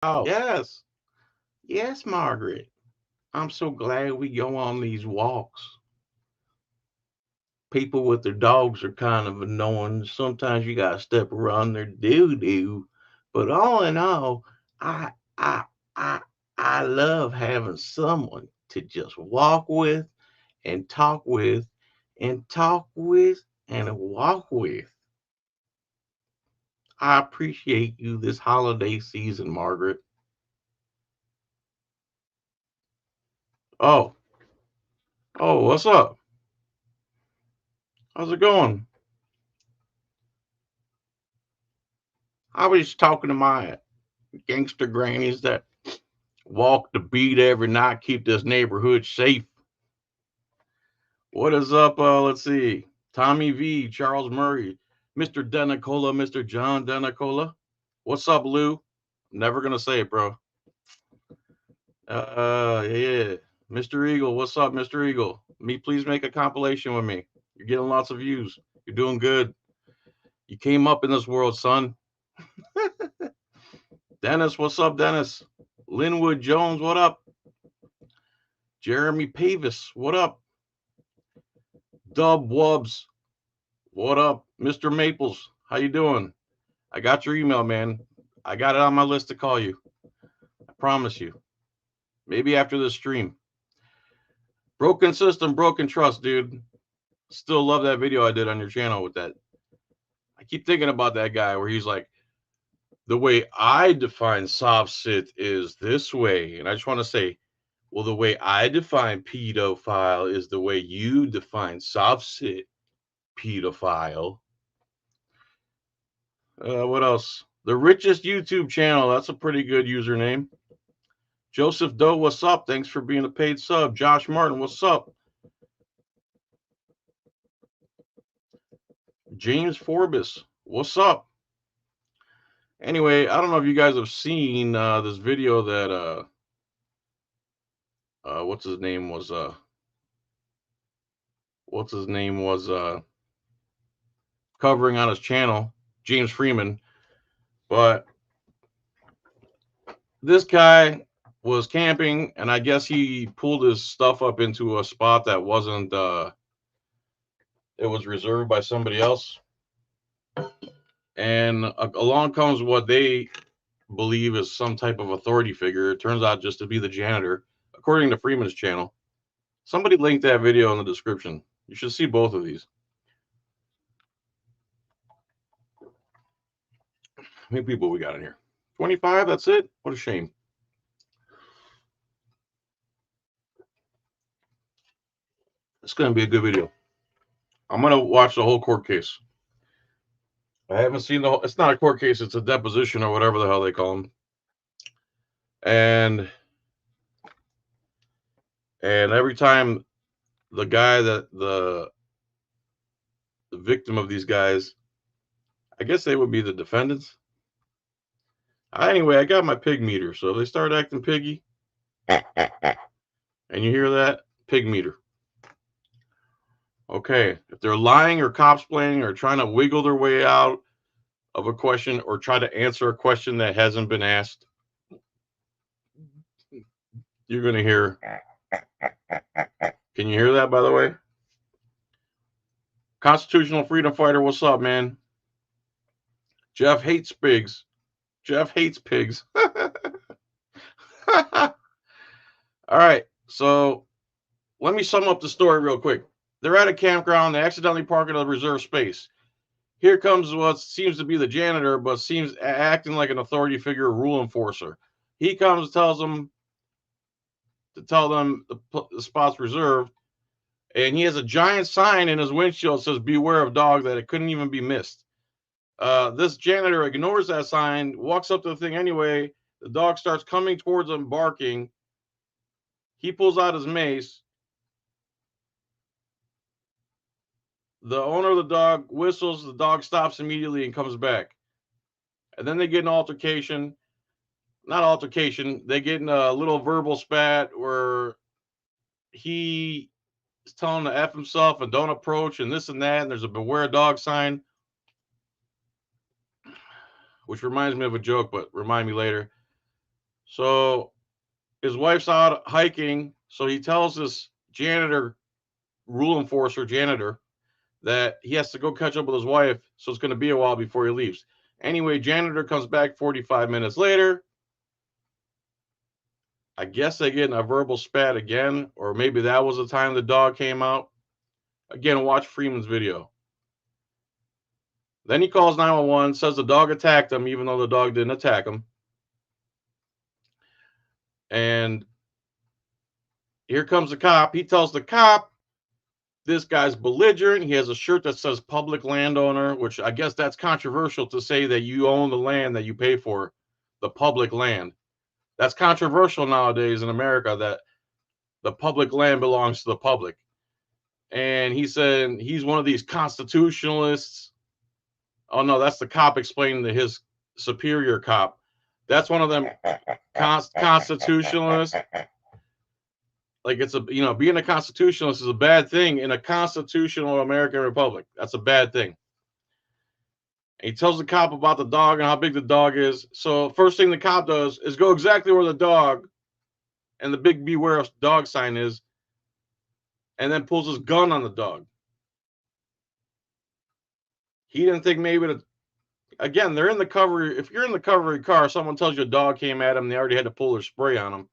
Oh, yes. Yes, Margaret. I'm so glad we go on these walks. People with their dogs are kind of annoying. Sometimes you gotta step around their doo doo. But all in all, I I I I love having someone to just walk with and talk with and talk with and walk with. I appreciate you this holiday season, Margaret. Oh, oh, what's up? How's it going? I was talking to my gangster grannies that walk the beat every night, keep this neighborhood safe. What is up? Let's see. Tommy V, Charles Murray, Mr. Denicola, Mr. John Denicola. What's up, Lou? Never gonna say it, bro. Yeah. Mr. Eagle, what's up, Mr. Eagle? Me, please make a compilation with me. You're getting lots of views. You're doing good. You came up in this world, son. Dennis, what's up, Dennis? Linwood Jones, what up? Jeremy Pavis, what up? Dub Wubs, what up? Mr. Maples, how you doing? I got your email, man. I got it on my list to call you. I promise you. Maybe after this stream. Broken system, broken trust, dude. Still love that video I did on your channel with that. I keep thinking about that guy where he's like, the way I define soft sit is this way. And I just want to say, well, the way I define pedophile is the way you define soft sit pedophile. What else? The richest YouTube channel. That's a pretty good username. Joseph Doe, what's up? Thanks for being a paid sub. Josh Martin, what's up? James Forbes, what's up? Anyway, I don't know if you guys have seen this video that what's his name was covering on his channel, James Freeman. But this guy was camping, and I guess he pulled his stuff up into a spot that wasn't. It was reserved by somebody else, and along comes what they believe is some type of authority figure. It turns out just to be the janitor, according to Freeman's channel. Somebody linked that video in the description. You should see both of these. How many people we got in here? 25, that's it? What a shame. It's going to be a good video. I'm going to watch the whole court case. I haven't seen the whole, it's not a court case, it's a deposition or whatever the hell they call them. And every time the guy that the victim of these guys, I guess they would be the defendants. Anyway, I got my pig meter, so if they start acting piggy, and you hear that, pig meter. Okay, if they're lying or cosplaying or trying to wiggle their way out of a question or try to answer a question that hasn't been asked, you're going to hear. Can you hear that, by the way? Constitutional freedom fighter, what's up, man? Jeff hates pigs. Jeff hates pigs. All right, so let me sum up the story real quick. They're at a campground. They accidentally park in a reserved space. Here comes what seems to be the janitor, but seems acting like an authority figure, rule enforcer. He comes, tells them to tell them the spot's reserved, and he has a giant sign in his windshield that says "Beware of dog," that it couldn't even be missed. This janitor ignores that sign, walks up to the thing anyway. The dog starts coming towards him, barking. He pulls out his mace. The owner of the dog whistles. The dog stops immediately and comes back. And then they get an altercation. Not altercation. They get in a little verbal spat where he is telling him to F himself and don't approach and this and that. And there's a beware dog sign, which reminds me of a joke, but remind me later. So his wife's out hiking, so he tells this janitor, rule enforcer janitor, that he has to go catch up with his wife, so it's going to be a while before he leaves. Anyway, janitor comes back 45 minutes later. I guess they get in a verbal spat again, or maybe that was the time the dog came out. Again, watch Freeman's video. Then he calls 911, says the dog attacked him, even though the dog didn't attack him. And here comes the cop. He tells the cop this guy's belligerent. He has a shirt that says public landowner, which I guess that's controversial to say that you own the land that you pay for, the public land. That's controversial nowadays in America, that the public land belongs to the public. And he said he's one of these constitutionalists. Oh, no, that's the cop explaining to his superior cop. That's one of them constitutionalists. Like, it's a, being a constitutionalist is a bad thing in a constitutional American republic. That's a bad thing. And he tells the cop about the dog and how big the dog is. So first thing the cop does is go exactly where the dog and the big beware of dog sign is, and then pulls his gun on the dog. He didn't think maybe to, again, they're in the cover. If you're in the cover of your car, someone tells you a dog came at him, they already had to pull their spray on him.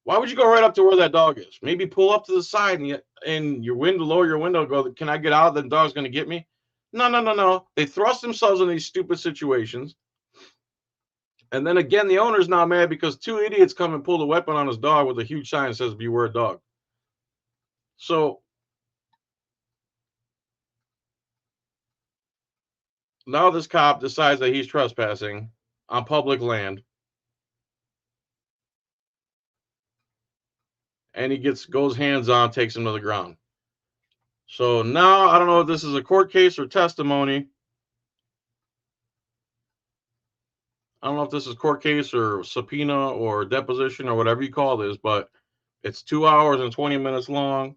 Why would you go right up to where that dog is? Maybe pull up to the side and your window, lower your window, go, can I get out? The dog's going to get me. No. They thrust themselves in these stupid situations. And then again, the owner's now mad because two idiots come and pull the weapon on his dog with a huge sign that says beware dog. So now this cop decides that he's trespassing on public land. And he goes hands-on, takes him to the ground. So now I don't know if this is a court case or testimony. I don't know if this is court case or subpoena or deposition or whatever you call this, but it's 2 hours and 20 minutes long.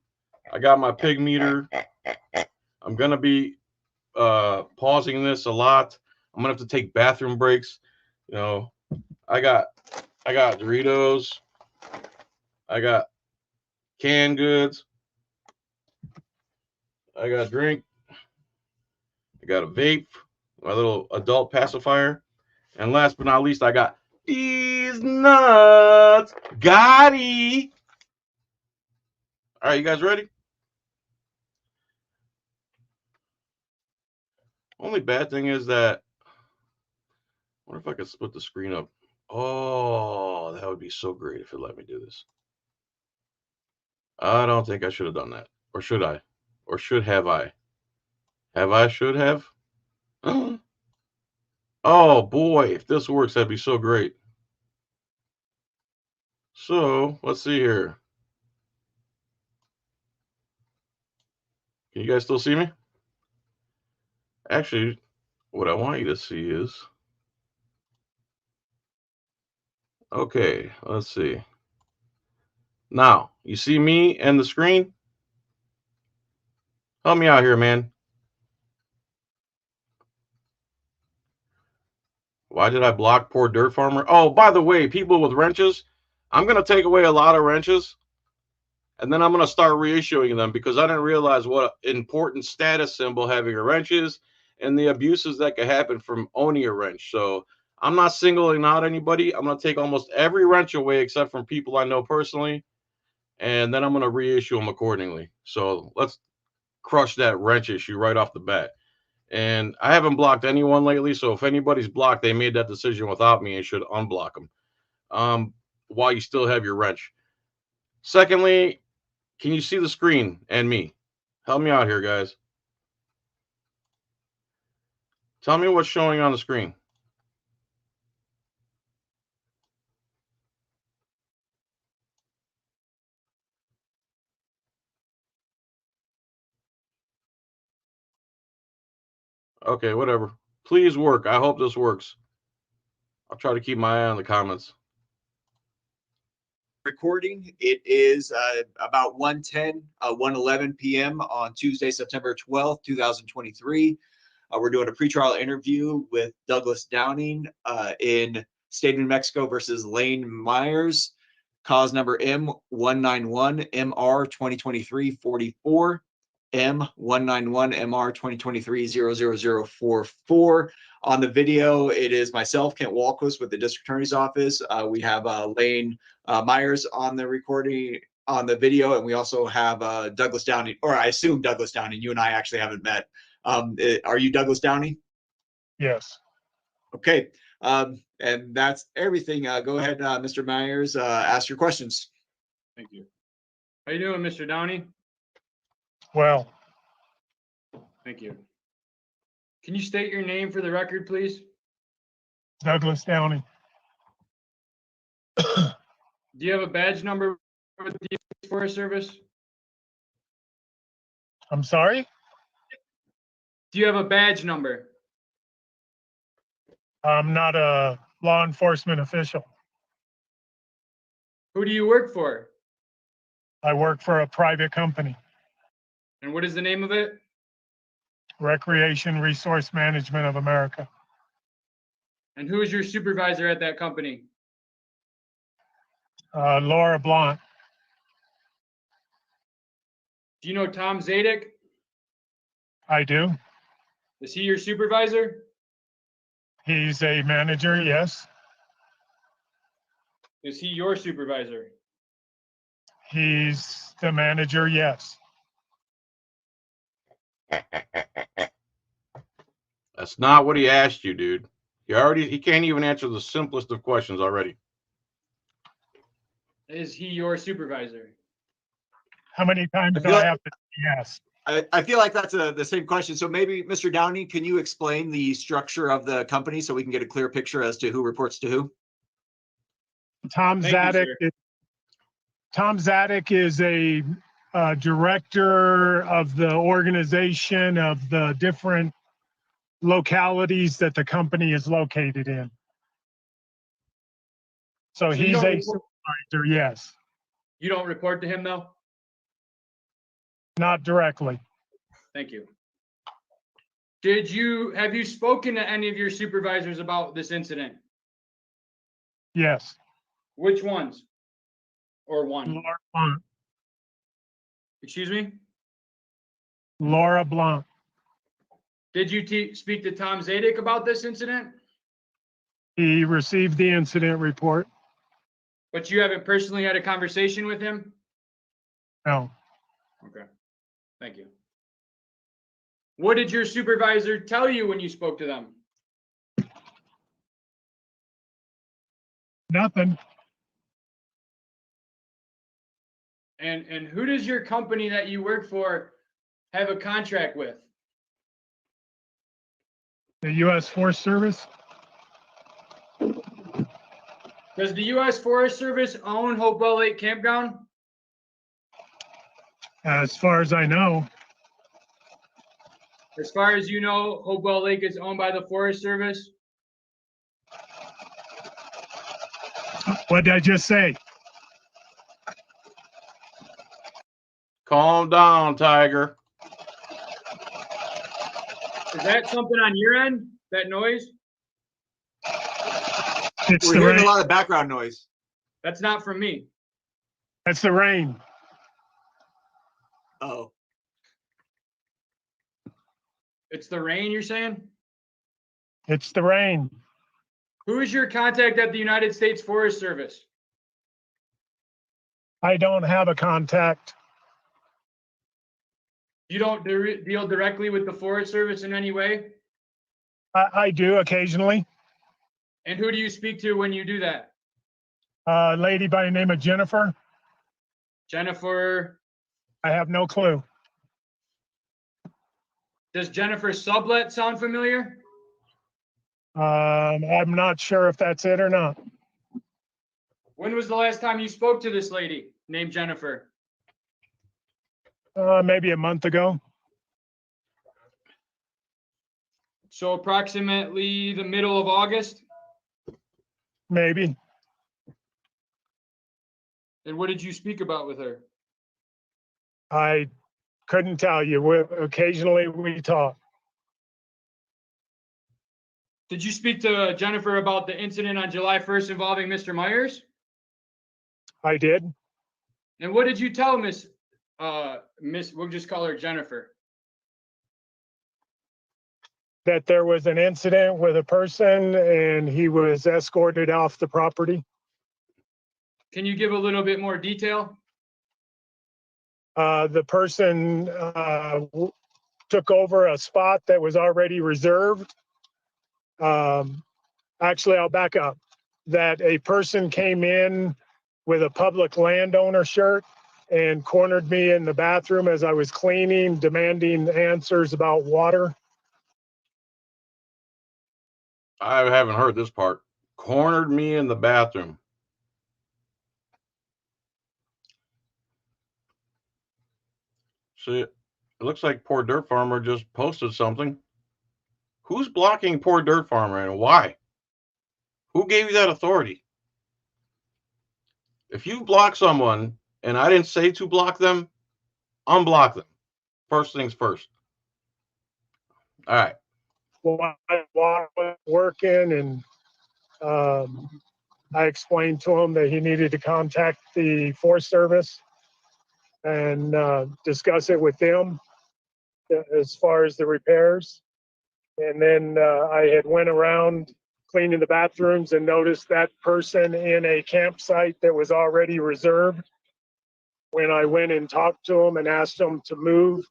I got my pig meter. I'm going to be pausing this a lot. I'm going to have to take bathroom breaks. I got Doritos. I got canned goods. I got a drink. I got a vape, my little adult pacifier. And last but not least, I got these nuts. Gotti. All right, you guys ready? Only bad thing is that, I wonder if I could split the screen up. Oh, that would be so great if it let me do this. I don't think I should have done that. Or should I? Or should have I? Should have? Oh, boy, if this works, that'd be so great. So, let's see here. Can you guys still see me? Actually, what I want you to see is... Okay, let's see. Now, you see me and the screen? Help me out here, man. Why did I block poor dirt farmer? Oh, by the way, people with wrenches, I'm going to take away a lot of wrenches, and then I'm going to start reissuing them because I didn't realize what an important status symbol having a wrench is and the abuses that could happen from owning a wrench. So I'm not singling out anybody. I'm going to take almost every wrench away except from people I know personally, and then I'm going to reissue them accordingly. So let's crush that wrench issue right off the bat. And I haven't blocked anyone lately, so if anybody's blocked, they made that decision without me and should unblock them while you still have your wrench. Secondly, can you see the screen and me? Help me out here, guys. Tell me what's showing on the screen. Okay, whatever. Please work. I hope this works. I'll try to keep my eye on the comments. Recording. It is about 1:11 p.m. on Tuesday, September 12th, 2023. We're doing a pretrial interview with Douglas Downing in State of New Mexico versus Lane Myers. Cause number M191MR 2023-44. M191MR 2023-00044. On the video, it is myself, Kent Walquist, with the District Attorney's Office. We have Lane Myers on the recording, on the video, and we also have Douglas Downey, or I assume Douglas Downey. You and I actually haven't met. Are you Douglas Downey? Yes. Okay. And that's everything. Go ahead, Mr. Myers, ask your questions. Thank you. How you doing, Mr. Downey? Well, Thank you. Can you state your name for the record, please? Douglas Downey. Do you have a badge number with the U.S. Forest Service? I'm sorry? Do you have a badge number? I'm not a law enforcement official. Who do you work for? I work for a private company, And what is the name of it? Recreation Resource Management of America. And who is your supervisor at that company? Laura Blunt. Do you know Tom Zadek? I do. Is he your supervisor? He's a manager, yes. Is he your supervisor? He's the manager, yes. That's not what he asked you, dude. He can't even answer the simplest of questions already. Is he your supervisor? How many times do feel I have to yes? I feel like that's the same question. So maybe, Mr. Downey, can you explain the structure of the company so we can get a clear picture as to who reports to who? Tom Thank you, Zadek. sir. Tom Zadek is a director of the organization of the different localities that the company is located in. So So you he's don't a report- supervisor, yes, You don't report to him, though? not directly. Thank you. Have you spoken to any of your supervisors about this incident? Yes. Which ones? Or one? Laura Blunt. Excuse me? Laura Blunt. Did you speak to Tom Zadek about this incident? He received the incident report. But you haven't personally had a conversation with him? No. Okay. Thank you. What did your supervisor tell you when you spoke to them? Nothing. And who does your company that you work for have a contract with? The U.S. Forest Service? Does the U.S. Forest Service own Hopewell Lake Campground? As far as I know, As far as you know, Hopewell Lake is owned by the Forest Service? what did I just say? Calm down, Tiger. Is that something on your end, that noise? It's We're the hearing rain. a lot of background noise. That's not from me. That's the rain. Oh, It's the rain, you're saying? It's the rain. Who is your contact at the United States Forest Service? I don't have a contact. You don't deal directly with the Forest Service in any way? I do occasionally. And who do you speak to when you do that? A lady by the name of Jennifer. Jennifer, I have no clue. does Jennifer Sublet sound familiar? I'm not sure if that's it or not. When was the last time you spoke to this lady named Jennifer? Maybe a month ago. So approximately the middle of August? Maybe. And what did you speak about with her? I couldn't tell you. Occasionally we talk. Did you speak to Jennifer about the incident on July 1st involving Mr. Myers? I did. And what did you tell we'll just call her Jennifer? That there was an incident with a person and he was escorted off the property. Can you give a little bit more detail? The person took over a spot that was already reserved. Actually, I'll back up. That a person came in with a public landowner shirt and cornered me in the bathroom as I was cleaning, demanding answers about water. I haven't heard this part. Cornered me in the bathroom. See, it looks like Poor Dirt Farmer just posted something. Who's blocking Poor Dirt Farmer and why? Who gave you that authority? If you block someone and I didn't say to block them, unblock them. First things first. All right. While I was working, and I explained to him that he needed to contact the Forest Service and discuss it with them as far as the repairs. And then I had went around cleaning the bathrooms and noticed that person in a campsite that was already reserved. When I went and talked to him and asked him to move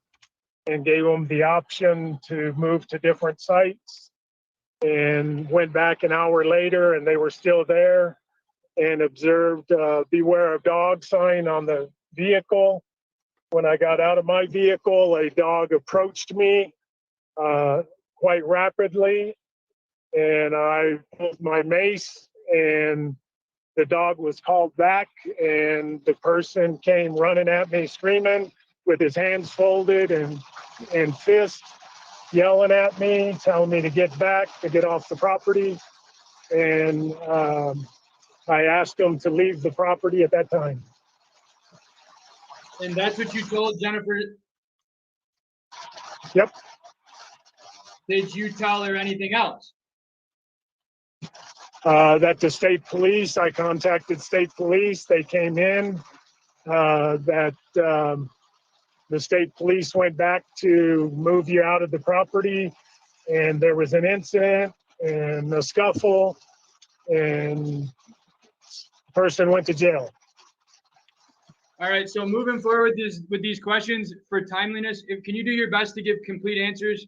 and gave him the option to move to different sites, and went back an hour later and they were still there, and observed beware of dog sign on the vehicle. When I got out of my vehicle, a dog approached me quite rapidly, and I pulled my mace, and the dog was called back, and the person came running at me screaming with his hands folded and fists, yelling at me, telling me to get back, to get off the property. And I asked him to leave the property at that time. And that's what you told Jennifer? Yep. Did you tell her anything else? That the state police, I contacted state police, they came in, that the state police went back to move you out of the property, and there was an incident and a scuffle, and the person went to jail. All right, so moving forward with these questions for timeliness, can you do your best to give complete answers?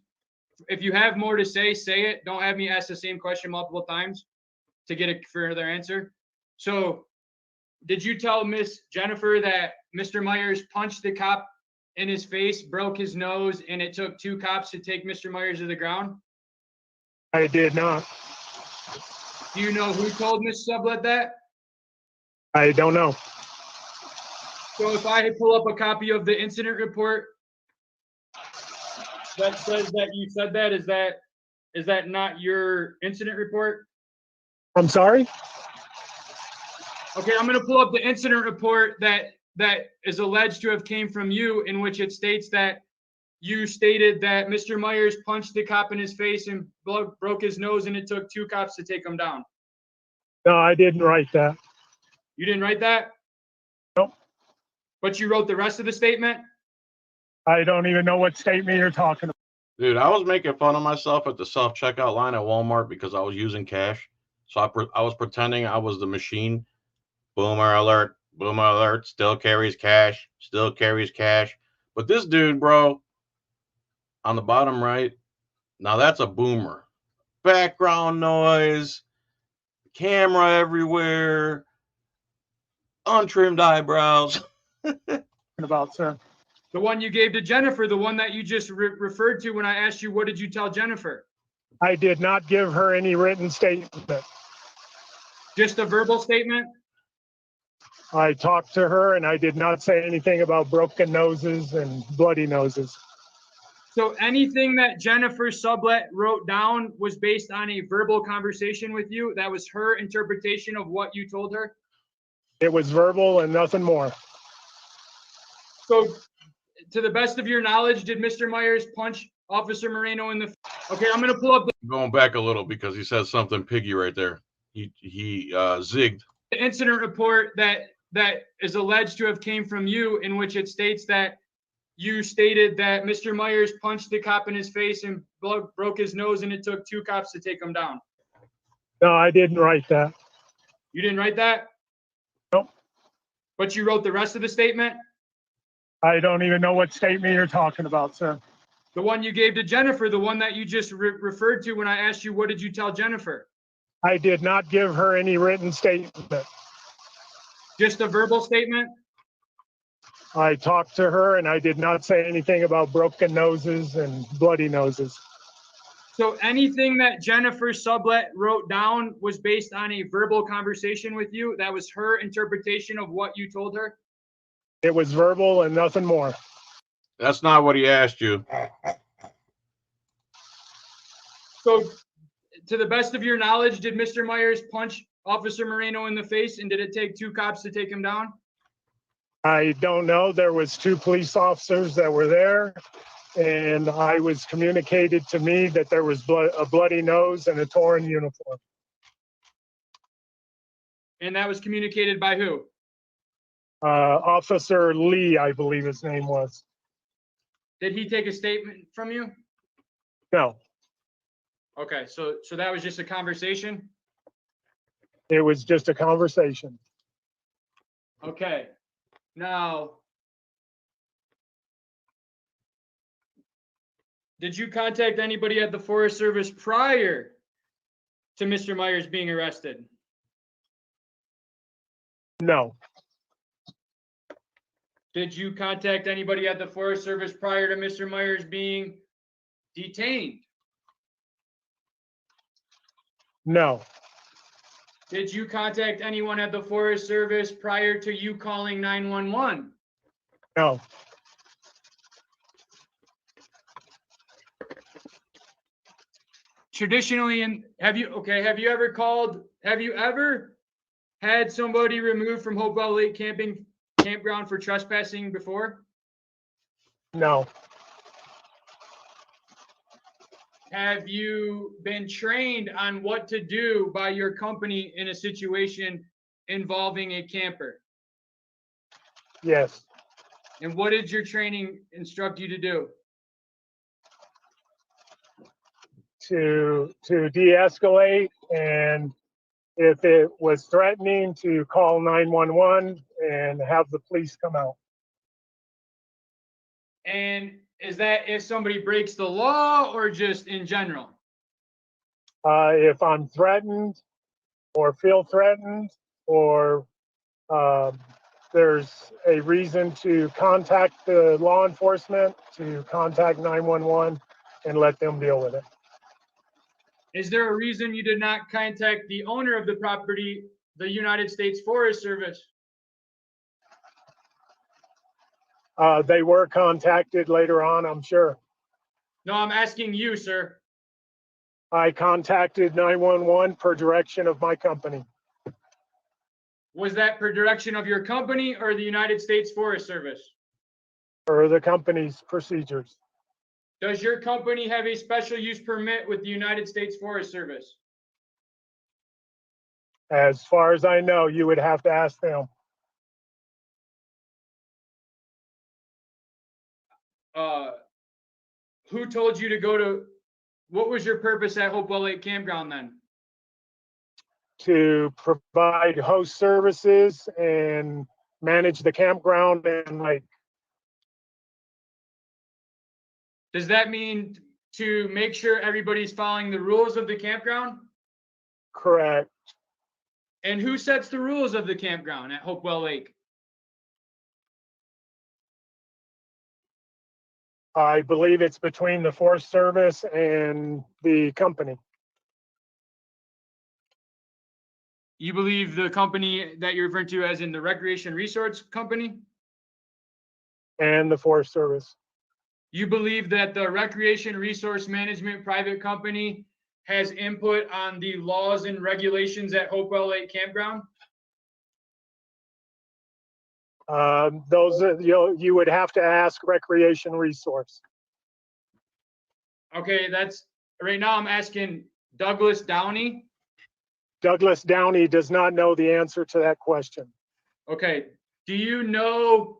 If you have more to say it. Don't have me ask the same question multiple times to get a further answer. So did you tell Miss Jennifer that Mr. Myers punched the cop in his face, broke his nose, and it took 2 cops to take Mr. Myers to the ground? I did not. Do you know who told Miss Sublet that? I don't know. So if I pull up a copy of the incident report that says that you said that, is that not your incident report? I'm sorry? Okay, I'm going to pull up the incident report that is alleged to have came from you, in which it states that you stated that Mr. Myers punched the cop in his face and broke his nose, and it took 2 cops to take him down. No, I didn't write that. You didn't write that? Nope. But you wrote the rest of the statement? I don't even know what statement you're talking about. Dude, I was making fun of myself at the self-checkout line at Walmart because I was using cash. So I was pretending I was the machine. Boomer alert, still carries cash. But this dude, bro, on the bottom right, now that's a boomer. Background noise, camera everywhere, untrimmed eyebrows. About, sir. The one you gave to Jennifer, the one that you just referred to when I asked you, what did you tell Jennifer? I did not give her any written statement. Just a verbal statement? I talked to her and I did not say anything about broken noses and bloody noses. So anything that Jennifer Sublet wrote down was based on a verbal conversation with you? That was her interpretation of what you told her? It was verbal and nothing more. So to the best of your knowledge, did Mr. Myers punch Officer Moreno in the. Okay, I'm gonna pull up Going back a little because he says something piggy right there. He zigged. the incident report that is alleged to have came from you, in which it states that you stated that Mr. Myers punched the cop in his face and broke his nose, and it took 2 cops to take him down. No, I didn't write that. You didn't write that? Nope. But you wrote the rest of the statement? I don't even know what statement you're talking about, sir. The one you gave to Jennifer, the one that you just referred to when I asked you, what did you tell Jennifer? I did not give her any written statement. Just a verbal statement? I talked to her and I did not say anything about broken noses and bloody noses. So anything that Jennifer Sublet wrote down was based on a verbal conversation with you? That was her interpretation of what you told her? It was verbal and nothing more. That's not what he asked you. So to the best of your knowledge, did Mr. Myers punch Officer Moreno in the face, and did it take 2 cops to take him down? I don't know. There was 2 police officers that were there, and I was communicated to me that there was a bloody nose and a torn uniform. And that was communicated by who? Officer Lee, I believe his name was. Did he take a statement from you? No, Okay, so that was just a conversation? it was just a conversation. Okay. Now, did you contact anybody at the Forest Service prior to Mr. Myers being arrested? No, Did you contact anybody at the Forest Service prior to Mr. Myers being detained? no, Did you contact anyone at the Forest Service prior to you calling 911? no, Traditionally, and have you ever had somebody removed from Hopewell Lake campground for trespassing before? no, Have you been trained on what to do by your company in a situation involving a camper? yes. And what did your training instruct you to do? To de-escalate, and if it was threatening, to call 911 and have the police come out. And is that if somebody breaks the law or just in general? If I'm threatened or feel threatened, or there's a reason to contact the law enforcement, to contact 911 and let them deal with it. Is there a reason you did not contact the owner of the property, the United States Forest Service? They were contacted later on, I'm sure. No, I'm asking you, sir. I contacted 911 per direction of my company. Was that per direction of your company or the United States Forest Service? Per the company's procedures. Does your company have a special use permit with the United States Forest Service? As far as I know, you would have to ask them. Who told you to go to, what was your purpose at Hopewell Lake Campground then? To provide host services and manage the campground and lake. Does that mean to make sure everybody's following the rules of the campground? Correct. And who sets the rules of the campground at Hopewell Lake? I believe it's between the Forest Service and the company. You believe the company that you're referring to as in the Recreation Resource Company? And the Forest Service. You believe that the Recreation Resource Management private company has input on the laws and regulations at Hopewell Lake Campground? Those are, you would have to ask Recreation Resource. Okay, that's right now I'm asking Douglas Downey. Douglas Downey does not know the answer to that question. Okay, do you know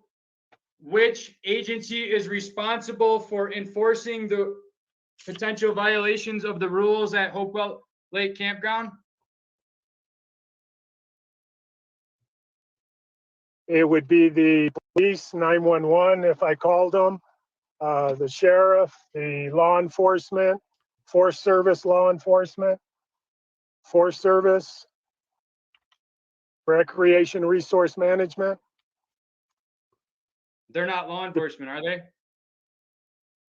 which agency is responsible for enforcing the potential violations of the rules at Hopewell Lake Campground? It would be the police, 911 if I called them, the sheriff, the law enforcement, Forest Service law enforcement, Forest Service, Recreation Resource Management. They're not law enforcement, are they?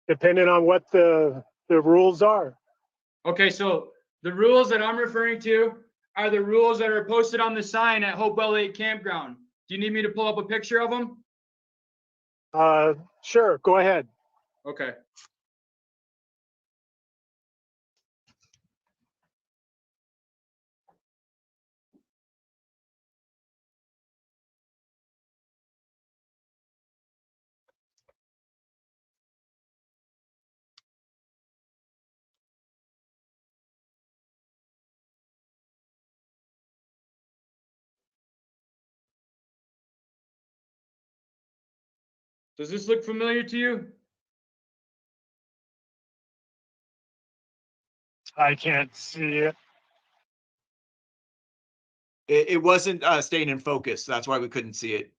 Depending on what the rules are. Okay, so the rules that I'm referring to are the rules that are posted on the sign at Hopewell Lake Campground. Do you need me to pull up a picture of them? Sure, go ahead. Okay. Does this look familiar to you? I can't see it. It wasn't staying in focus. That's why we couldn't see it.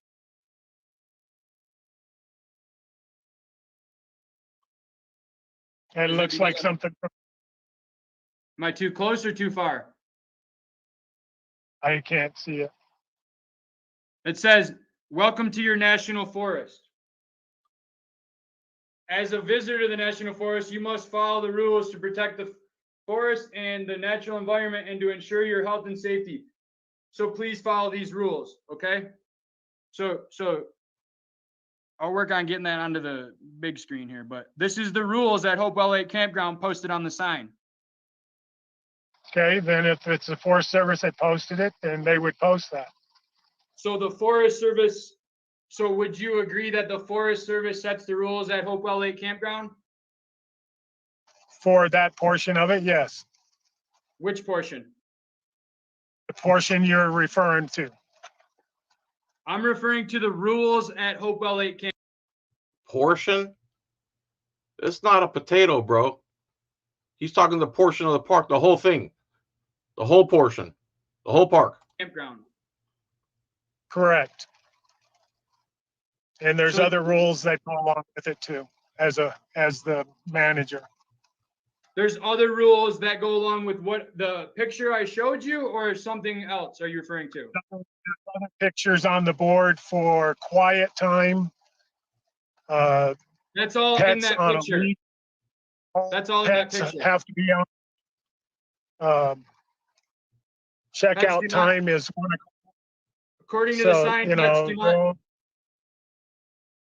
It looks like something Am I too close or too far? I can't see it. It says, "Welcome to your national forest. As a visitor to the national forest, you must follow the rules to protect the forest and the natural environment and to ensure your health and safety. So please follow these rules, okay?" So I'll work on getting that onto the big screen here, but this is the rules at Hopewell Lake Campground posted on the sign. Okay, then if it's the Forest Service that posted it, then they would post that. So the Forest Service, so would you agree that the Forest Service sets the rules at Hopewell Lake Campground? For that portion of it, yes. Which portion? The portion you're referring to. I'm referring to the rules at Hopewell Lake Camp. Portion? It's not a potato, bro. He's talking the portion of the park, the whole thing, the whole portion, the whole park. Campground. Correct. And there's So- other rules that go along with it too, as the manager. There's other rules that go along with what the picture I showed you, or something else are you referring to? Other pictures on the board for quiet time. That's all in Pets that on a picture. leash. That's all in that Pets picture. have to be on. Pets do Checkout not- time is 1 o'clock. According to the So, sign, you pets know, do not.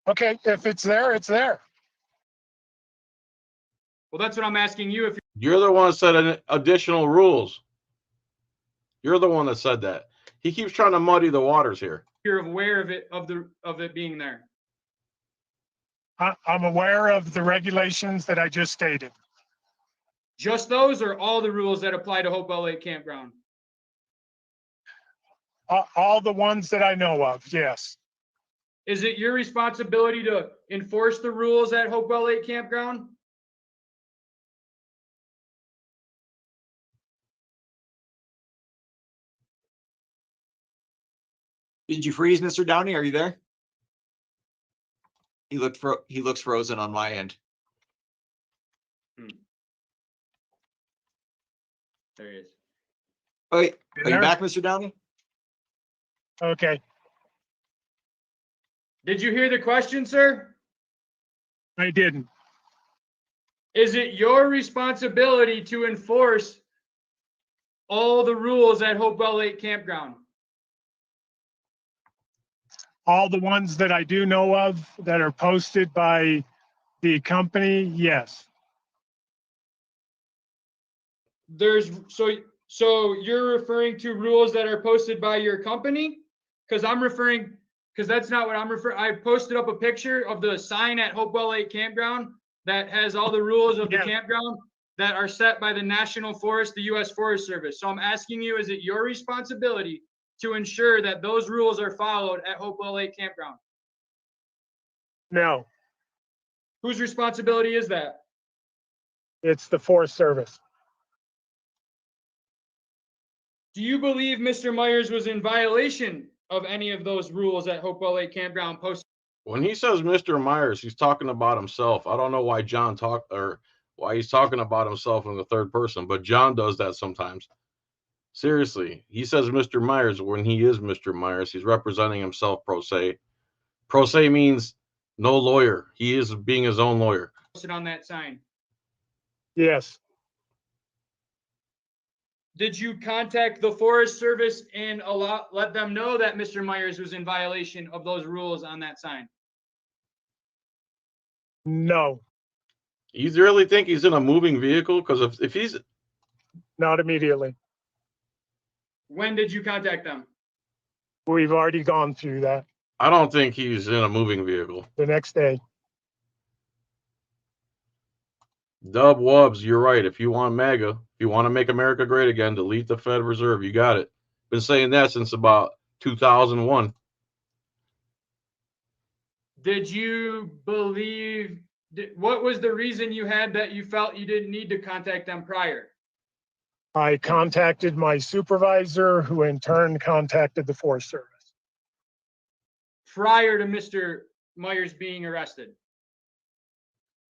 okay, if it's there, it's there. Well, that's what I'm asking you. If You're the one that said additional rules. You're the one that said that. He keeps trying to muddy the waters here. you're aware of it, of it being there. I'm aware of the regulations that I just stated. Just those, or all the rules that apply to Hopewell Lake Campground? All the ones that I know of, yes. Is it your responsibility to enforce the rules at Hopewell Lake Campground? Did you freeze, Mr. Downey? Are you there? He looks frozen on my end. There he is. Oh, wait, are you There? back, Mr. Downey? Okay, Did you hear the question, sir? I didn't. Is it your responsibility to enforce all the rules at Hopewell Lake Campground? All the ones that I do know of that are posted by the company, yes. So you're referring to rules that are posted by your company? Because that's not what I'm referring. I posted up a picture of the sign at Hopewell Lake Campground that has all the rules of the Yeah. campground that are set by the National Forest, the U.S. Forest Service. So I'm asking you, is it your responsibility to ensure that those rules are followed at Hopewell Lake Campground? No, Whose responsibility is that? it's the Forest Service. Do you believe Mr. Myers was in violation of any of those rules at Hopewell Lake Campground posted? When he says Mr. Myers, he's talking about himself. I don't know why why he's talking about himself in the third person, but John does that sometimes. Seriously, he says Mr. Myers when he is Mr. Myers. He's representing himself pro se. Pro se means no lawyer. He is being his own lawyer. Posted on that sign. Yes, Did you contact the Forest Service and let them know that Mr. Myers was in violation of those rules on that sign? no, You really think he's in a moving vehicle? Because if he's, not immediately. When did you contact them? We've already gone through that I don't think he's in a moving vehicle. the next day. Dub Wubs, you're right. If you want MAGA, if you want to make America great again, delete the Fed Reserve. You got it. Been saying that since about 2001. Did you believe, what was the reason you had that you felt you didn't need to contact them prior? I contacted my supervisor, who in turn contacted the Forest Service. Prior to Mr. Myers being arrested?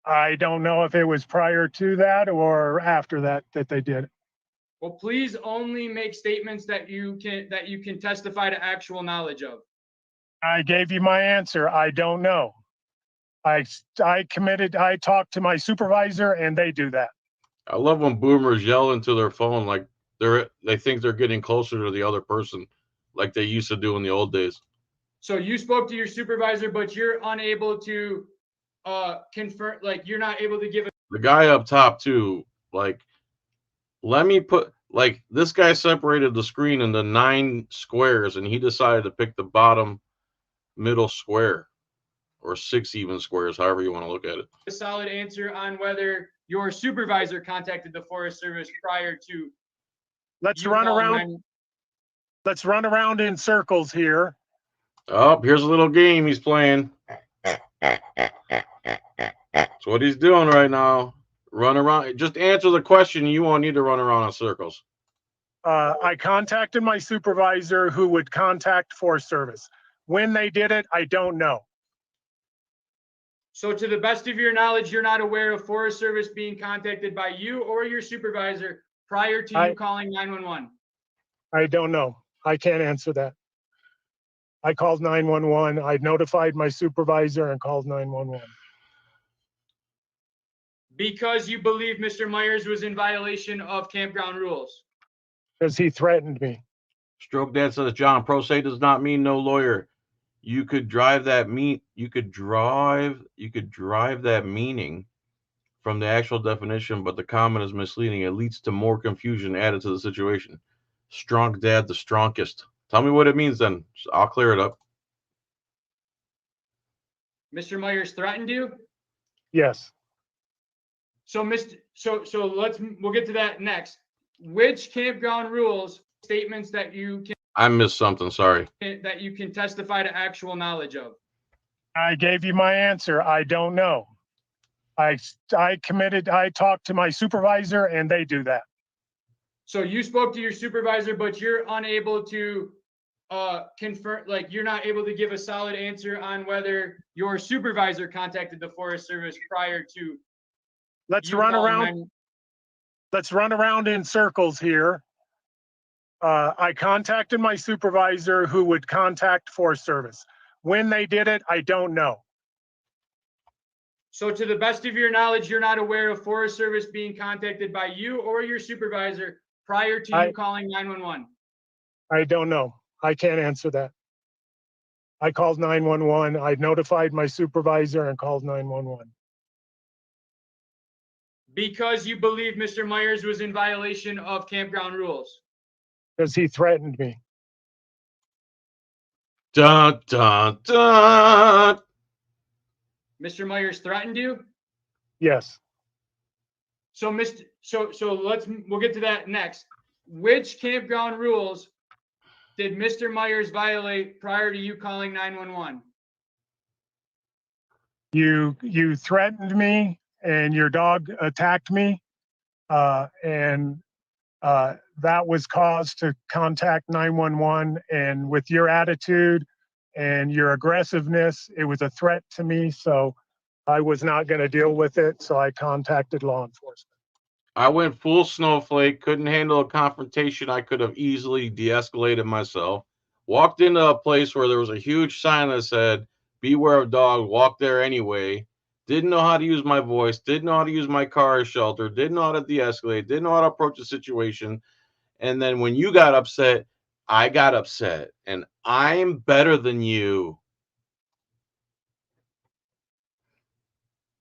I don't know if it was prior to that or after that they did it. Well, please only make statements that you can testify to actual knowledge of. I gave you my answer. I don't know. I talked to my supervisor and they do that. I love when boomers yell into their phone like they think they're getting closer to the other person, like they used to do in the old days. So you spoke to your supervisor, but you're unable to confirm, like you're not able to give The guy up top too, like, let me put, like, this guy separated the screen into 9 squares and he decided to pick the bottom middle square, or 6 even squares, however you want to look at it. a solid answer on whether your supervisor contacted the Forest Service prior to. Let's you run calling around. 911. Let's run around in circles here. Oh, here's a little game he's playing. That's what he's doing right now. Run around. Just answer the question. You won't need to run around in circles. I contacted my supervisor, who would contact Forest Service. When they did it, I don't know. So to the best of your knowledge, you're not aware of Forest Service being contacted by you or your supervisor prior to you calling 911? I don't know. I can't answer that. I called 911. I notified my supervisor and called 911. Because you believe Mr. Myers was in violation of campground rules? Because he threatened me. Stroke Dad says, John, pro se does not mean no lawyer. You could drive that meaning from the actual definition, but the comment is misleading. It leads to more confusion added to the situation. Strong Dad, the strongest. Tell me what it means then. I'll clear it up. Mr. Myers threatened you? Yes. So we'll get to that next. Which campground rules, statements that you I missed something, sorry. can testify to actual knowledge of? I gave you my answer. I don't know. I talked to my supervisor and they do that. So you spoke to your supervisor, but you're unable to confirm, like you're not able to give a solid answer on whether your supervisor contacted the Forest Service prior to. Let's run around in circles here. I contacted my supervisor, who would contact Forest Service. When they did it, I don't know. So to the best of your knowledge, you're not aware of Forest Service being contacted by you or your supervisor prior to you calling 911? I don't know. I can't answer that. I called 911. I notified my supervisor and called 911. Because you believe Mr. Myers was in violation of campground rules? Because he threatened me. Dun, dun, dun. Mr. Myers threatened you? Yes. So we'll get to that next. Which campground rules did Mr. Myers violate prior to you calling 911? You threatened me and your dog attacked me, and that was cause to contact 911. And with your attitude and your aggressiveness, it was a threat to me. So I was not going to deal with it. So I contacted law enforcement. I went full snowflake, couldn't handle a confrontation. I could have easily de-escalated myself. Walked into a place where there was a huge sign that said, beware of dog, walked there anyway. Didn't know how to use my voice, didn't know how to use my car as shelter, didn't know how to de-escalate, didn't know how to approach the situation. And then when you got upset, I got upset. And I'm better than you.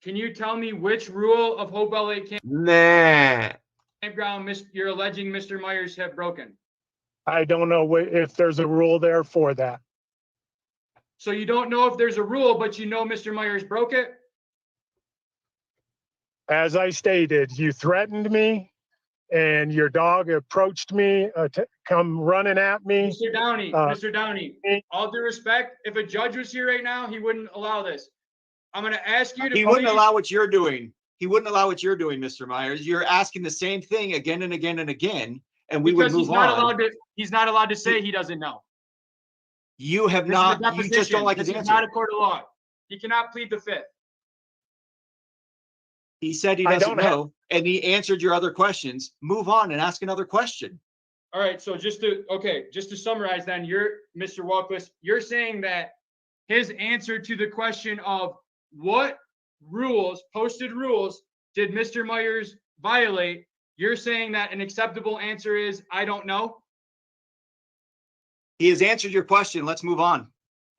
Can you tell me which rule of Hope LA Nah. campground you're alleging Mr. Myers have broken? I don't know if there's a rule there for that. So you don't know if there's a rule, but you know Mr. Myers broke it? As I stated, you threatened me and your dog approached me to come running at me. Mr. Downey, all due respect, if a judge was here right now, he wouldn't allow this. I'm going to ask you to He wouldn't allow what you're doing. He wouldn't allow what you're doing, Mr. Myers. You're asking the same thing again and again and again, and we would move on. He's not allowed to say he doesn't know. You have not. You just don't like his answer. This is not a court of law. He cannot plead the fifth. He said he doesn't know, and he answered your other questions. Move on and ask another question. All right. So just to summarize, then, Mr. Walkless, you're saying that his answer to the question of what posted rules did Mr. Myers violate? You're saying that an acceptable answer is, I don't know. He has answered your question. Let's move on.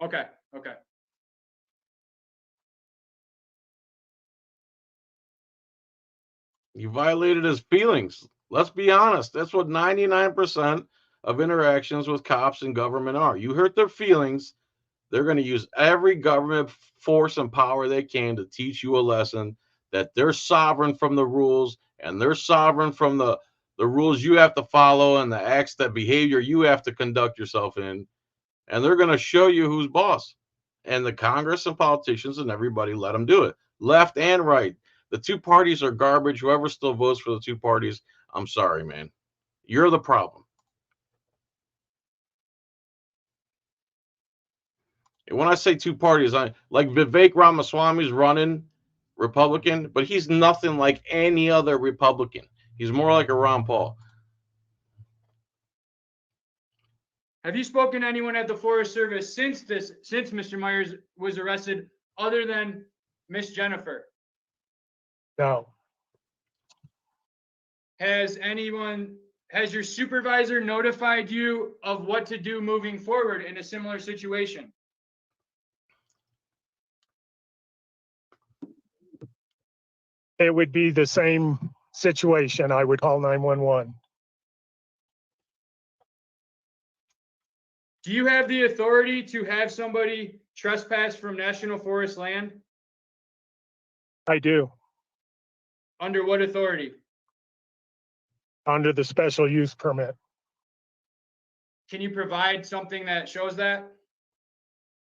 Okay. You violated his feelings. Let's be honest. That's what 99% of interactions with cops and government are. You hurt their feelings. They're going to use every government force and power they can to teach you a lesson that they're sovereign from the rules and they're sovereign from the rules you have to follow and the acts, that behavior you have to conduct yourself in. And they're going to show you who's boss. And the Congress and politicians and everybody let them do it. Left and right. The two parties are garbage. Whoever still votes for the two parties, I'm sorry, man. You're the problem. And when I say two parties, I like Vivek Ramaswamy's running Republican, but he's nothing like any other Republican. He's more like a Ron Paul. Have you spoken to anyone at the Forest Service since Mr. Myers was arrested, other than Miss Jennifer? No. Has your supervisor notified you of what to do moving forward in a similar situation? It would be the same situation. I would call 911. Do you have the authority to have somebody trespass from National Forest land? I do. Under what authority? Under the special use permit. Can you provide something that shows that?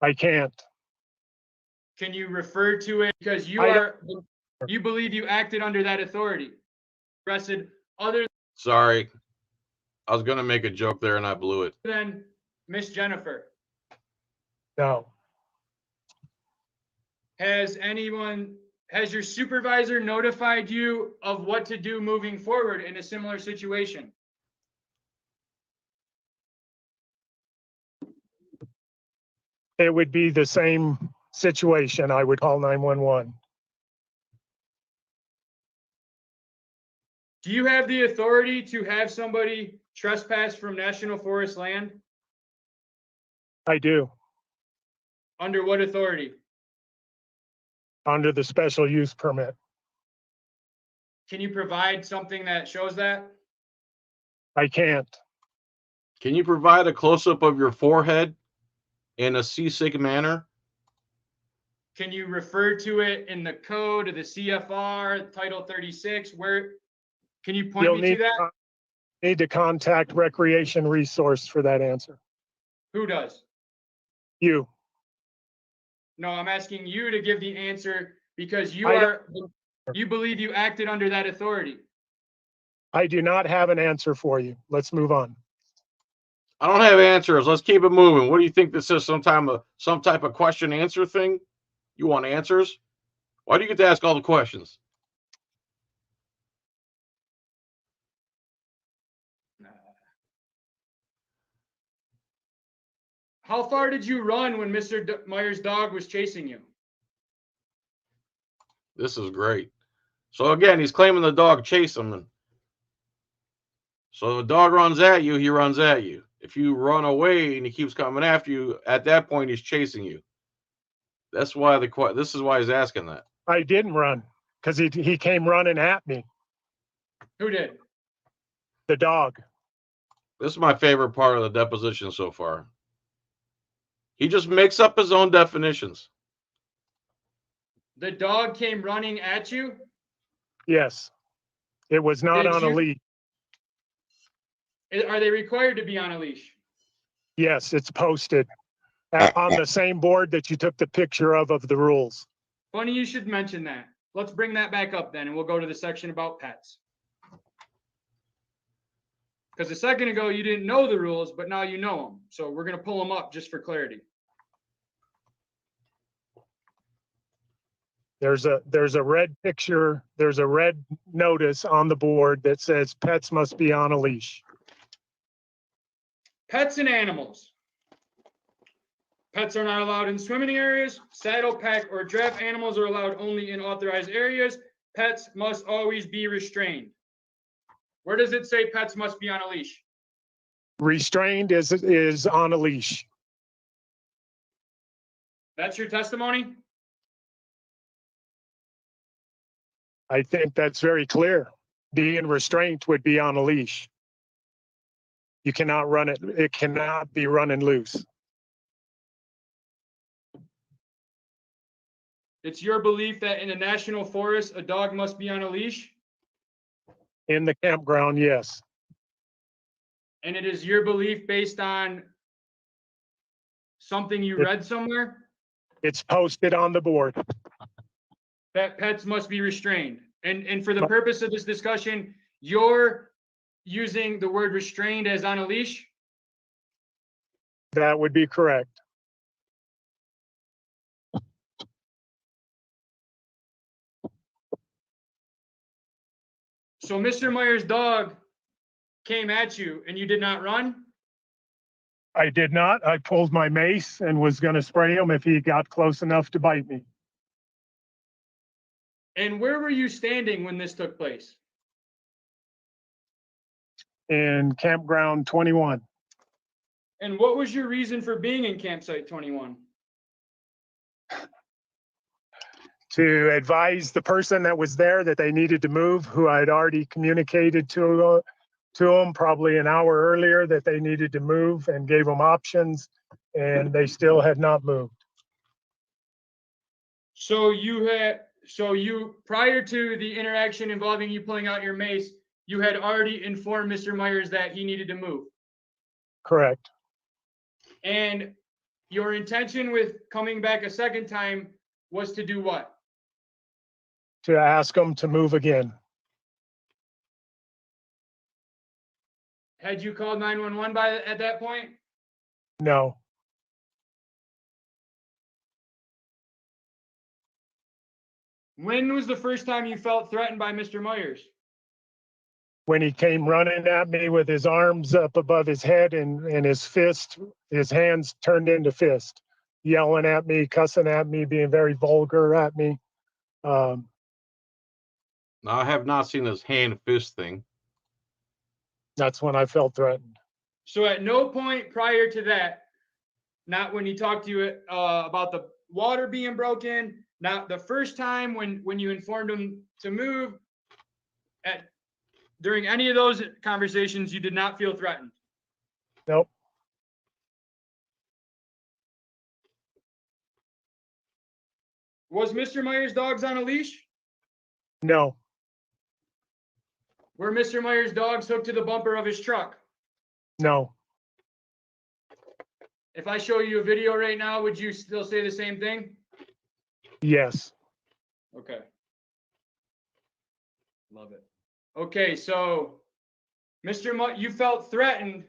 I can't. Can you refer to it? Because you believe you acted under that authority. Arrested other Sorry. I was going to make a joke there and I blew it. than Miss Jennifer. No. Has your supervisor notified you of what to do moving forward in a similar situation? It would be the same situation. I would call 911. Do you have the authority to have somebody trespass from National Forest land? I do. Under what authority? Under the special use permit. Can you provide something that shows that? I can't. Can you provide a close-up of your forehead in a seasick manner? Can you refer to it in the code of the CFR, Title 36? Where can you point You'll me to that? need to contact Recreation Resource for that answer. Who does? You. No, I'm asking you to give the answer because you I are, you believe you acted under that authority. I do not have an answer for you. Let's move on. I don't have answers. Let's keep it moving. What do you think this is? Some type of question answer thing? You want answers? Why do you get to ask all the questions? How far did you run when Mr. Myers' dog was chasing you? This is great. So again, he's claiming the dog chased him. So the dog runs at you, he runs at you. If you run away and he keeps coming after you, at that point he's chasing you. That's why this is why he's asking that. I didn't run because he came running at me. Who did? The dog. This is my favorite part of the deposition so far. He just makes up his own definitions. The dog came running at you? Yes. It was not Did on a you- leash. Are they required to be on a leash? Yes, it's posted on the same board that you took the picture of the rules. Funny you should mention that. Let's bring that back up then, and we'll go to the section about pets. Because a second ago you didn't know the rules, but now you know them. So we're going to pull them up just for clarity. There's a red picture, there's a red notice on the board that says pets must be on a leash. Pets and animals. Pets are not allowed in swimming areas. Saddle, pack, or draft animals are allowed only in authorized areas. Pets must always be restrained. Where does it say pets must be on a leash? Restrained is on a leash. That's your testimony? I think that's very clear. Being restrained would be on a leash. You cannot run it. It cannot be running loose. It's your belief that in a national forest, a dog must be on a leash? In the campground, yes. And it is your belief based on something you read somewhere It's posted on the board. that pets must be restrained. And for the purpose of this discussion, you're using the word restrained as on a leash? That would be correct. So Mr. Myers' dog came at you and you did not run? I did not. I pulled my mace and was going to spray him if he got close enough to bite me. And where were you standing when this took place? In campground 21. And what was your reason for being in campsite 21? To advise the person that was there that they needed to move, who I had already communicated to them probably an hour earlier that they needed to move, and gave them options, and they still had not moved. So you prior to the interaction involving you pulling out your mace, you had already informed Mr. Myers that he needed to move. Correct. And your intention with coming back a second time was to do what? To ask them to move again. Had you called 911 at that point? No. When was the first time you felt threatened by Mr. Myers? When he came running at me with his arms up above his head and his hands turned into fist, yelling at me, cussing at me, being very vulgar at me. Now, I have not seen this hand fist thing. That's when I felt threatened. So at no point prior to that, not when he talked to you about the water being broken, not the first time when you informed him to move, during any of those conversations, you did not feel threatened. Nope. Was Mr. Myers' dogs on a leash? No, Were Mr. Myers' dogs hooked to the bumper of his truck? no, If I show you a video right now, would you still say the same thing? yes, Okay. Love it. Okay, so you felt threatened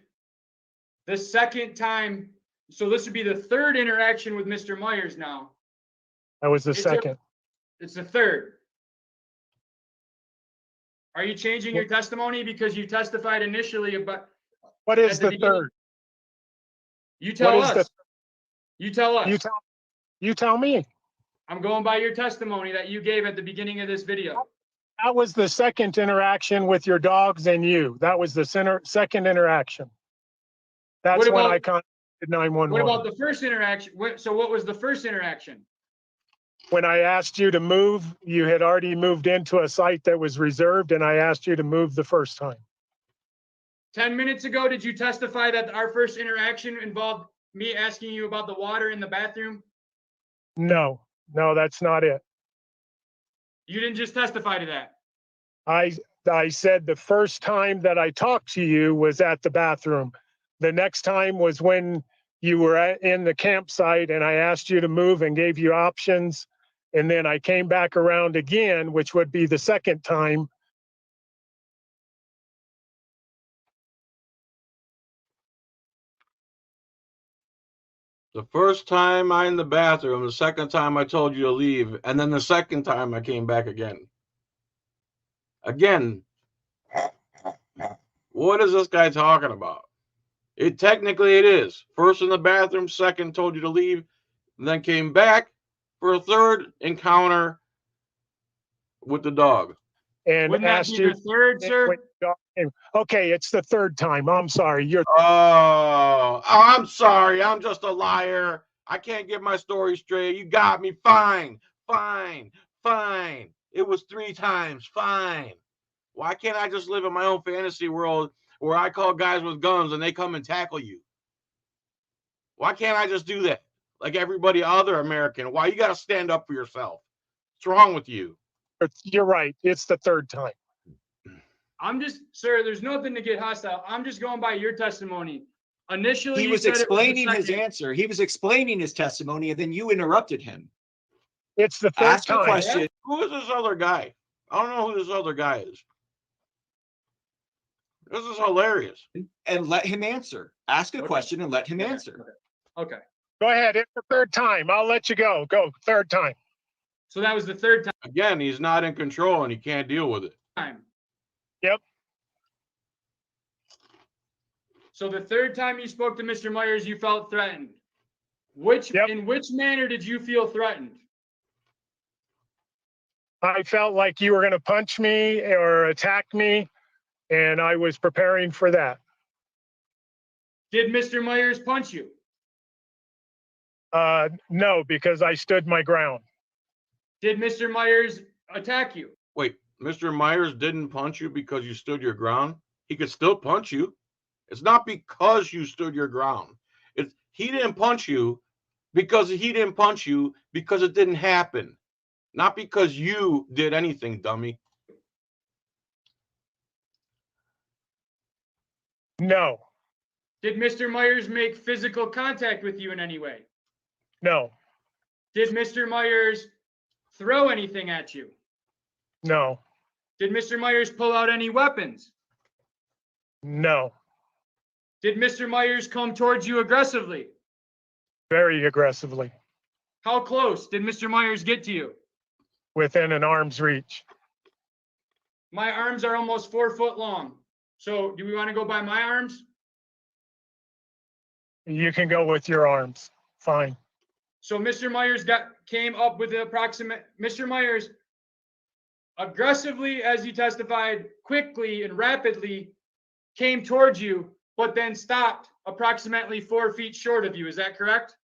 the second time. So this would be the third interaction with Mr. Myers now. that was the It's a- second. It's the third. Are you changing your testimony because you testified initially about? What is at the the beginning? third? You tell What is us. You tell us. You tell me. I'm going by your testimony that you gave at the beginning of this video. That was the second interaction with your dogs and you. That was the second interaction. That's What when about- I contacted 911. What about the first interaction? So what was the first interaction? When I asked you to move, you had already moved into a site that was reserved, and I asked you to move the first time. 10 minutes ago, did you testify that our first interaction involved me asking you about the water in the bathroom? No, that's not it. You didn't just testify to that. I said the first time that I talked to you was at the bathroom. The next time was when you were in the campsite and I asked you to move and gave you options. And then I came back around again, which would be the second time. The first time I in the bathroom, the second time I told you to leave, and then the second time I came back again. Again, what is this guy talking about? Technically it is. First in the bathroom, second told you to leave, and then came back for a third encounter with the dog. And Wouldn't that asked be you. the third, sir? Okay, it's the third time. I'm sorry. Oh, I'm sorry. I'm just a liar. I can't get my story straight. You got me. Fine. It was 3 times. Fine. Why can't I just live in my own fantasy world where I call guys with guns and they come and tackle you? Why can't I just do that? Like everybody other American. Why you got to stand up for yourself? What's wrong with you? You're right. It's the third time. Sir, there's nothing to get hostile. I'm just going by your testimony. Initially, He you was said it was the explaining his second. answer. He was explaining his testimony, and then you interrupted him. It's the third Ask a time. question. Who is this other guy? I don't know who this other guy is. This is hilarious. And let him answer. Ask a Okay. question and let him Okay. answer. Okay. Go ahead. It's the third time. I'll let you go. Go. Third time. So that was the third Again, he's not in control and he can't deal with it. time. Yep. So the third time you spoke to Mr. Myers, you felt threatened. Yep. In which manner did you feel threatened? I felt like you were going to punch me or attack me, and I was preparing for that. Did Mr. Myers punch you? No, because I stood my ground. Did Mr. Myers attack you? Wait, Mr. Myers didn't punch you because you stood your ground? He could still punch you. It's not because you stood your ground. He didn't punch you because he didn't punch you because it didn't happen. Not because you did anything, dummy. No, Did Mr. Myers make physical contact with you in any way? no, Did Mr. Myers throw anything at you? no, Did Mr. Myers pull out any weapons? no. Did Mr. Myers come towards you aggressively? Very aggressively, How close did Mr. Myers get to you? within an arm's reach. My arms are almost 4 foot long. So do we want to go by my arms? You can go with your arms. Fine. So Mr. Myers came up with the approximate. Mr. Myers aggressively, as you testified, quickly and rapidly came towards you, but then stopped approximately 4 feet short of you. Is that correct?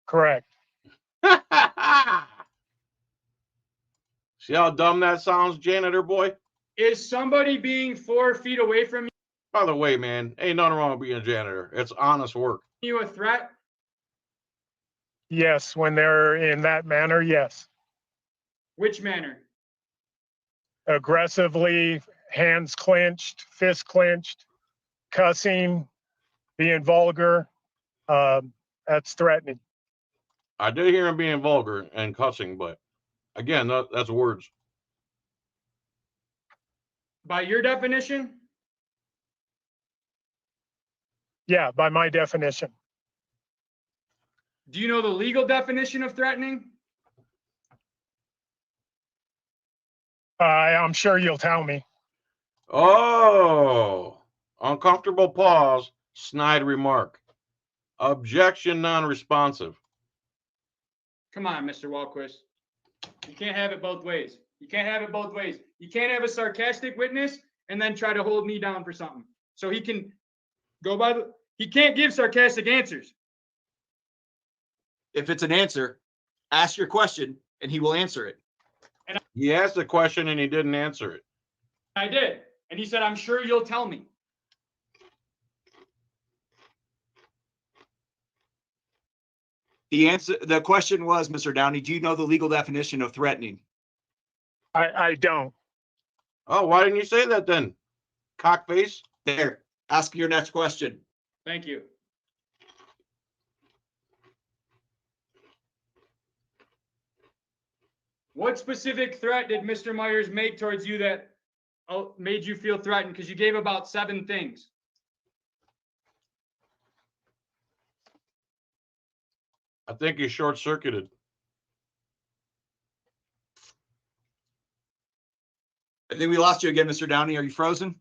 Correct. See how dumb that sounds, janitor boy? Is somebody being 4 feet away from By the way, man, ain't nothing wrong with being a janitor. It's honest work. you a threat? Yes, when they're in that manner, yes. Which manner? Aggressively, hands clenched, fist clenched, cussing, being vulgar. That's threatening. I did hear him being vulgar and cussing, but again, that's words. By your definition? Yeah, by my definition. Do you know the legal definition of threatening? I'm sure you'll tell me. Oh, uncomfortable pause, snide remark. Objection non-responsive. Come on, Mr. Walquist. You can't have it both ways. You can't have it both ways. You can't have a sarcastic witness and then try to hold me down for something. So he can go by the, he can't give sarcastic answers. If it's an answer, ask your question and he will answer it. He asked a question and he didn't answer it. I did. And he said, I'm sure you'll tell me. The question was, Mr. Downey, do you know the legal definition of threatening? I don't. Oh, why didn't you say that then? Cockface. There, ask your next question. Thank you. What specific threat did Mr. Myers make towards you that made you feel threatened? Because you gave about 7 things. I think he's short-circuited. I think we lost you again, Mr. Downey. Are you frozen?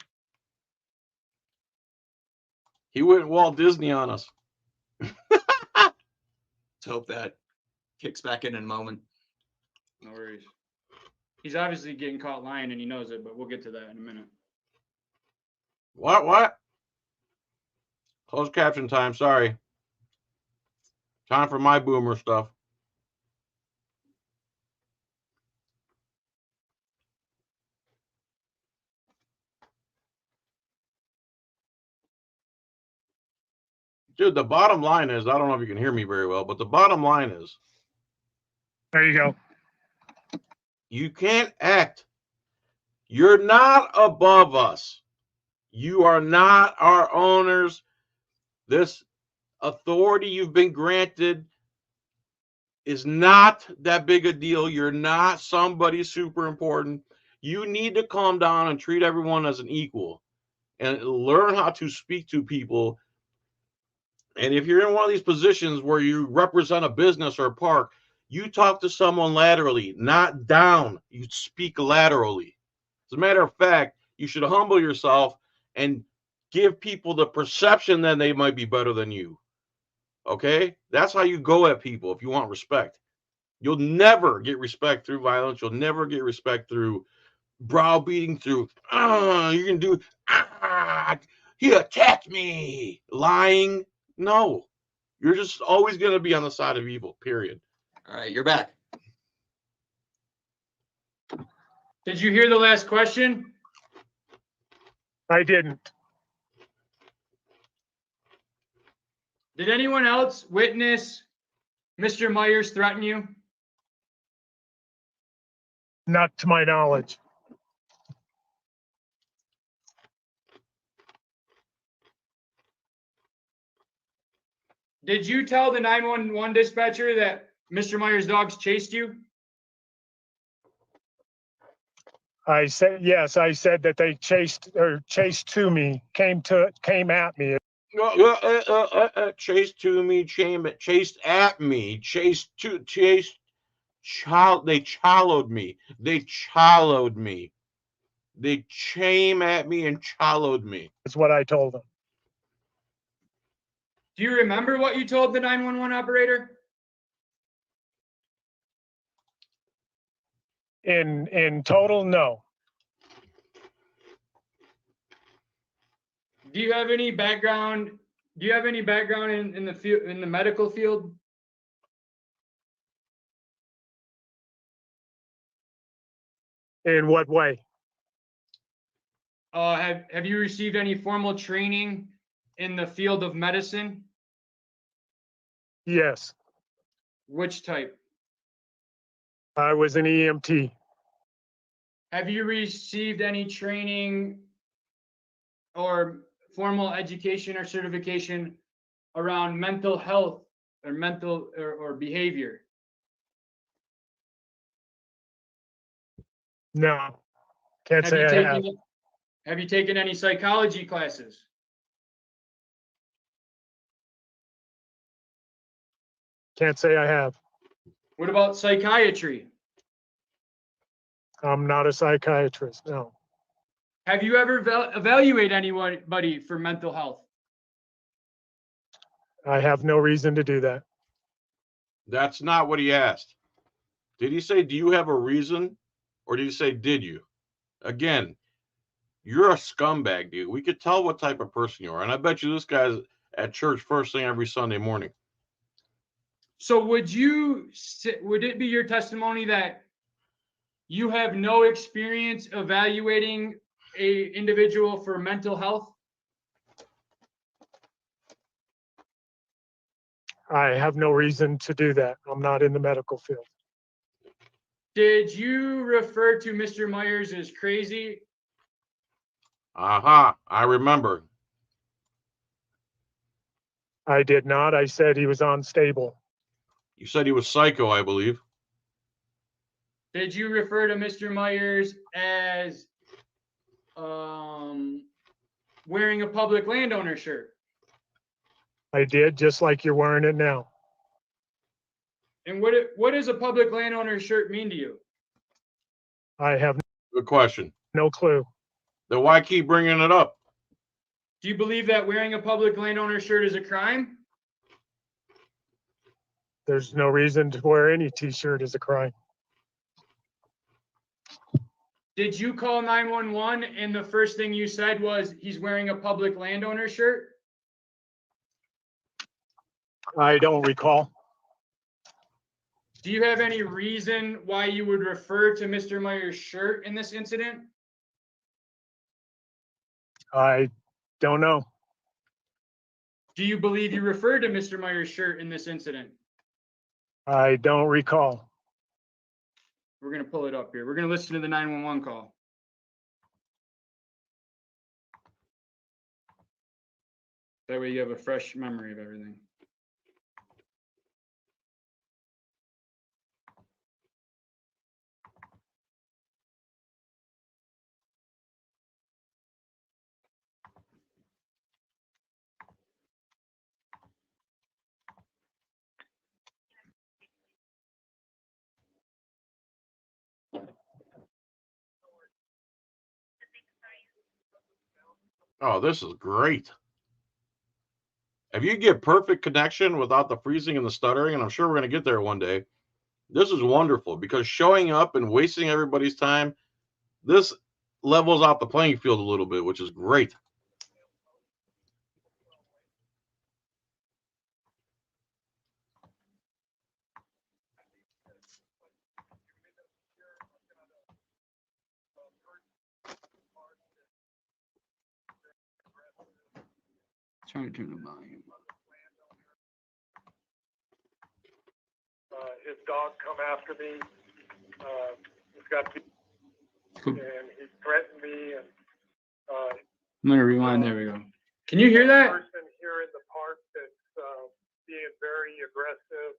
He went Walt Disney on us. Let's hope that kicks back in a moment. No worries. He's obviously getting caught lying and he knows it, but we'll get to that in a minute. What? Closed caption time, sorry. Time for my boomer stuff. Dude, the bottom line is, I don't know if you can hear me very well, but the bottom line is, There you go. you can't act. You're not above us. You are not our owners. This authority you've been granted is not that big a deal. You're not somebody super important. You need to calm down and treat everyone as an equal and learn how to speak to people. And if you're in one of these positions where you represent a business or a park, you talk to someone laterally, not down. You speak laterally. As a matter of fact, you should humble yourself and give people the perception that they might be better than you. Okay? That's how you go at people if you want respect. You'll never get respect through violence. You'll never get respect through browbeating, through, you can do, he attacked me, lying. No, you're just always going to be on the side of evil, period. All right, you're back. Did you hear the last question? I didn't. Did anyone else witness Mr. Myers threaten you? Not to my knowledge. Did you tell the 911 dispatcher that Mr. Myers' dogs chased you? I said yes. I said that they chased to me, came at me. Chased to me, chased at me, they challowed me. They challowed me. They came at me and challowed me. Is what I told them. Do you remember what you told the 911 operator? In total, no. Do you have any background? Do you have any background in the field, in the medical field? In what way? Have you received any formal training in the field of medicine? Yes. Which type? I was an EMT. Have you received any training or formal education or certification around mental health or mental or behavior? No, can't Have say you I have. taken have you taken any psychology classes? Can't say I have. What about psychiatry? I'm not a psychiatrist. No, Have you ever evaluate anybody for mental health? I have no reason to do that. That's not what he asked. Did he say, do you have a reason? Or did he say, did you? Again, you're a scumbag, dude. We could tell what type of person you are. And I bet you this guy's at church first thing every Sunday morning. So would it be your testimony that you have no experience evaluating a individual for mental health? I have no reason to do that. I'm not in the medical field. Did you refer to Mr. Myers as crazy? Aha, I remember. I did not. I said he was unstable. You said he was psycho, I believe. Did you refer to Mr. Myers as wearing a public landowner shirt? I did, just like you're wearing it now. And what does a public landowner shirt mean to you? I have Good question. no clue. Then why keep bringing it up? Do you believe that wearing a public landowner shirt is a crime? There's no reason to wear any t-shirt as a crime. Did you call 911 and the first thing you said was he's wearing a public landowner shirt? I don't recall. Do you have any reason why you would refer to Mr. Myers' shirt in this incident? I don't know. Do you believe you referred to Mr. Myers' shirt in this incident? I don't recall. We're going to pull it up here. We're going to listen to the 911 call. That way you have a fresh memory of everything. Oh, this is great. If you get perfect connection without the freezing and the stuttering, and I'm sure we're going to get there one day, this is wonderful because showing up and wasting everybody's time, this levels out the playing field a little bit, which is great. Trying to turn the volume. His dog come after me. He's got and he threatened me. And I'm going to rewind. There we go. Can you hear that? person here in the park that's being very aggressive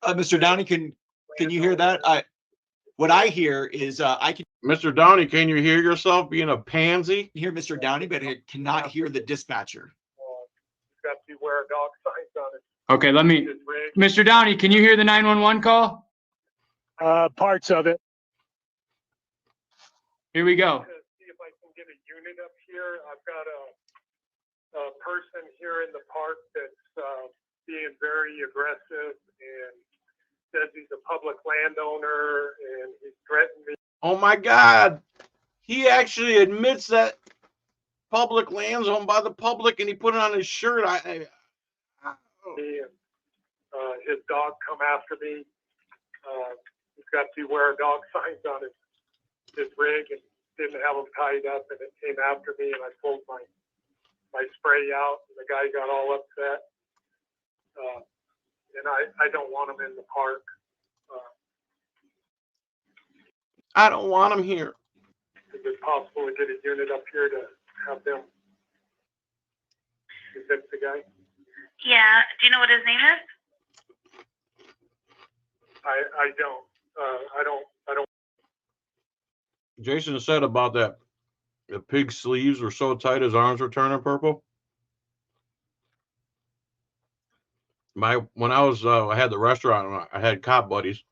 and Mr. Downey, can you hear that? What I hear is I can Mr. Downey, can you hear yourself being a pansy? hear Mr. Downey, but I cannot hear the dispatcher. he's got beware dog signs on it. Okay, let me. Mr. Downey, can you hear the 911 call? Parts of it. Here we go. See if I can get a unit up here. I've got a person here in the park that's being very aggressive and says he's a public landowner and he's threatened me. Oh my God. He actually admits that public land's owned by the public and he put it on his shirt. His dog come after me. He's got beware dog signs on his rig and didn't have them tied up, and it came after me, and I pulled my spray out, and the guy got all upset. and I don't want them in the park. I don't want them here. Is it possible to get a unit up here to have them evict the guy? Yeah. Do you know what his name is? I don't. I don't. Jason said about that. The pig's sleeves were so tight his arms were turning purple. When I was I had the restaurant, I had cop buddies.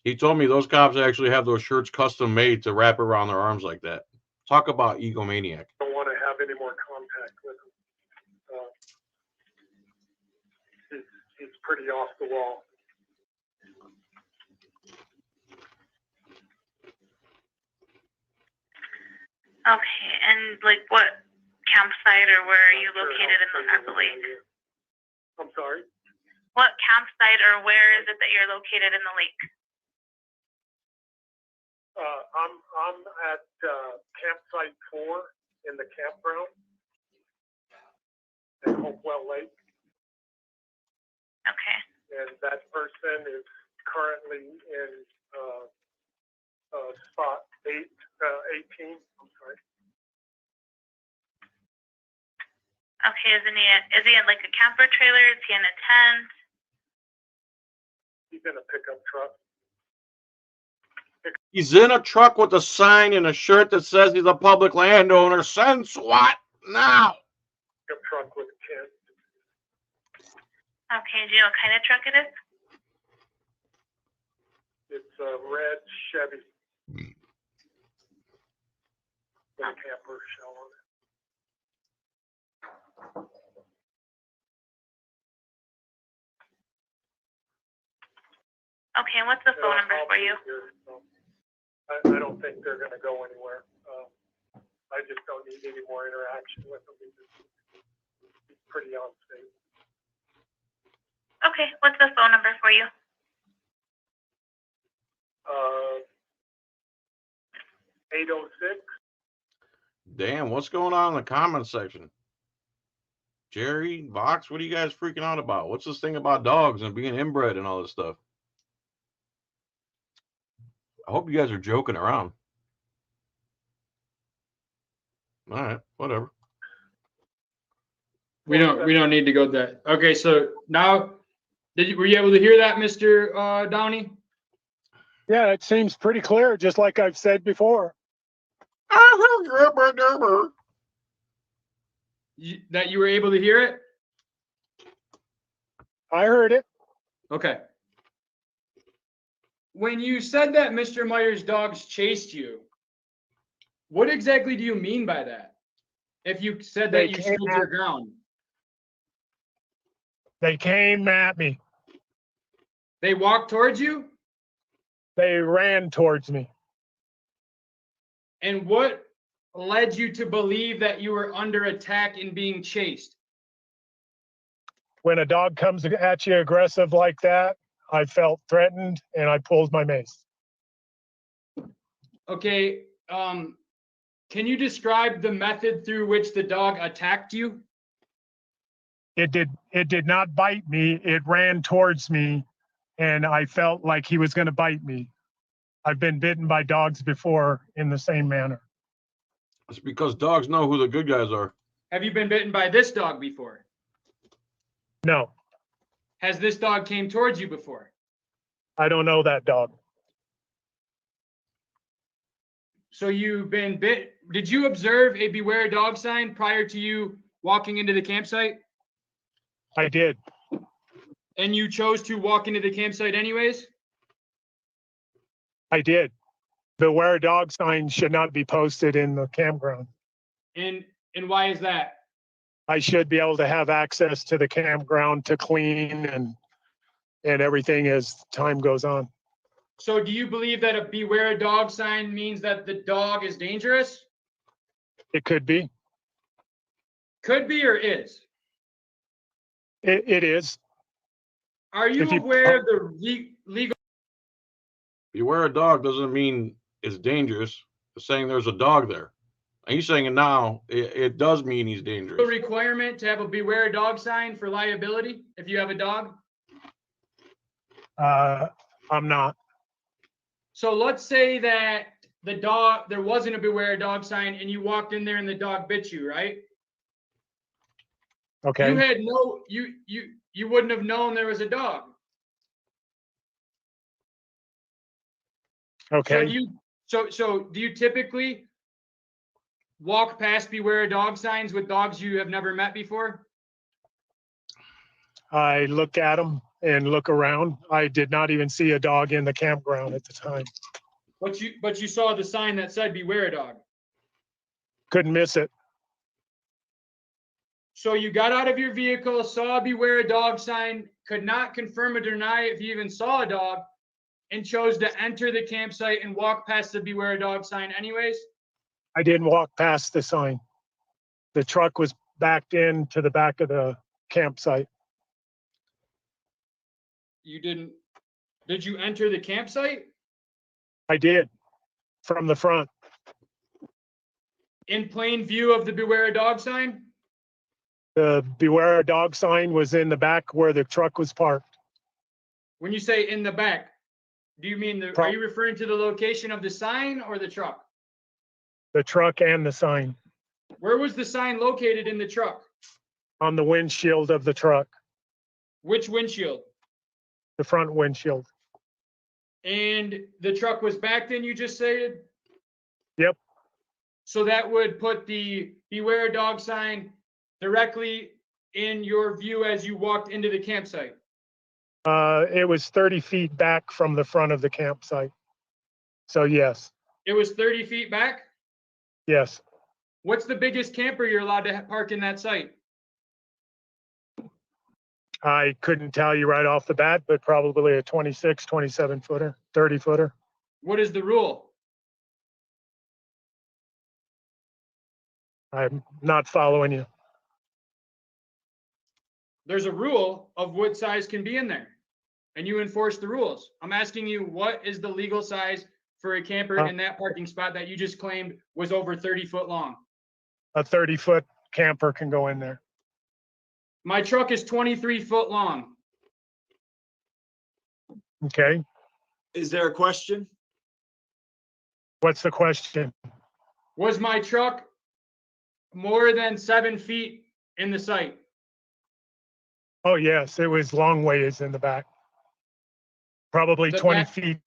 He told me those cops actually have those shirts custom made to wrap around their arms like that. Talk about egomaniac. Don't want to have any more contact with him. He's pretty off the wall. Okay. And like what campsite or where are you located at the lake? I'm sorry? What campsite or where is it that you're located in the lake? I'm at campsite 4 in the campground at Hopewell Lake. Okay. And that person is currently in spot 18. I'm sorry. Okay. Is he in like a camper trailer? Is he in a tent? He's in a pickup truck. He's in a truck with a sign and a shirt that says he's a public landowner. Since what now? Pickup truck with a kid. Okay. Do you know what kind of truck it is? It's a red Chevy. With a camper shell on it. Okay. And what's the phone number for you? I don't think they're going to go anywhere. I just don't need any more interaction with them. He's pretty unstable. Okay. What's the phone number for you? 806. Damn, what's going on in the comments section? Jerry, Vox, what are you guys freaking out about? What's this thing about dogs and being inbred and all this stuff? I hope you guys are joking around. All right, whatever. We don't need to go that. Okay, so now, were you able to hear that, Mr. Downey? Yeah, it seems pretty clear, just like I've said before. That you were able to hear it? I heard it. Okay. When you said that Mr. Myers' dogs chased you, what exactly do you mean by that? If you said that you stood your ground. They came at me. They walked towards you? They ran towards me. And what led you to believe that you were under attack and being chased? When a dog comes at you aggressive like that, I felt threatened and I pulled my mace. Okay, can you describe the method through which the dog attacked you? It did not bite me. It ran towards me and I felt like he was going to bite me. I've been bitten by dogs before in the same manner. It's because dogs know who the good guys are. Have you been bitten by this dog before? No, Has this dog came towards you before? I don't know that dog. So you've been bit. Did you observe a beware dog sign prior to you walking into the campsite? I did. And you chose to walk into the campsite anyways? I did. Beware dog sign should not be posted in the campground. And why is that? I should be able to have access to the campground to clean and everything as time goes on. So do you believe that a beware dog sign means that the dog is dangerous? It could be. Could be or is? It is. Are you If you- aware of the legal? Beware a dog doesn't mean it's dangerous. It's saying there's a dog there. And he's saying it now. It does mean he's dangerous. requirement to have a beware dog sign for liability if you have a dog? I'm not. So let's say that there wasn't a beware a dog sign and you walked in there and the dog bit you, right? Okay. You had no, you wouldn't have known there was a dog. Okay. So do you typically walk past beware a dog signs with dogs you have never met before? I look at them and look around. I did not even see a dog in the campground at the time. But you saw the sign that said beware a dog. Couldn't miss it. So you got out of your vehicle, saw a beware a dog sign, could not confirm or deny if you even saw a dog, and chose to enter the campsite and walk past the beware a dog sign anyways? I didn't walk past the sign. The truck was backed into the back of the campsite. You didn't. Did you enter the campsite? I did, from the front. In plain view of the beware a dog sign? The beware a dog sign was in the back where the truck was parked. When you say in the back, do you mean are you referring to the location of the sign or the truck? The truck and the sign. Where was the sign located in the truck? On the windshield of the truck, Which windshield? the front windshield. And the truck was backed in, you just said? Yep. So that would put the beware a dog sign directly in your view as you walked into the campsite. It was 30 feet back from the front of the campsite. So yes, It was 30 feet back? yes. What's the biggest camper you're allowed to park in that site? I couldn't tell you right off the bat, but probably a 26, 27 footer, 30 footer. What is the rule? I'm not following you. There's a rule of what size can be in there, and you enforce the rules. I'm asking you, what is the legal size for a camper in that parking spot that you just claimed was over 30 foot long? A 30-foot camper can go in there. My truck is 23 foot long. Okay. Is there a question? What's the question? Was my truck more than 7 feet in the site? Oh, yes, it was long ways in the back. Probably The 20 back- feet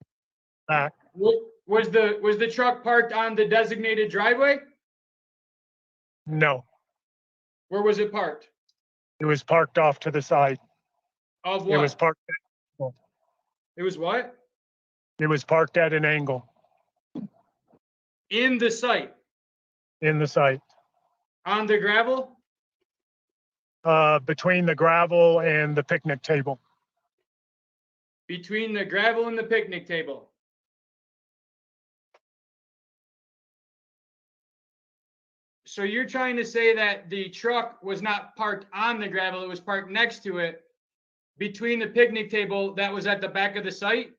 back. Was the truck parked on the designated driveway? No, Where was it parked? it was parked off to the side. Of It was what? parked. It was what? It was parked at an angle In the site? in the site, On the gravel? between the gravel and the picnic table. Between the gravel and the picnic table. So you're trying to say that the truck was not parked on the gravel, it was parked next to it, between the picnic table that was at the back of the site?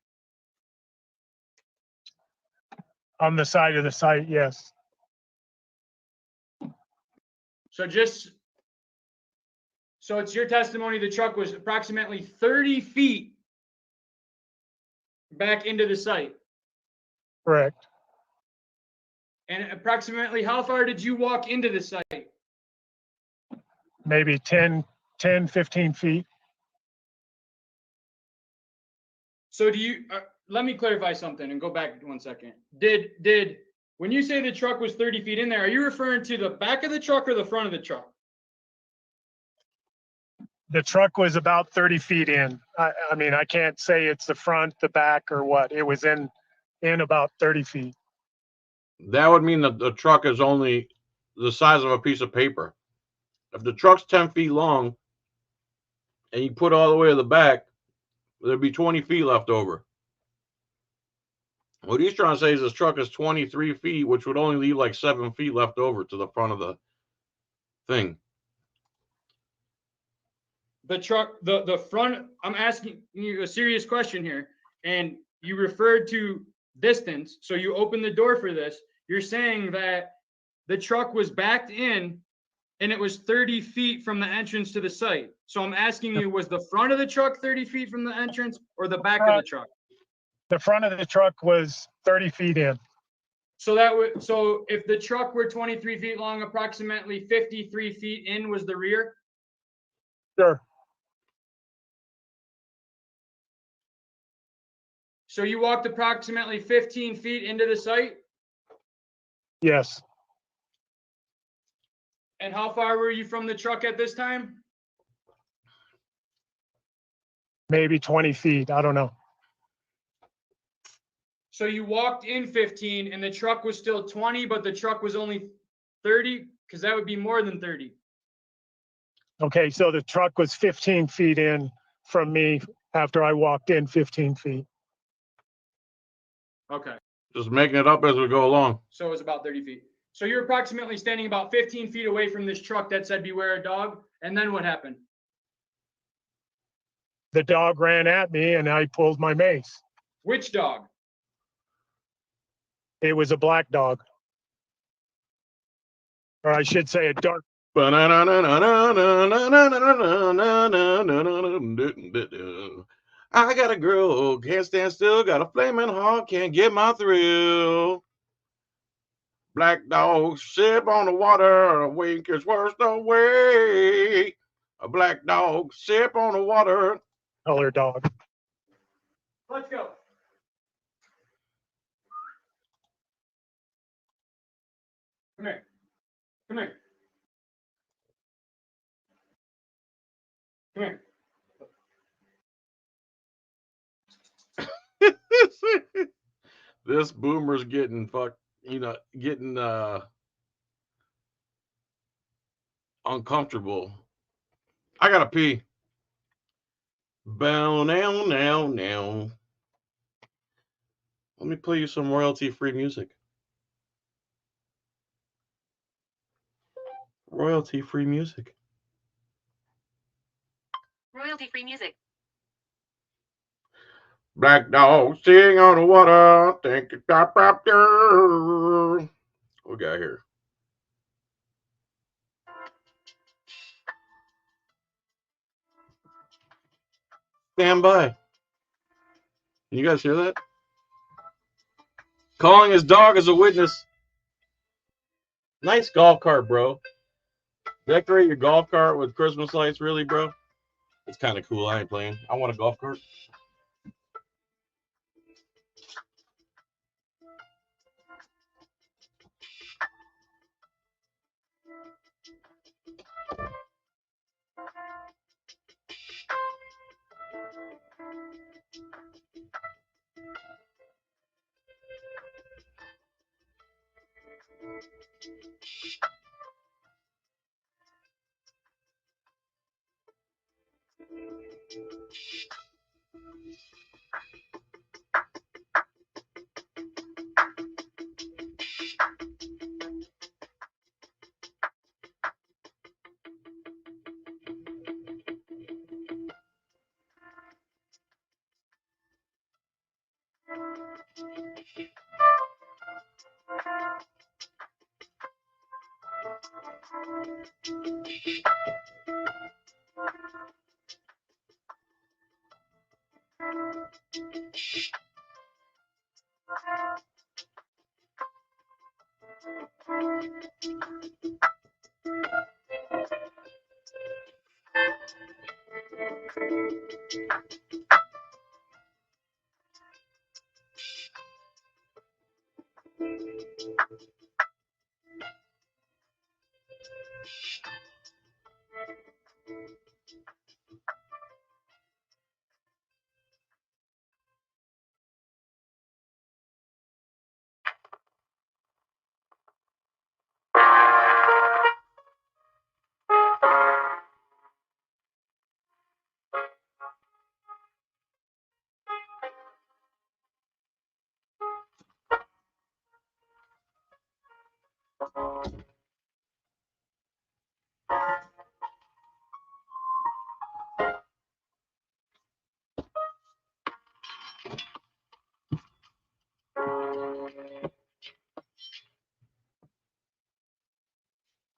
On the side of the site, yes. So it's your testimony the truck was approximately 30 feet back into the site. Correct. And approximately how far did you walk into the site? Maybe 10, 15 feet. So let me clarify something and go back 1 second. When you say the truck was 30 feet in there, are you referring to the back of the truck or the front of the truck? The truck was about 30 feet in. I mean, I can't say it's the front, the back, or what. It was in about 30 feet. That would mean that the truck is only the size of a piece of paper. If the truck's 10 feet long and you put it all the way to the back, there'd be 20 feet left over. What he's trying to say is this truck is 23 feet, which would only leave like 7 feet left over to the front of the thing. The truck, the front, I'm asking you a serious question here, and you referred to distance, so you opened the door for this. You're saying that the truck was backed in and it was 30 feet from the entrance to the site. So I'm asking you, was the front of the truck 30 feet from the entrance or the back of the truck? The front of the truck was 30 feet in. So that would, so if the truck were 23 feet long, approximately 53 feet in was the rear? Sure. So you walked approximately 15 feet into the site? Yes. And how far were you from the truck at this time? Maybe 20 feet. I don't know. So you walked in 15 and the truck was still 20, but the truck was only 30? Because that would be more than 30. Okay, so the truck was 15 feet in from me after I walked in 15 feet. Okay. Just making it up as we go along. So it was about 30 feet. So you're approximately standing about 15 feet away from this truck that said beware a dog. And then what happened? The dog ran at me and I pulled my mace. Which dog? It was a black dog. Or I should say a dark. I got a girl, can't stand still, got a flaming heart, can't get my thrill. Black dog, sip on the water, a wink is worth the wait. A black dog, sip on the water. Color dog. Let's go. Come here. Come here. Come here. This boomer's getting getting uncomfortable. I gotta pee. Bow now, now, now. Let me play you some royalty-free music. Royalty-free music. Royalty-free music. Black dog sitting on the water. Think it's got raptor. What we got here? Stand by. Can you guys hear that? Calling his dog as a witness. Nice golf cart, bro. Decorate your golf cart with Christmas lights, really, bro? It's kind of cool. I ain't playing. I want a golf cart.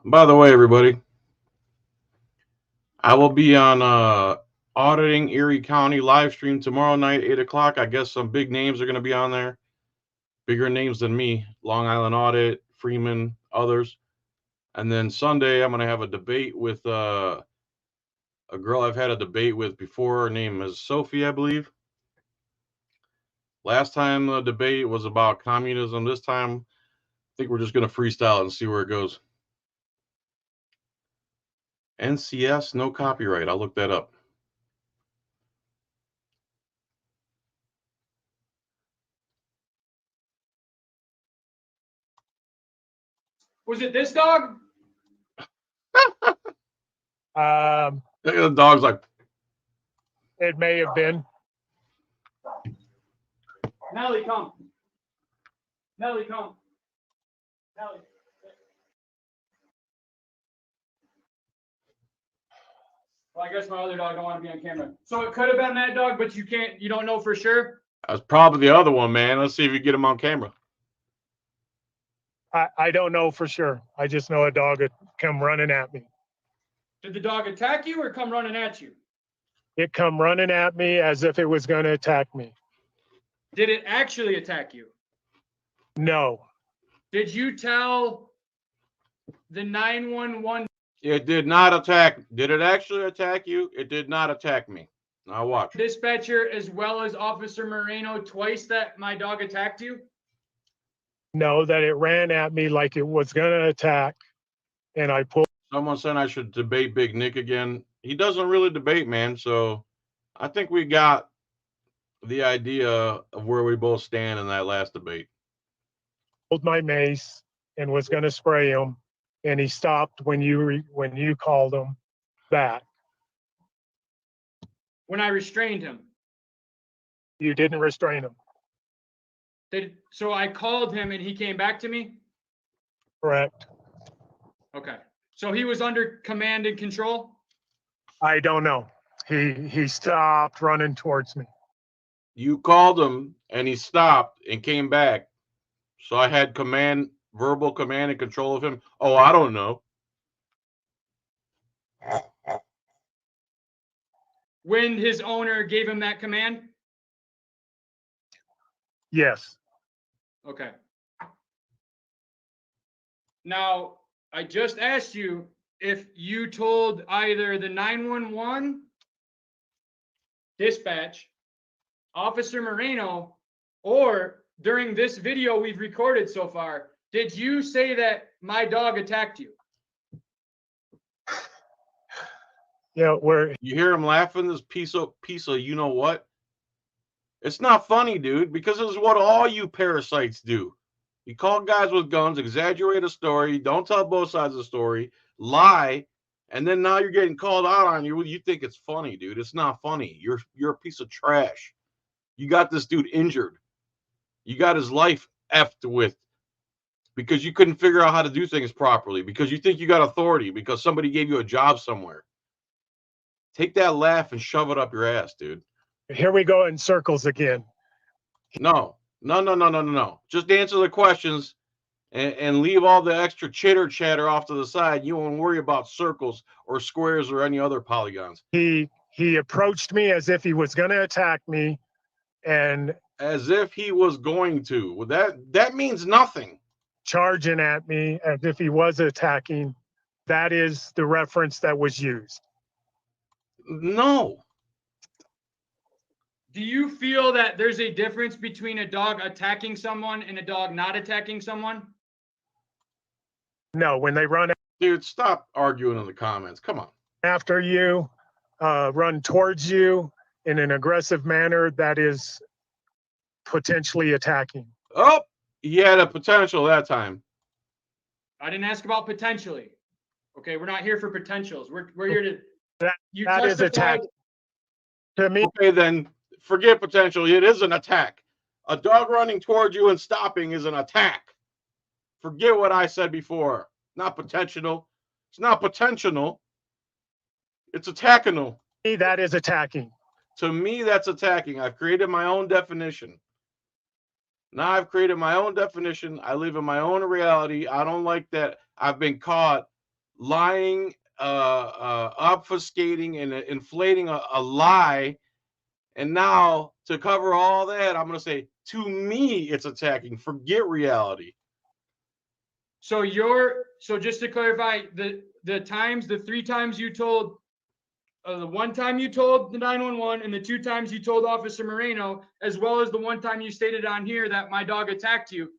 By the way, everybody, I will be on auditing Erie County live stream tomorrow night, 8 o'clock. I guess some big names are going to be on there. Bigger names than me. Long Island Audit, Freeman, others. And then Sunday, I'm going to have a debate with a girl I've had a debate with before. Her name is Sophie, I believe. Last time the debate was about communism. This time, I think we're just going to freestyle and see where it goes. NCS, no copyright. I'll look that up. Was it this dog? The dog's like, It may have been. Nelly, come. Nelly, come. Nelly. Well, I guess my other dog don't want to be on camera. So it could have been that dog, but you don't know for sure? that's probably the other one, man. Let's see if you get him on camera. I don't know for sure. I just know a dog had come running at me. Did the dog attack you or come running at you? It come running at me as if it was going to attack me. Did it actually attack you? No. Did you tell the 911? It did not attack. Did it actually attack you? It did not attack me. Now watch. Dispatcher as well as Officer Moreno twice that my dog attacked you? No, that it ran at me like it was going to attack. And I pulled. Someone said I should debate Big Nick again. He doesn't really debate, man. So I think we got the idea of where we both stand in that last debate. My mace and was going to spray him, and he stopped when you called him back. When I restrained him. You didn't restrain him. So I called him and he came back to me? Correct. Okay. So he was under command and control? I don't know. He stopped running towards me. You called him and he stopped and came back. So I had verbal command and control of him. Oh, I don't know. When his owner gave him that command? Yes. Okay. Now, I just asked you if you told either the 911 dispatch, Officer Moreno, or during this video we've recorded so far, did you say that my dog attacked you? Yeah, you hear him laughing, this piece of you know what? It's not funny, dude, because this is what all you parasites do. You call guys with guns, exaggerate a story, don't tell both sides of the story, lie, and then now you're getting called out on you. You think it's funny, dude. It's not funny. You're a piece of trash. You got this dude injured. You got his life effed with because you couldn't figure out how to do things properly, because you think you got authority, because somebody gave you a job somewhere. Take that laugh and shove it up your ass, dude. Here we go in circles again. No. Just answer the questions and leave all the extra chitter chatter off to the side. You won't worry about circles or squares or any other polygons. He approached me as if he was going to attack me, and as if he was going to. Well, that means nothing. Charging at me as if he was attacking. That is the reference that was used. No. Do you feel that there's a difference between a dog attacking someone and a dog not attacking someone? No, when they run. Dude, stop arguing in the comments. Come on. After you, run towards you in an aggressive manner, that is potentially attacking. Oh, he had a potential that time. I didn't ask about potentially. Okay, we're not here for potentials. We're here to. That is attack. To me. Okay, then forget potential. It is an attack. A dog running towards you and stopping is an attack. Forget what I said before. Not potential. It's not potential. It's attacking. That is attacking. To me, that's attacking. I've created my own definition. Now I've created my own definition. I live in my own reality. I don't like that I've been caught lying obfuscating and inflating a lie. And now to cover all that, I'm going to say, to me, it's attacking. Forget reality. So just to clarify, the 3 times you told, the 1 time you told the 911 and the 2 times you told Officer Moreno, as well as the 1 time you stated on here that my dog attacked you,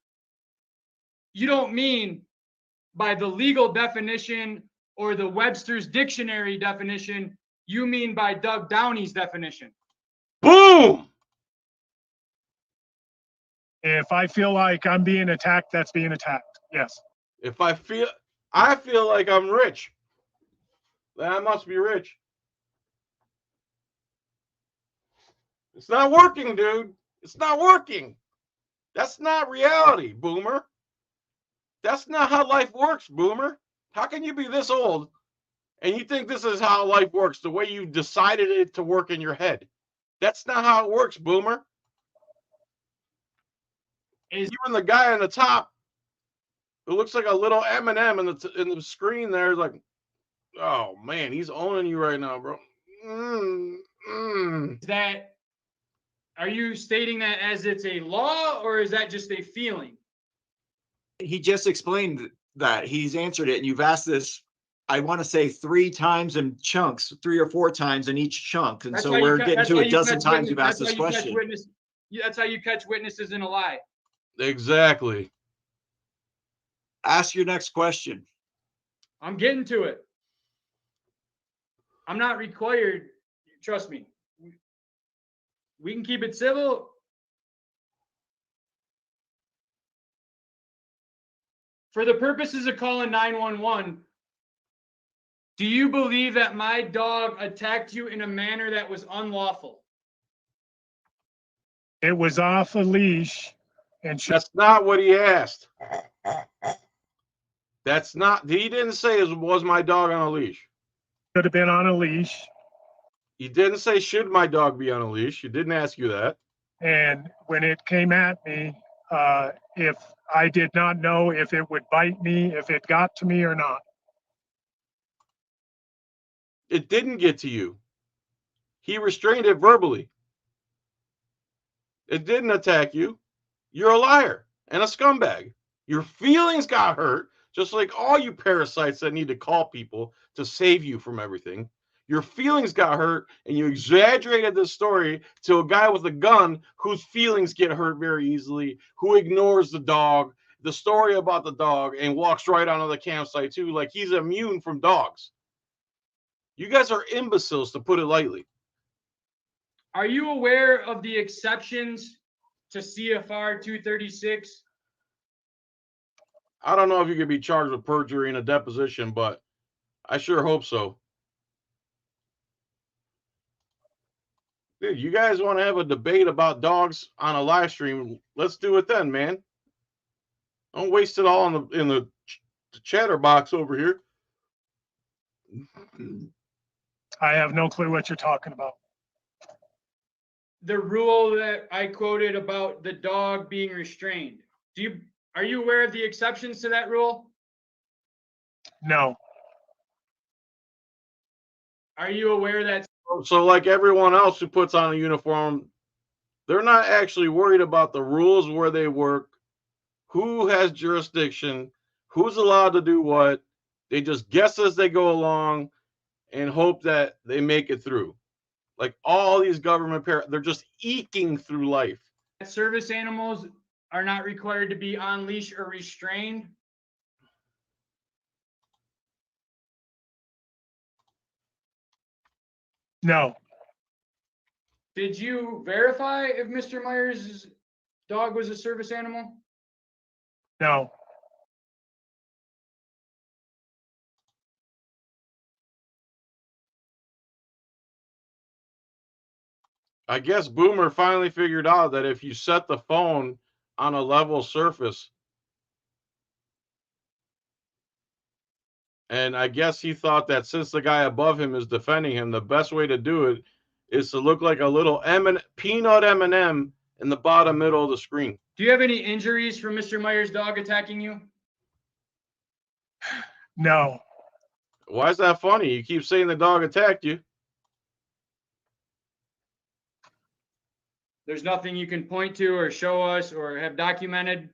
you don't mean by the legal definition or the Webster's dictionary definition, you mean by Doug Downey's definition. Boom! If I feel like I'm being attacked, that's being attacked. Yes. If I feel like I'm rich, then I must be rich. It's not working, dude. It's not working. That's not reality, Boomer. That's not how life works, Boomer. How can you be this old and you think this is how life works, the way you decided it to work in your head? That's not how it works, Boomer. Even the guy on the top, it looks like a little M&M in the screen there, is like, oh man, he's owning you right now, bro. Is that, are you stating that as it's a law, or is that just a feeling? He just explained that. He's answered it, and you've asked this, I want to say 3 times in chunks, 3 or 4 times in each chunk. And so we're getting to a dozen times you've asked this question. That's how you catch witnesses in a lie. Exactly. Ask your next question. I'm getting to it. I'm not required. Trust me. We can keep it civil. For the purposes of calling 911, do you believe that my dog attacked you in a manner that was unlawful? It was off a leash. And that's not what he asked. That's not, he didn't say, was my dog on a leash? Should have been on a leash. He didn't say, should my dog be on a leash? He didn't ask you that. And when it came at me, if I did not know if it would bite me, if it got to me or not. It didn't get to you. He restrained it verbally. It didn't attack you. You're a liar and a scumbag. Your feelings got hurt, just like all you parasites that need to call people to save you from everything. Your feelings got hurt, and you exaggerated the story to a guy with a gun whose feelings get hurt very easily, who ignores the dog, the story about the dog, and walks right onto the campsite too, like he's immune from dogs. You guys are imbeciles, to put it lightly. Are you aware of the exceptions to CFR 236? I don't know if you could be charged with perjury in a deposition, but I sure hope so. Dude, you guys want to have a debate about dogs on a live stream? Let's do it then, man. Don't waste it all in the chatter box over here. I have no clue what you're talking about. The rule that I quoted about the dog being restrained. Are you aware of the exceptions to that rule? No. Are you aware that? So like everyone else who puts on a uniform, they're not actually worried about the rules where they work, who has jurisdiction, who's allowed to do what. They just guess as they go along and hope that they make it through. Like all these government they're just eking through life. Service animals are not required to be on leash or restrained. No. Did you verify if Mr. Myers' dog was a service animal? No. I guess Boomer finally figured out that if you set the phone on a level surface, and I guess he thought that since the guy above him is defending him, the best way to do it is to look like a little peanut M&M in the bottom middle of the screen. Do you have any injuries from Mr. Myers' dog attacking you? No. Why is that funny? You keep saying the dog attacked you. There's nothing you can point to or show us or have documented.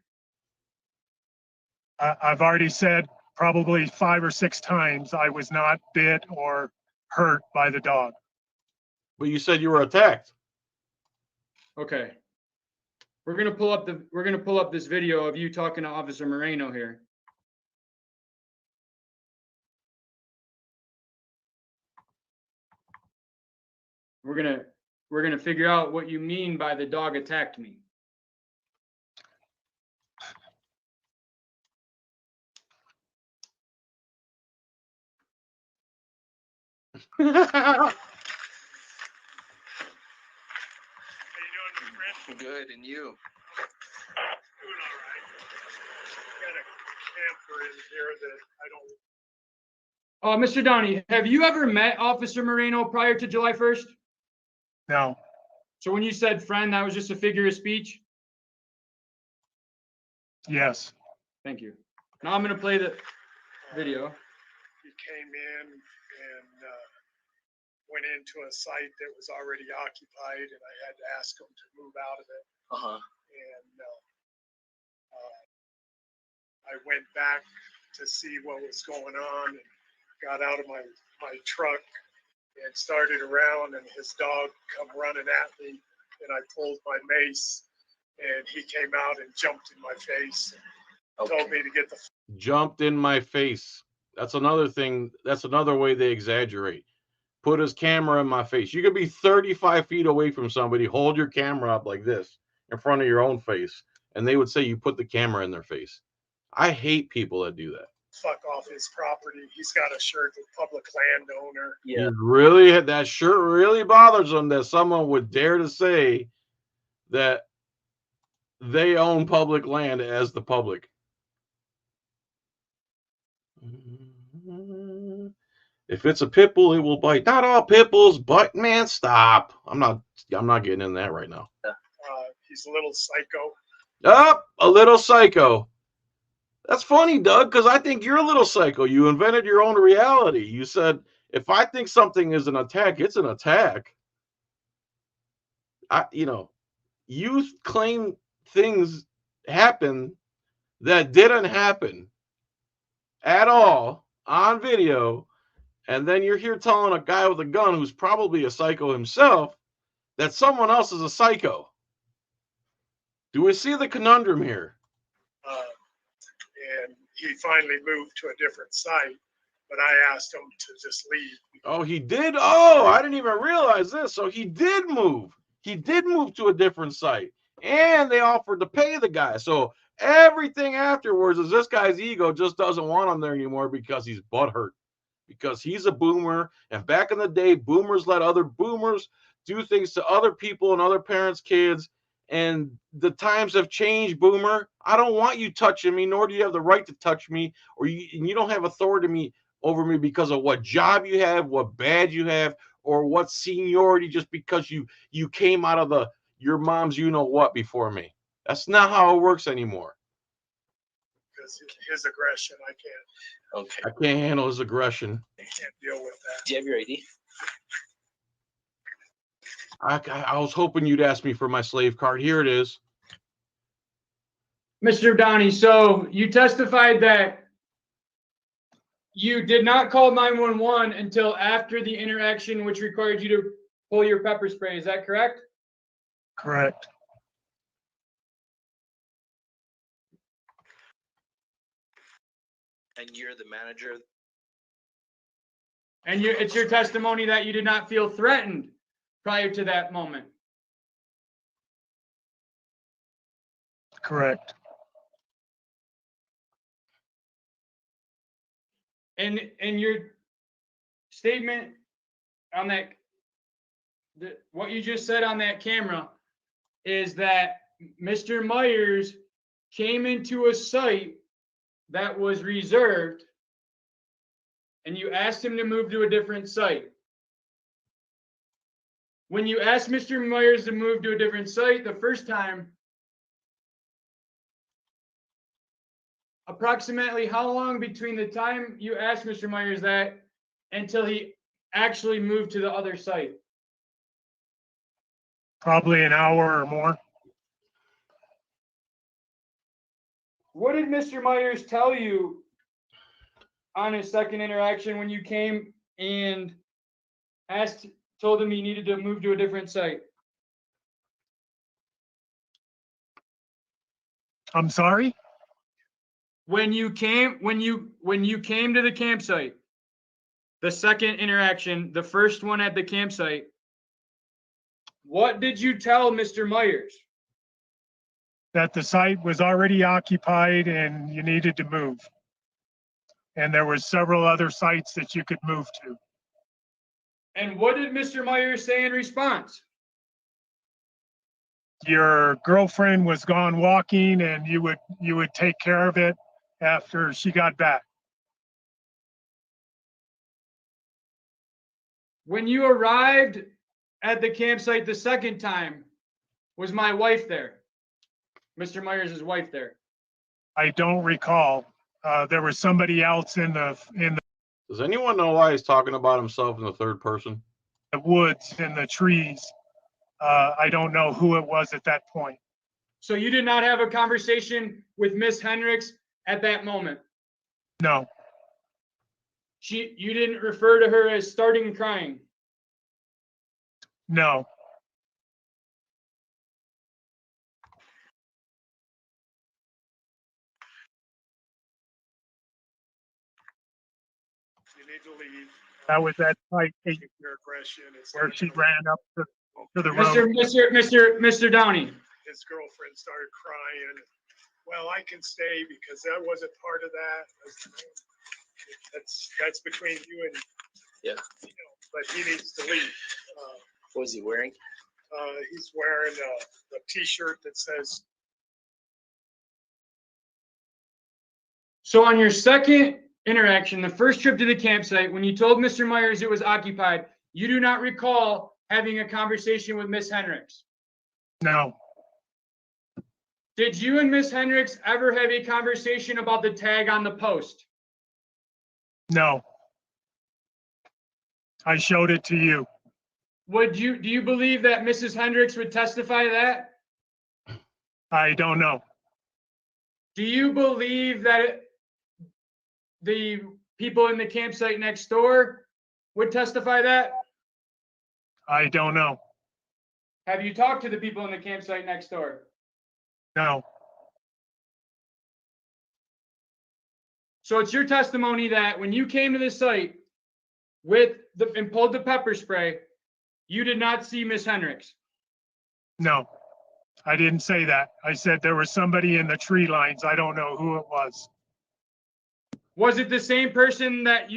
I've already said probably 5 or 6 times I was not bit or hurt by the dog. But you said you were attacked. Okay. We're gonna pull up this video of you talking to Officer Moreno here. We're gonna figure out what you mean by the dog attacked me. Good, and you? Doing all right. Got a camper in here that I don't. Mr. Downey, have you ever met Officer Moreno prior to July 1st? No. So when you said friend, that was just a figure of speech? Yes. Thank you. Now I'm going to play the video. He came in and went into a site that was already occupied, and I had to ask him to move out of it. And I went back to see what was going on and got out of my truck and started around, and his dog come running at me, and I pulled my mace, and he came out and jumped in my face and told me to get the Jumped in my face. That's another thing. That's another way they exaggerate. Put his camera in my face. You could be 35 feet away from somebody, hold your camera up like this in front of your own face, and they would say you put the camera in their face. I hate people that do that. fuck off his property. He's got a shirt with public landowner. Yeah. That sure really bothers him that someone would dare to say that they own public land as the public. If it's a pit bull, it will bite. Not all pit bulls bite, man. Stop. I'm not getting in that right now. He's a little psycho. A little psycho. That's funny, Doug, because I think you're a little psycho. You invented your own reality. You said, if I think something is an attack, it's an attack. You claim things happen that didn't happen at all on video, and then you're here telling a guy with a gun who's probably a psycho himself that someone else is a psycho. Do we see the conundrum here? And he finally moved to a different site, but I asked him to just leave. Oh, he did? Oh, I didn't even realize this. So he did move. He did move to a different site, and they offered to pay the guy. So everything afterwards is this guy's ego just doesn't want him there anymore because he's butthurt, because he's a boomer. And back in the day, boomers let other boomers do things to other people and other parents' kids. And the times have changed, boomer. I don't want you touching me, nor do you have the right to touch me, or you don't have authority over me because of what job you have, what badge you have, or what seniority, just because you came out of your mom's you-know-what before me. That's not how it works anymore. Because his aggression, I can't. Okay. I can't handle his aggression. I can't deal with that. Do you have your ID? I was hoping you'd ask me for my slave card. Here it is. Mr. Downey, so you testified that you did not call 911 until after the interaction, which required you to pull your pepper spray. Is that correct? Correct. And you're the manager? And it's your testimony that you did not feel threatened prior to that moment. Correct. And your statement on that, what you just said on that camera is that Mr. Myers came into a site that was reserved and you asked him to move to a different site. When you asked Mr. Myers to move to a different site the first time, approximately how long between the time you asked Mr. Myers that until he actually moved to the other site? Probably an hour or more. What did Mr. Myers tell you on his second interaction when you came and told him he needed to move to a different site? I'm sorry? When you came to the campsite, the second interaction, the first one at the campsite, what did you tell Mr. Myers? That the site was already occupied and you needed to move. And there were several other sites that you could move to. And what did Mr. Myers say in response? Your girlfriend was gone walking and you would take care of it after she got back. When you arrived at the campsite the second time, was my wife there? Mr. Myers' wife there? I don't recall. There was somebody else in the Does anyone know why he's talking about himself in the third person? woods, in the trees. I don't know who it was at that point. So you did not have a conversation with Miss Hendricks at that moment? No, You didn't refer to her as starting crying? no. You need to leave. That was at site 8 Your aggression is where she ran up to the Mr. road. Mr. Downey, his girlfriend started crying. Well, I can stay because I wasn't part of that. That's between you and but he needs to leave. What was he wearing? He's wearing a T-shirt that says. so on your second interaction, the first trip to the campsite, when you told Mr. Myers it was occupied, you do not recall having a conversation with Miss Hendricks? No, Did you and Miss Hendricks ever have a conversation about the tag on the post? no. I showed it to you. Do you believe that Mrs. Hendricks would testify to that? I don't know. Do you believe that the people in the campsite next door would testify that? I don't know. Have you talked to the people in the campsite next door? No, So it's your testimony that when you came to the site and pulled the pepper spray, you did not see Miss Hendricks? no. I didn't say that. I said there was somebody in the tree lines. I don't know who it was. Was it the same person that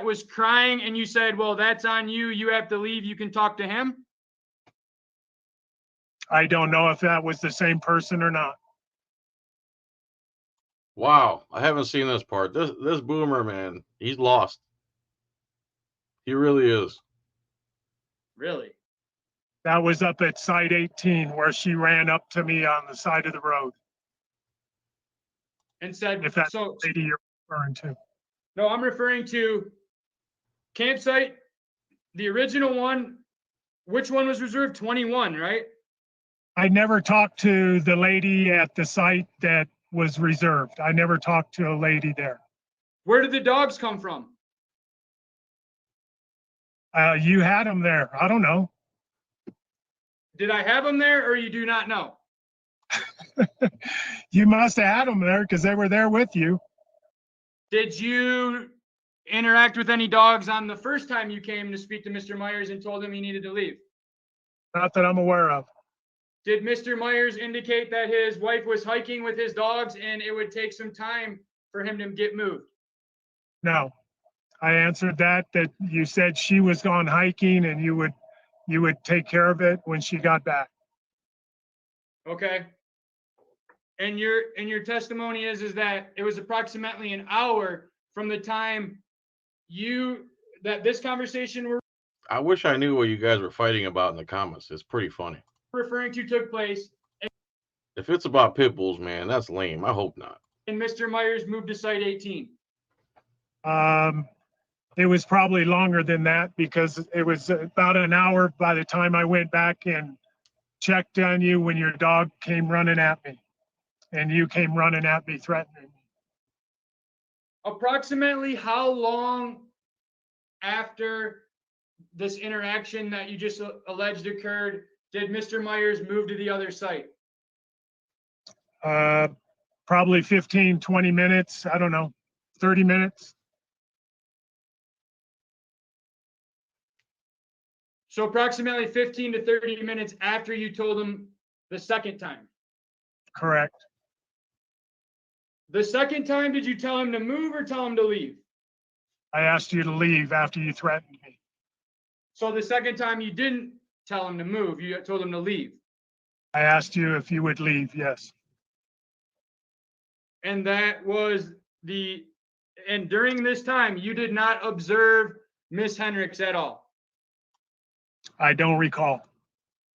was crying and you said, well, that's on you, you have to leave, you can talk to him? I don't know if that was the same person or not. Wow, I haven't seen this part. This boomer, man, he's lost. He really is. Really? That was up at site 18 where she ran up to me on the side of the road. And said, If that's so, the lady you're referring to. no, I'm referring to campsite, the original one. Which one was reserved? 21, right? I never talked to the lady at the site that was reserved. I never talked to a lady there. Where did the dogs come from? You had them there. I don't know. Did I have them there or you do not know? You must have had them there because they were there with you. Did you interact with any dogs on the first time you came to speak to Mr. Myers and told him he needed to leave? Not that I'm aware of. Did Mr. Myers indicate that his wife was hiking with his dogs and it would take some time for him to get moved? No. I answered that you said she was gone hiking and you would take care of it when she got back. Okay. And your testimony is that it was approximately an hour from the time that this conversation we're I wish I knew what you guys were fighting about in the comments. It's pretty funny. referring to took place If it's about pit bulls, man, that's lame. I hope not. and Mr. Myers moved to site 18. It was probably longer than that because it was about an hour by the time I went back and checked on you when your dog came running at me and you came running at me threatening me. Approximately how long after this interaction that you just alleged occurred did Mr. Myers move to the other site? Probably 15, 20 minutes. I don't know, 30 minutes. So approximately 15 to 30 minutes after you told him the second time. Correct. The second time, did you tell him to move or tell him to leave? I asked you to leave after you threatened me. So the second time you didn't tell him to move, you told him to leave. I asked you if you would leave. Yes. And that was and during this time, you did not observe Miss Hendricks at all. I don't recall.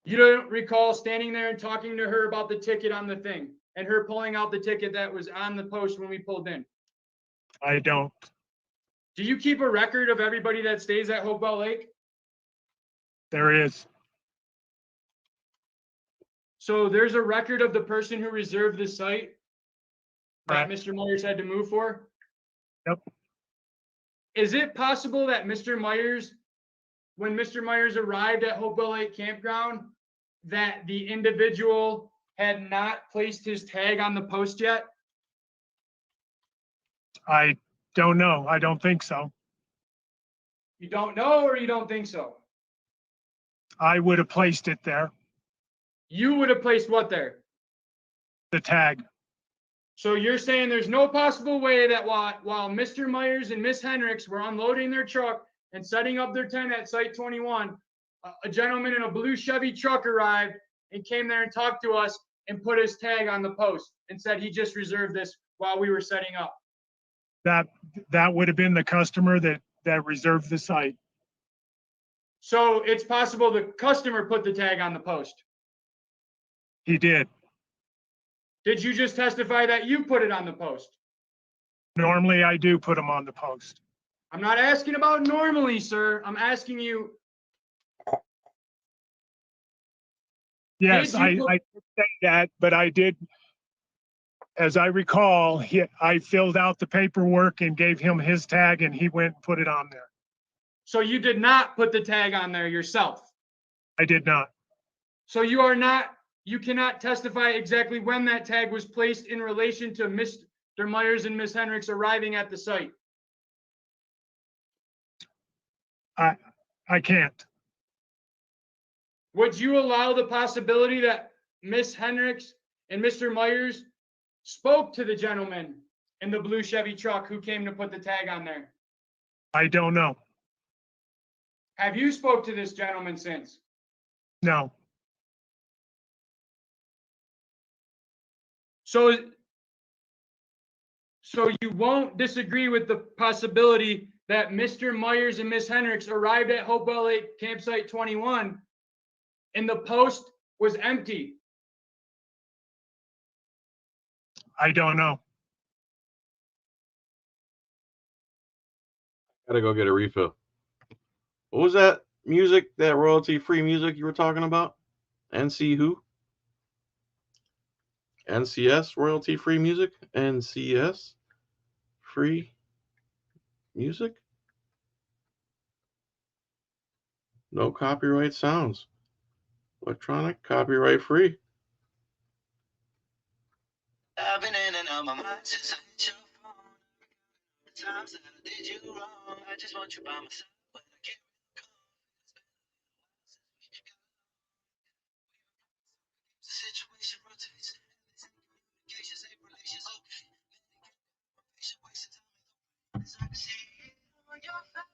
You don't recall standing there and talking to her about the ticket on the thing and her pulling out the ticket that was on the post when we pulled in. I don't. Do you keep a record of everybody that stays at Hopewell Lake? There is. So there's a record of the person who reserved the site that Correct. Mr. Myers had to move for? Yep. Is it possible that Mr. Myers, when Mr. Myers arrived at Hopewell Lake Campground, that the individual had not placed his tag on the post yet? I don't know. I don't think so. You don't know or you don't think so? I would have placed it there, You would have placed what there? the tag. So you're saying there's no possible way that while Mr. Myers and Miss Hendricks were unloading their truck and setting up their tent at Site 21, a gentleman in a blue Chevy truck arrived and came there and talked to us and put his tag on the post and said he just reserved this while we were setting up. That would have been the customer that reserved the site. So it's possible the customer put the tag on the post. He did. Did you just testify that you put it on the post? Normally, I do put them on the post. I'm not asking about normally, sir. I'm asking you. Yes, Did you I did say that, but I did, as I recall, I filled out the paperwork and gave him his tag and he went and put it on there. So you did not put the tag on there yourself. I did not. So you cannot testify exactly when that tag was placed in relation to Mr. Myers and Miss Hendricks arriving at the site. I can't. Would you allow the possibility that Miss Hendricks and Mr. Myers spoke to the gentleman in the blue Chevy truck who came to put the tag on there? I don't know. Have you spoke to this gentleman since? No. So you won't disagree with the possibility that Mr. Myers and Miss Hendricks arrived at Hopewell Lake Campsite 21 and the post was empty. I don't know. Gotta go get a refill. What was that music, that royalty-free music you were talking about? NC who? NCS royalty-free music? NCS free music? No copyright sounds. Electronic, copyright free. I've been in and out my mind since I hit your phone. The times that I did you wrong, I just want you by my side, but I can't recall. The situation rotates. Communications ain't relations, okay. Patient wasting time. As I can see it on your face.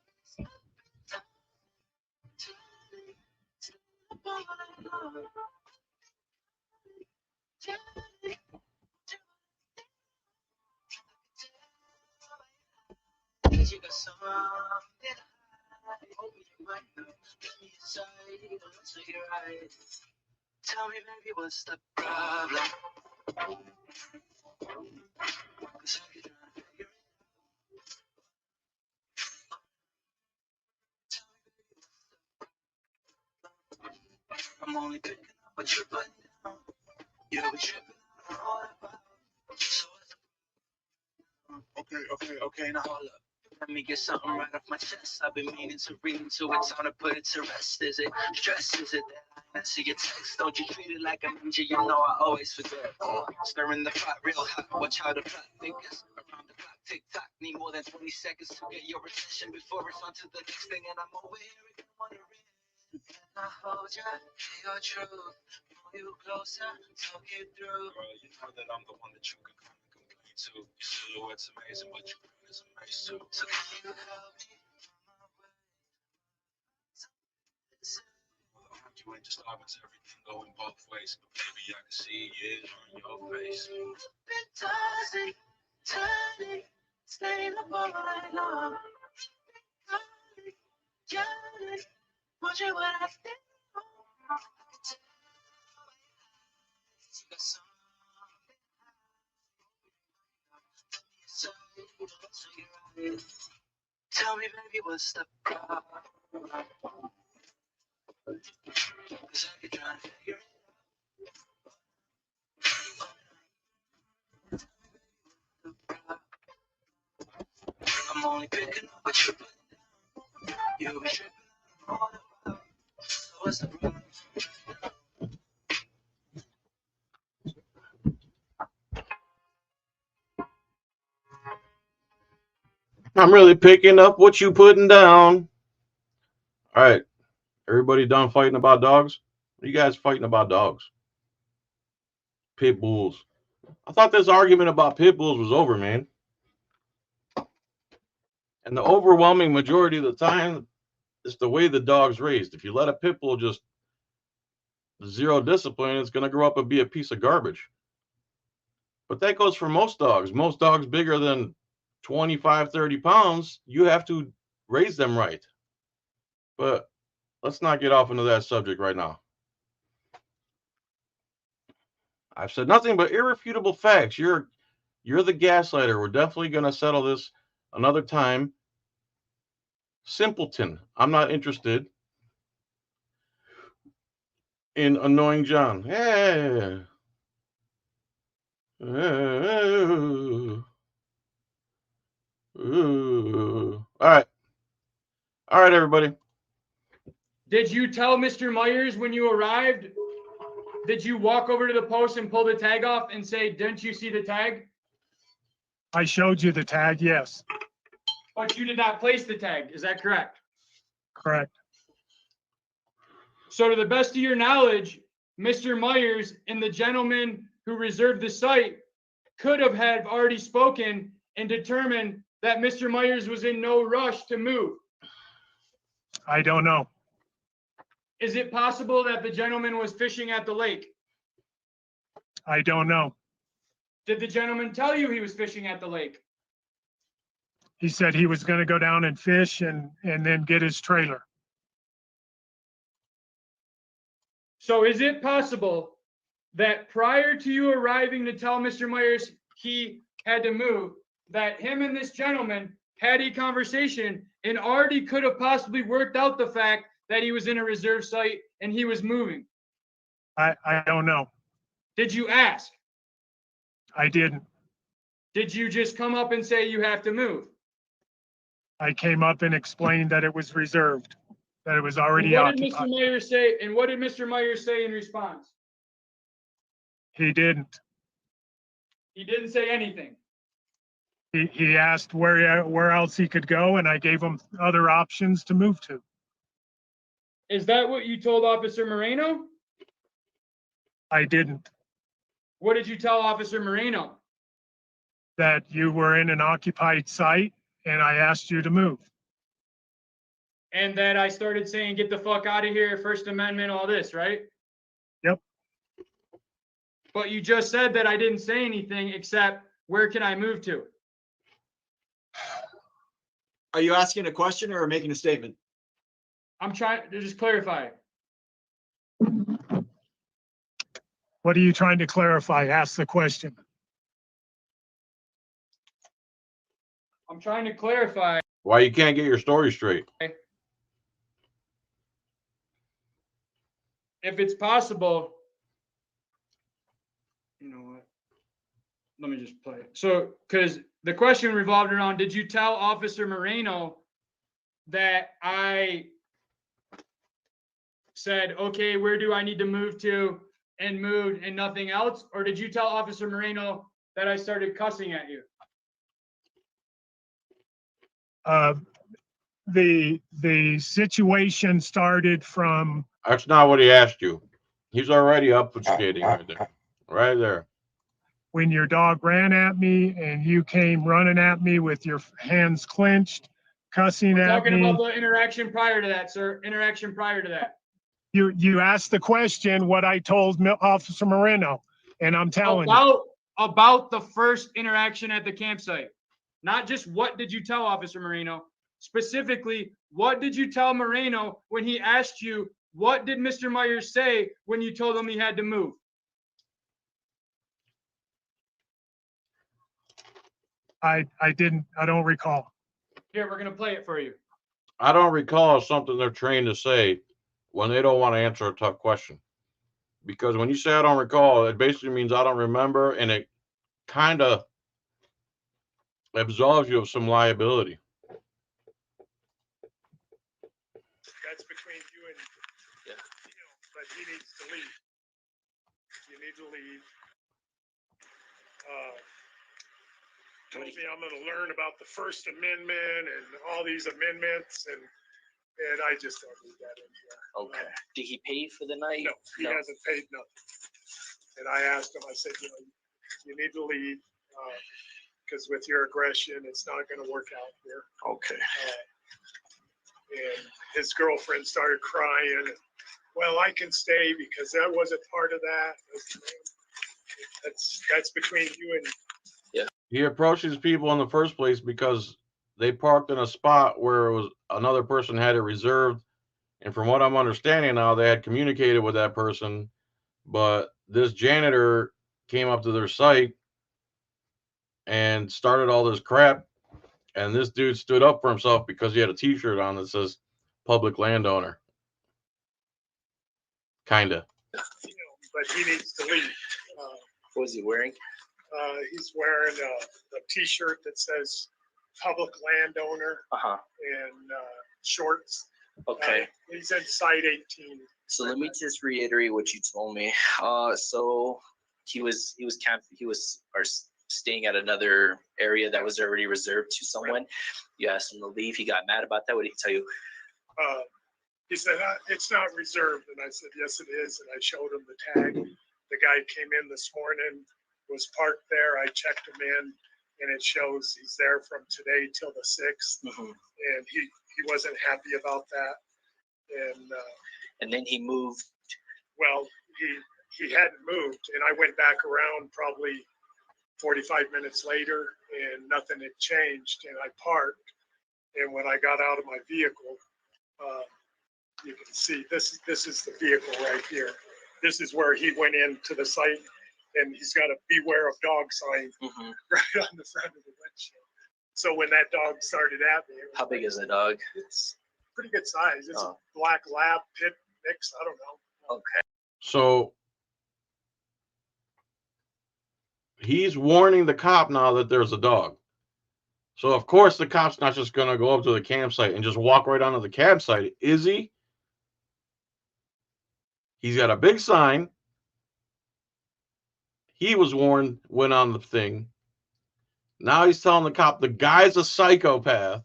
You got something to hide. Hope you might know. Get me inside, let's make it right. Tell me, baby, what's the problem? 'Cause I could try to figure it out. I'm only picking up what you're putting down. You be tripping out all about. So okay, now hold up. Let me get something right off my chest. I've been meaning to read into it, time to put it to rest. Is it stress? Is it that I see your text? Don't you treat it like a ninja? You know I always forget. Stirring the pot real hot. Watch how the plot thickens. Around the clock, tick tock. Need more than 20 seconds to get your attention before it's on to the next thing. And I'm over here if you wondering. I hold ya, hear your truth. Pull you closer, talk it through. Girl, you know that I'm the one that you can come and complain to. Your silhouette's amazing, but your brain is a maze too. So can you help me on my way? You ain't just love, it's everything going both ways. But baby, I can see it on your face. Been tossing, turning, staying up all night long. Calling, yelling, wondering what I did wrong. I can tell you got something. So you're right. Tell me, baby, what's the problem? 'Cause I could try to figure it out. I'm only picking up what you're putting down. You be tripping all about. So what's the problem? I'm really picking up what you putting down. All right. Everybody done fighting about dogs? What are you guys fighting about dogs? Pit bulls. I thought this argument about pit bulls was over, man. And the overwhelming majority of the time, it's the way the dog's raised. If you let a pit bull just zero discipline, it's going to grow up and be a piece of garbage. But that goes for most dogs. Most dogs bigger than 25, 30 pounds, you have to raise them right. But let's not get off into that subject right now. I've said nothing but irrefutable facts. You're the gaslighter. We're definitely going to settle this another time. Simpleton. I'm not interested in annoying John. Yeah. All right, everybody. Did you tell Mr. Myers when you arrived? Did you walk over to the post and pull the tag off and say, "Didn't you see the tag?" I showed you the tag, yes, But you did not place the tag. Is that correct? correct. So to the best of your knowledge, Mr. Myers and the gentleman who reserved the site could have already spoken and determined that Mr. Myers was in no rush to move. I don't know. Is it possible that the gentleman was fishing at the lake? I don't know. Did the gentleman tell you he was fishing at the lake? He said he was going to go down and fish and then get his trailer. So is it possible that prior to you arriving to tell Mr. Myers he had to move, that him and this gentleman had a conversation and already could have possibly worked out the fact that he was in a reserve site and he was moving? I don't know. Did you ask? I didn't. Did you just come up and say you have to move? I came up and explained that it was reserved, that it was And already what did Mr. occupied. Myers say? And what did Mr. Myers say in response? He didn't. He didn't say anything. He asked where else he could go, and I gave him other options to move to. Is that what you told Officer Moreno? I didn't. What did you tell Officer Moreno? That you were in an occupied site, and I asked you to move. And that I started saying, "Get the fuck out of here, First Amendment, all this," right? Yep. But you just said that I didn't say anything except, "Where can I move to?" Are you asking a question or making a statement? I'm trying to just clarify. What are you trying to clarify? Ask the question. I'm trying to clarify. Why you can't get your story straight? if it's possible, you know what? Let me just play it. So, because the question revolved around, did you tell Officer Moreno that I said, okay, where do I need to move to, and moved and nothing else? Or did you tell Officer Moreno that I started cussing at you? The situation started from That's not what he asked you. He's already obfuscating right there. Right there. when your dog ran at me and you came running at me with your hands clenched, cussing We're at talking me. about the interaction prior to that, sir. Interaction prior to that. You asked the question what I told Officer Moreno, and I'm telling you. About the first interaction at the campsite. Not just what did you tell Officer Moreno, specifically, what did you tell Moreno when he asked you, what did Mr. Myers say when you told him he had to move? I don't recall. Here, we're going to play it for you. I don't recall something they're trained to say when they don't want to answer a tough question. Because when you say I don't recall, it basically means I don't remember, and it kind of absolves you of some liability. That's between you and, but he needs to leave. You need to leave. Told me I'm gonna learn about the First Amendment and all these amendments, and I just don't need that in here. Okay. Did he pay for the night? No, he hasn't paid nothing. And I asked him, I said, you need to leave, because with your aggression, it's not gonna work out here. Okay. And his girlfriend started crying. Well, I can stay because that wasn't part of that. That's between you and. He approaches people in the first place because they parked in a spot where it was another person had it reserved. And from what I'm understanding now, they had communicated with that person, but this janitor came up to their site and started all this crap. And this dude stood up for himself because he had a t-shirt on that says public landowner. Kinda. But he needs to leave. What was he wearing? He's wearing a t-shirt that says public landowner and shorts. Okay. He's in site 18. So let me just reiterate what you told me. So he was staying at another area that was already reserved to someone. You asked him to leave. He got mad about that. What did he tell you? He said, it's not reserved. And I said, yes, it is. And I showed him the tag. The guy came in this morning, was parked there. I checked him in, and it shows he's there from today till the 6th. And he wasn't happy about that. And then he moved. Well, he hadn't moved, and I went back around probably 45 minutes later, and nothing had changed. And I parked, and when I got out of my vehicle, you can see this is the vehicle right here. This is where he went into the site, and he's got a beware of dog sign right on the front of the windshield. So when that dog started at me, how big is the dog? It's pretty good size. It's a black lab pit mix. I don't know. Okay. So he's warning the cop now that there's a dog. So of course the cop's not just going to go up to the campsite and just walk right onto the campsite, is he? He's got a big sign. He was warned, went on the thing. Now he's telling the cop the guy's a psychopath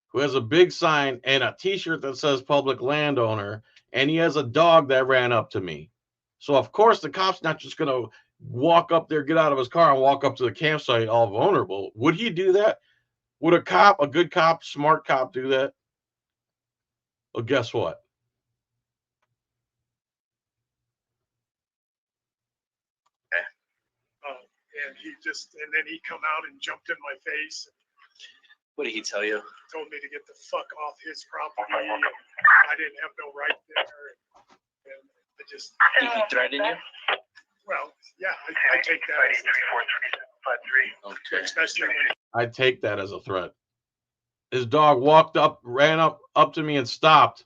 who has a big sign and a t-shirt that says public landowner, and he has a dog that ran up to me. So of course the cop's not just going to walk up there, get out of his car, and walk up to the campsite all vulnerable. Would he do that? Would a cop, a good cop, smart cop, do that? Well, guess what? And then he come out and jumped in my face. What did he tell you? Told me to get the fuck off his property. I didn't have no right there. And I just. Did he threaten you? Well, yeah, I take that as a threat. Okay. Especially when I take that as a threat. His dog walked up, ran up to me and stopped.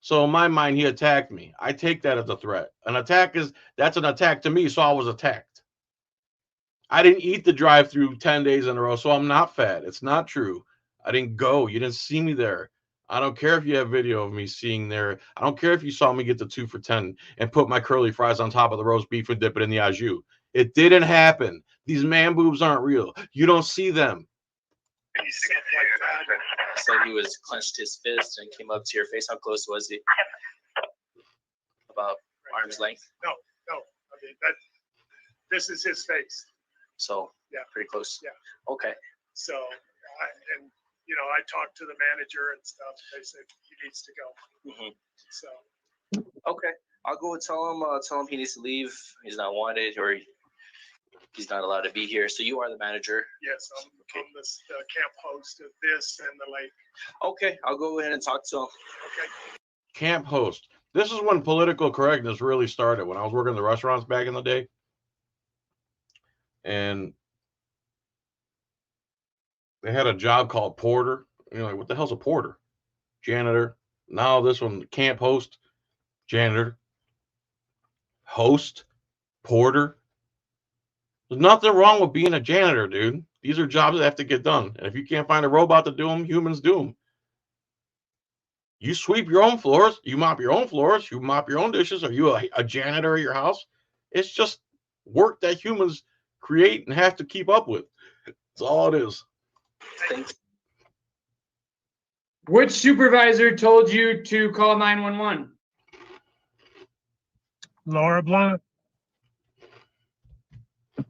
So in my mind, he attacked me. I take that as a threat. That's an attack to me, so I was attacked. I didn't eat the drive-through 10 days in a row, so I'm not fat. It's not true. I didn't go. You didn't see me there. I don't care if you have video of me seeing there. I don't care if you saw me get the 2 for $10 and put my curly fries on top of the roast beef and dip it in the au jus. It didn't happen. These man boobs aren't real. You don't see them. Said he was clenched his fist and came up to your face. How close was he? About arm's length. No. I mean, this is his face. So Yeah. pretty close. Yeah. Okay. So, I talked to the manager and stuff. They said he needs to go. Mhm. So, Okay. I'll go and tell him he needs to leave. He's not wanted, or he's not allowed to be here. So you are the manager. yes, I'm the camp host of this and the lake. Okay. I'll go ahead and talk to him. Okay. Camp host. This is when political correctness really started, when I was working in the restaurants back in the day. And they had a job called porter. You're like, what the hell's a porter? Janitor. Now this one, camp host, janitor, host, porter. There's nothing wrong with being a janitor, dude. These are jobs that have to get done. And if you can't find a robot to do them, humans do them. You sweep your own floors, you mop your own floors, you mop your own dishes. Are you a janitor at your house? It's just work that humans create and have to keep up with. That's all it is. Thanks. Which supervisor told you to call 911? Laura Blunt.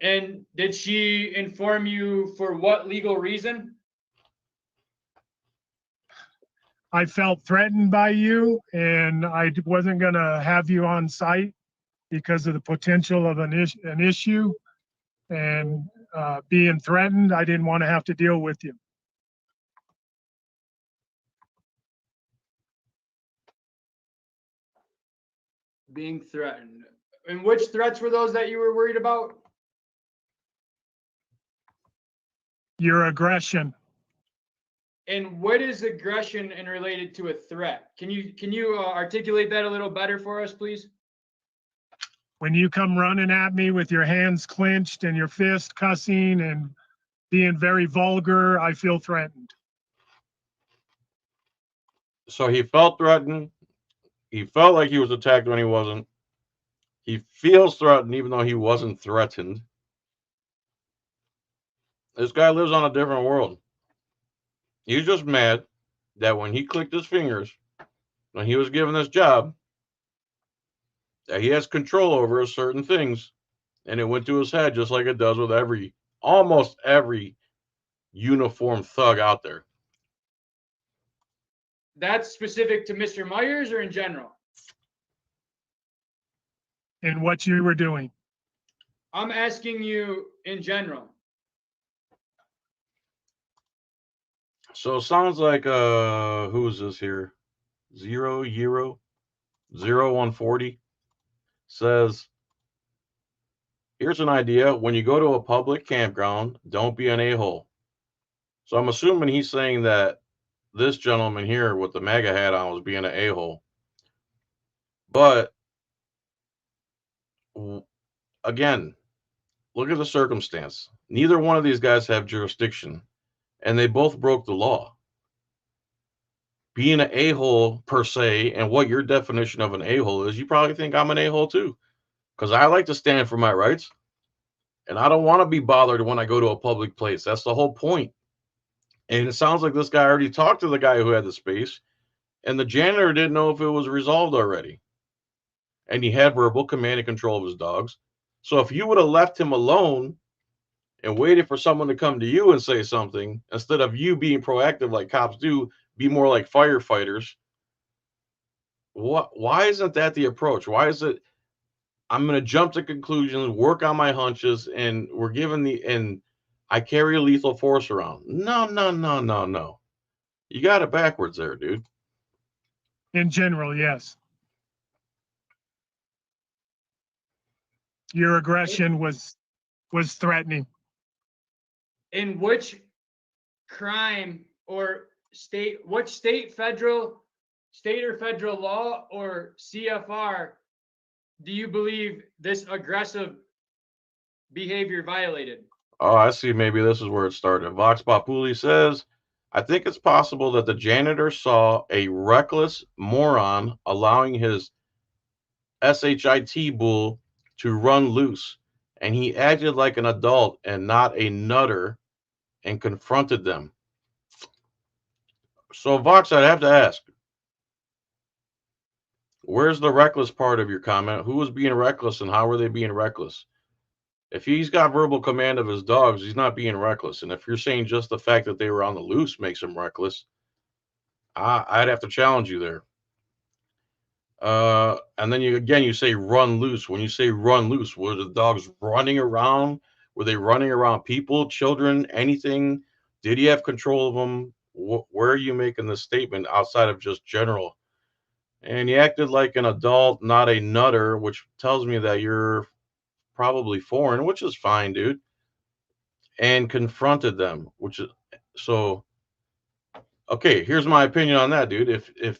And did she inform you for what legal reason? I felt threatened by you, and I wasn't going to have you on site because of the potential of an issue. And being threatened, I didn't want to have to deal with you. Being threatened. And which threats were those that you were worried about? Your aggression. And what is aggression and related to a threat? Can you articulate that a little better for us, please? When you come running at me with your hands clenched and your fist cussing and being very vulgar, I feel threatened. So he felt threatened. He felt like he was attacked when he wasn't. He feels threatened even though he wasn't threatened. This guy lives on a different world. He's just mad that when he clicked his fingers, when he was given this job, that he has control over certain things, and it went to his head just like it does with almost every uniformed thug out there. That's specific to Mr. Myers or in general? In what you were doing. I'm asking you in general. So it sounds like who is this here? 0140 says, here's an idea. When you go to a public campground, don't be an a-hole. So I'm assuming he's saying that this gentleman here with the MAGA hat on was being an a-hole. But again, look at the circumstance. Neither one of these guys have jurisdiction, and they both broke the law. Being an a-hole per se, and what your definition of an a-hole is, you probably think I'm an a-hole too, because I like to stand for my rights, and I don't want to be bothered when I go to a public place. That's the whole point. And it sounds like this guy already talked to the guy who had the space, and the janitor didn't know if it was resolved already. And he had verbal command and control of his dogs. So if you would have left him alone and waited for someone to come to you and say something, instead of you being proactive like cops do, be more like firefighters. Why isn't that the approach? Why is it I'm going to jump to conclusions, work on my hunches, and we're given and I carry a lethal force around? No. You got it backwards there, dude. In general, yes. Your aggression was threatening. In which crime or state, federal, state or federal law or CFR do you believe this aggressive behavior violated? Oh, I see. Maybe this is where it started. Vox Populi says, I think it's possible that the janitor saw a reckless moron allowing his SHIT bull to run loose, and he acted like an adult and not a nutter and confronted them. So, Vox, I'd have to ask, where's the reckless part of your comment? Who was being reckless and how were they being reckless? If he's got verbal command of his dogs, he's not being reckless. And if you're saying just the fact that they were on the loose makes him reckless, I'd have to challenge you there. And then you say run loose. When you say run loose, were the dogs running around? Were they running around people, children, anything? Did he have control of them? Where are you making this statement outside of just general? And he acted like an adult, not a nutter, which tells me that you're probably foreign, which is fine, dude. And confronted them, which is so. Okay, here's my opinion on that, dude. If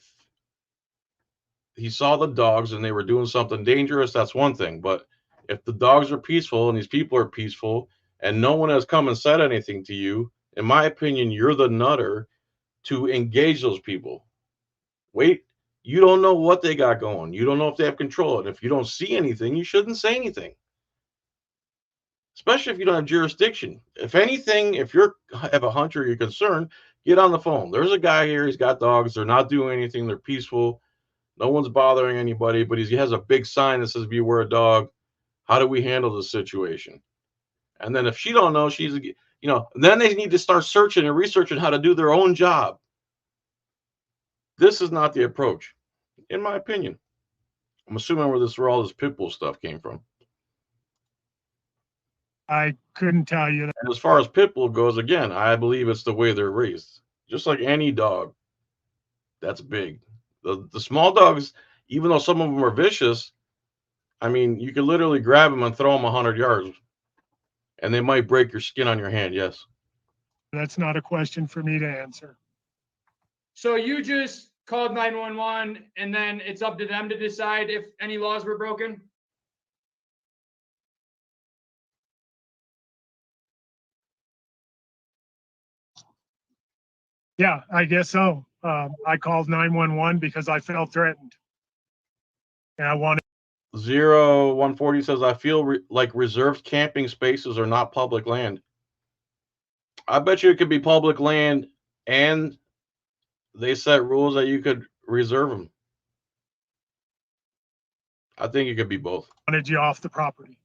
he saw the dogs and they were doing something dangerous, that's one thing. But if the dogs are peaceful and these people are peaceful and no one has come and said anything to you, in my opinion, you're the nutter to engage those people. Wait, you don't know what they got going. You don't know if they have control. And if you don't see anything, you shouldn't say anything. Especially if you don't have jurisdiction. If anything, if you have a hunch or you're concerned, get on the phone. There's a guy here. He's got dogs. They're not doing anything. They're peaceful. No one's bothering anybody, but he has a big sign that says beware a dog. How do we handle this situation? And then if she don't know, then they need to start searching and researching how to do their own job. This is not the approach, in my opinion. I'm assuming where all this pit bull stuff came from. I couldn't tell you that. And as far as pit bull goes, again, I believe it's the way they're raised. Just like any dog that's big. The small dogs, even though some of them are vicious, I mean, you could literally grab them and throw them 100 yards, and they might break your skin on your hand, yes. That's not a question for me to answer. So you just called 911 and then it's up to them to decide if any laws were broken? Yeah, I guess so. I called 911 because I felt threatened. And I wanted. 0140 says, I feel like reserved camping spaces are not public land. I bet you it could be public land and they set rules that you could reserve them. I think it could be both. Wanted you off the property.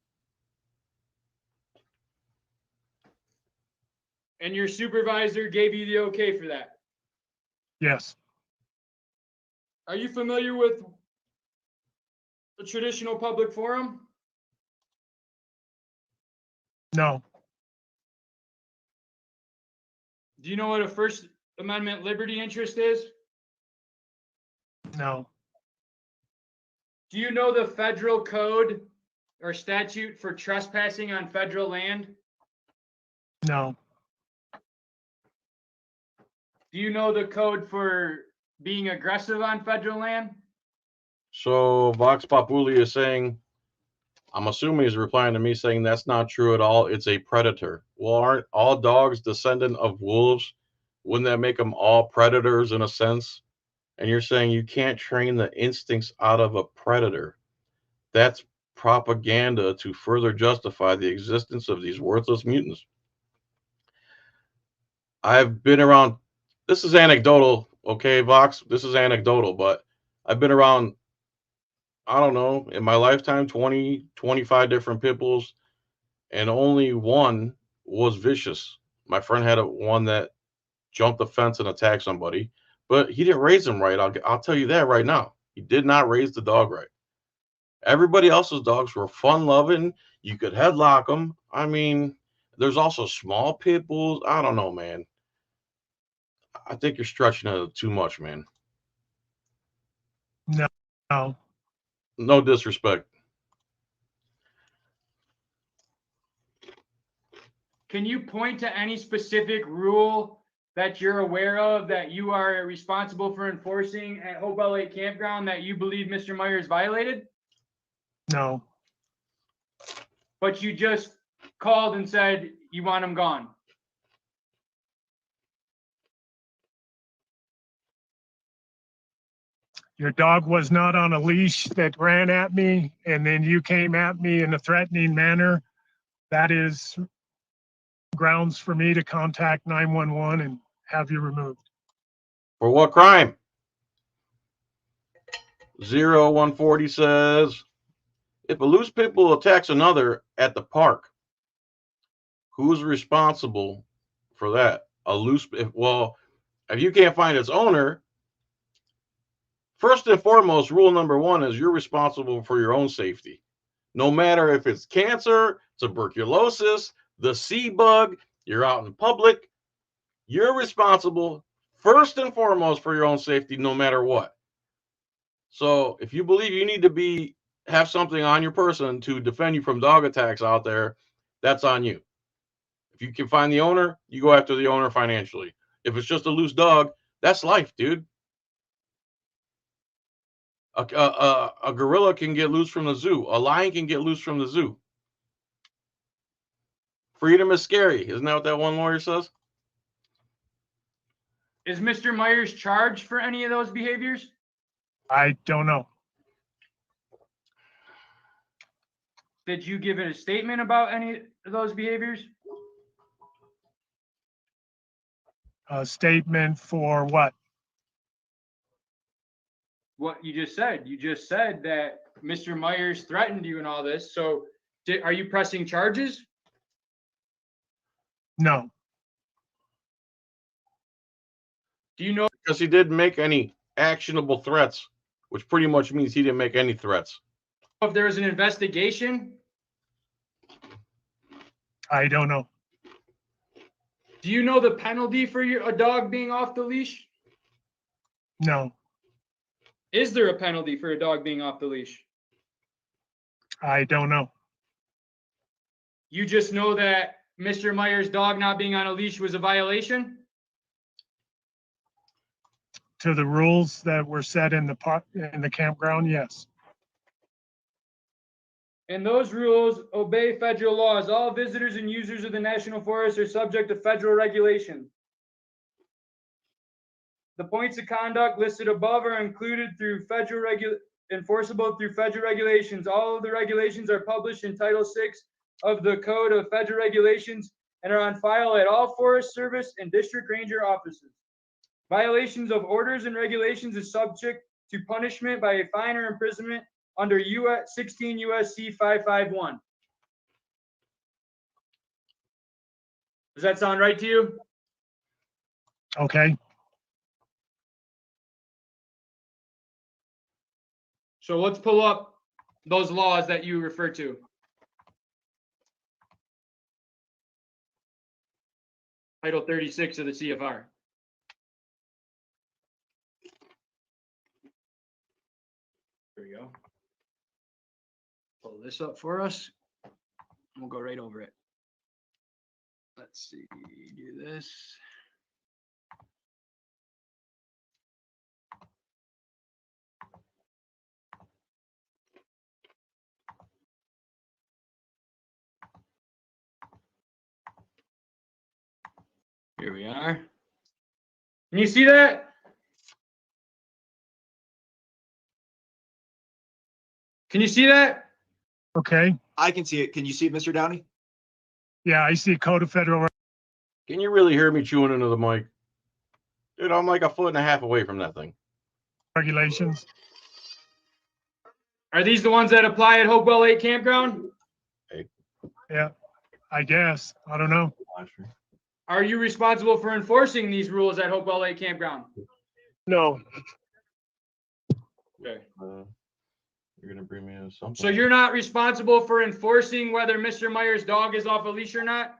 And your supervisor gave you the okay for that? Yes. Are you familiar with a traditional public forum? No. Do you know what a First Amendment liberty interest is? No. Do you know the federal code or statute for trespassing on federal land? No. Do you know the code for being aggressive on federal land? So Vox Populi is saying, I'm assuming he's replying to me saying that's not true at all. It's a predator. Well, aren't all dogs descendant of wolves? Wouldn't that make them all predators in a sense? And you're saying you can't train the instincts out of a predator. That's propaganda to further justify the existence of these worthless mutants. I've been around, this is anecdotal, okay, Vox? This is anecdotal, but I've been around, I don't know, in my lifetime, 20, 25 different pit bulls, and only one was vicious. My friend had one that jumped the fence and attacked somebody, but he didn't raise him right. I'll tell you that right now. He did not raise the dog right. Everybody else's dogs were fun-loving. You could headlock them. I mean, there's also small pit bulls. I don't know, man. I think you're stretching it too much, man. No. No disrespect. Can you point to any specific rule that you're aware of that you are responsible for enforcing at Hopewell Lake Campground that you believe Mr. Myers violated? No, But you just called and said you want him gone. your dog was not on a leash that ran at me, and then you came at me in a threatening manner. That is grounds for me to contact 911 and have you removed. For what crime? 0140 says, if a loose pit bull attacks another at the park, who's responsible for that? If you can't find its owner, first and foremost, rule number one is you're responsible for your own safety. No matter if it's cancer, tuberculosis, the sea bug, you're out in public, you're responsible first and foremost for your own safety, no matter what. So if you believe you need to have something on your person to defend you from dog attacks out there, that's on you. If you can find the owner, you go after the owner financially. If it's just a loose dog, that's life, dude. A gorilla can get loose from the zoo. A lion can get loose from the zoo. Freedom is scary. Isn't that what that one lawyer says? Is Mr. Myers charged for any of those behaviors? I don't know. Did you give it a statement about any of those behaviors? A statement for what? What you just said. You just said that Mr. Myers threatened you and all this. So are you pressing charges? No. Do you know Because he didn't make any actionable threats, which pretty much means he didn't make any threats. if there was an investigation? I don't know. Do you know the penalty for a dog being off the leash? No, Is there a penalty for a dog being off the leash? I don't know. You just know that Mr. Myers' dog not being on a leash was a violation? To the rules that were set in the campground, yes. And those rules obey federal laws. All visitors and users of the National Forest are subject to federal regulations. The points of conduct listed above are included through enforceable through federal regulations. All of the regulations are published in Title VI of the Code of Federal Regulations and are on file at all Forest Service and District Ranger offices. Violations of orders and regulations is subject to punishment by a fine or imprisonment under 16 U.S.C. 551. Does that sound right to you? Okay. So let's pull up those laws that you refer to. Title 36 of the CFR. There we go. Pull this up for us. We'll go right over it. Let's see, do this. Here we are. Can you see that? Can you see that? Okay. I can see it. Can you see it, Mr. Downey? Yeah, I see Code of Federal. Can you really hear me chewing into the mic? Dude, I'm like 1.5 feet away from that thing. Regulations. Are these the ones that apply at Hopewell Lake Campground? Yeah, I guess. I don't know. Are you responsible for enforcing these rules at Hopewell Lake Campground? No. Okay. You're gonna bring me in something. So you're not responsible for enforcing whether Mr. Myers' dog is off a leash or not?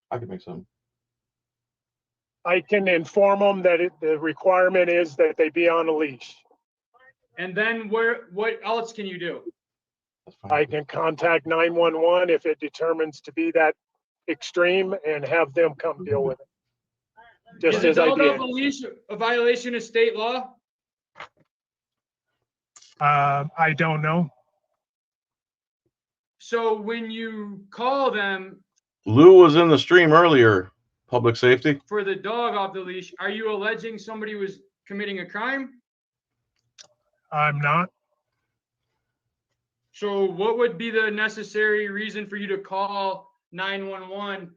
I could make some. I can inform them that the requirement is that they be on a leash. And then what else can you do? That's fine. I can contact 911 if it determines to be that extreme and have them come deal with it. Just Is as a I dog did. off a leash a violation of state law? I don't know. So when you call them Lou was in the stream earlier. Public safety. for the dog off the leash, are you alleging somebody was committing a crime? I'm not. So what would be the necessary reason for you to call 911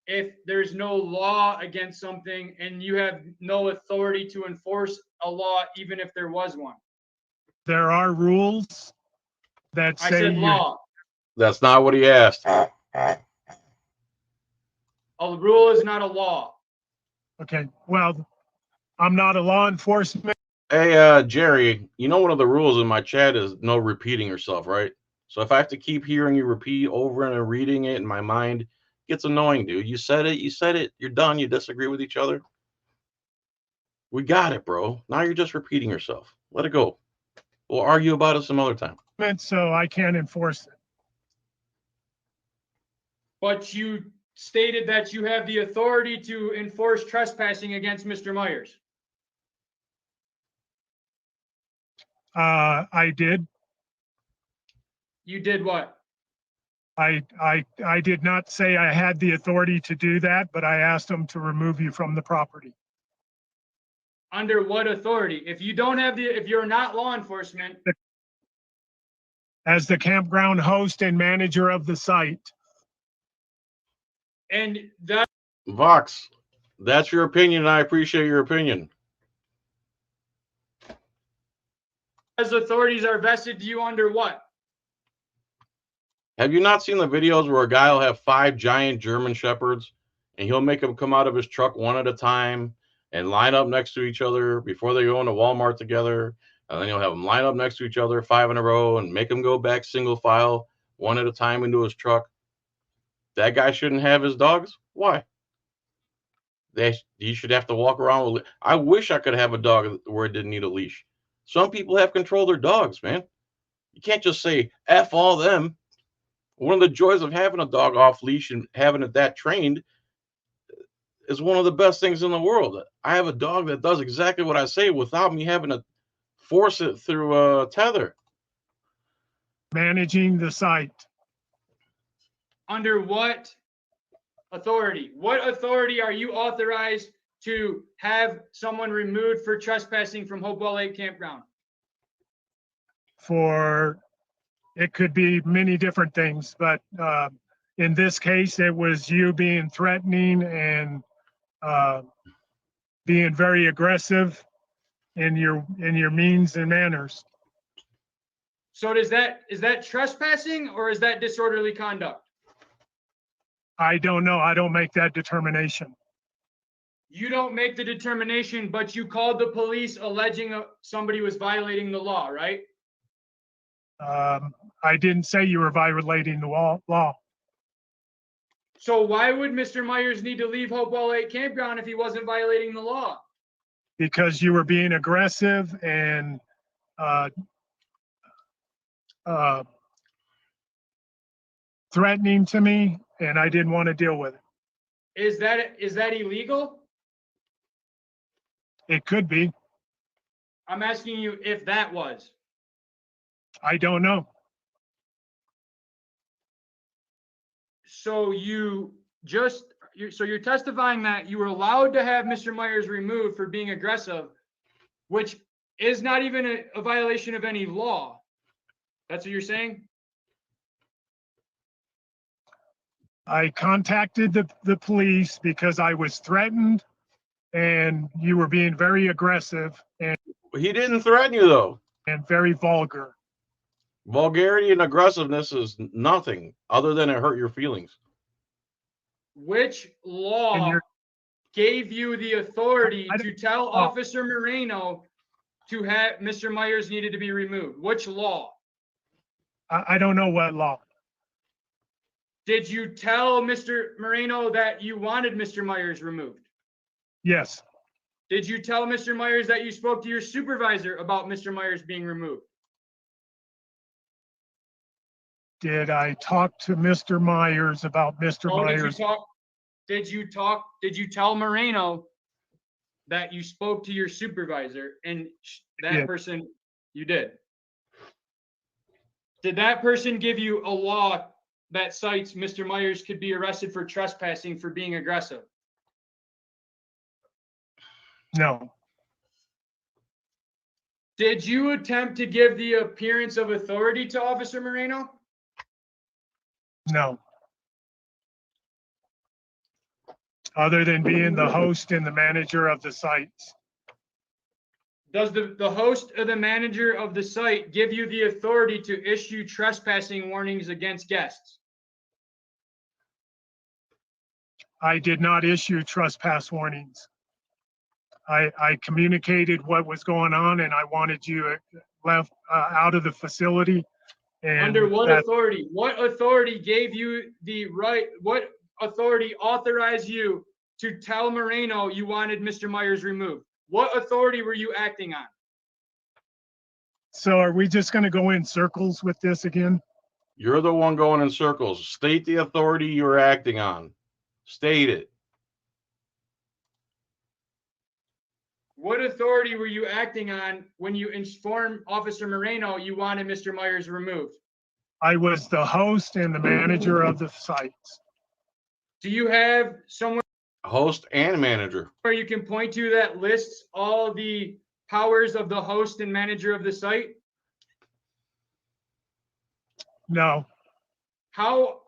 if there's no law against something and you have no authority to enforce a law, even if there was one? There are rules that I say said you, law. That's not what he asked. A rule is not a law. okay, well, I'm not a law enforcement. Hey, Jerry, you know one of the rules in my chat is no repeating yourself, right? So if I have to keep hearing you repeat over and reading it in my mind, it gets annoying, dude. You said it, you're done, you disagree with each other. We got it, bro. Now you're just repeating yourself. Let it go. We'll argue about it some other time. So I can't enforce it. But you stated that you have the authority to enforce trespassing against Mr. Myers. I did. You did what? I did not say I had the authority to do that, but I asked them to remove you from the property. Under what authority? If you don't have if you're not law enforcement, As the campground host and manager of the site. and that Vox, that's your opinion, and I appreciate your opinion. as authorities are vested to you under what? Have you not seen the videos where a guy will have 5 giant German shepherds and he'll make them come out of his truck one at a time and line up next to each other before they go into Walmart together? And then he'll have them line up next to each other 5 in a row and make them go back single file one at a time into his truck. That guy shouldn't have his dogs? Why? He should have to walk around with. I wish I could have a dog where it didn't need a leash. Some people have control of their dogs, man. You can't just say F all them. One of the joys of having a dog off leash and having it that trained is one of the best things in the world. I have a dog that does exactly what I say without me having to force it through a tether. Managing the site. Under what authority? What authority are you authorized to have someone removed for trespassing from Hopewell Lake Campground? For, it could be many different things, but in this case, it was you being threatening and being very aggressive in your means and manners. So is that trespassing or is that disorderly conduct? I don't know. I don't make that determination. You don't make the determination, but you called the police alleging somebody was violating the law, right? I didn't say you were violating the law. So why would Mr. Myers need to leave Hopewell Lake Campground if he wasn't violating the law? Because you were being aggressive and threatening to me, and I didn't want to deal with it. Is that illegal? It could be. I'm asking you if that was. I don't know. So you're testifying that you were allowed to have Mr. Myers removed for being aggressive, which is not even a violation of any law. That's what you're saying? I contacted the police because I was threatened and you were being very aggressive and He didn't threaten you, though. very vulgar. Vulgarity and aggressiveness is nothing other than it hurt your feelings. Which law gave you the authority to tell Officer Moreno to have Mr. Myers needed to be removed? Which law? I don't know what law. Did you tell Mr. Moreno that you wanted Mr. Myers removed? Yes. Did you tell Mr. Myers that you spoke to your supervisor about Mr. Myers being removed? Did I talk to Mr. Myers about Mr. Oh, did you Myers? talk? Did you tell Moreno that you spoke to your supervisor and that Yeah. person, you did? Did that person give you a law that cites Mr. Myers could be arrested for trespassing for being aggressive? No, Did you attempt to give the appearance of authority to Officer Moreno? no. Other than being the host and the manager of the sites. Does the host or the manager of the site give you the authority to issue trespassing warnings against guests? I did not issue trespass warnings. I communicated what was going on and I wanted you left out of the facility. And Under what that, authority? What authority gave you the right? What authority authorized you to tell Moreno you wanted Mr. Myers removed? What authority were you acting on? so are we just going to go in circles with this again? You're the one going in circles. State the authority you're acting on. State it. What authority were you acting on when you informed Officer Moreno you wanted Mr. Myers removed? I was the host and the manager of the sites. Do you have somewhere Host and manager. where you can point to that lists all the powers of the host and manager of the site? No, How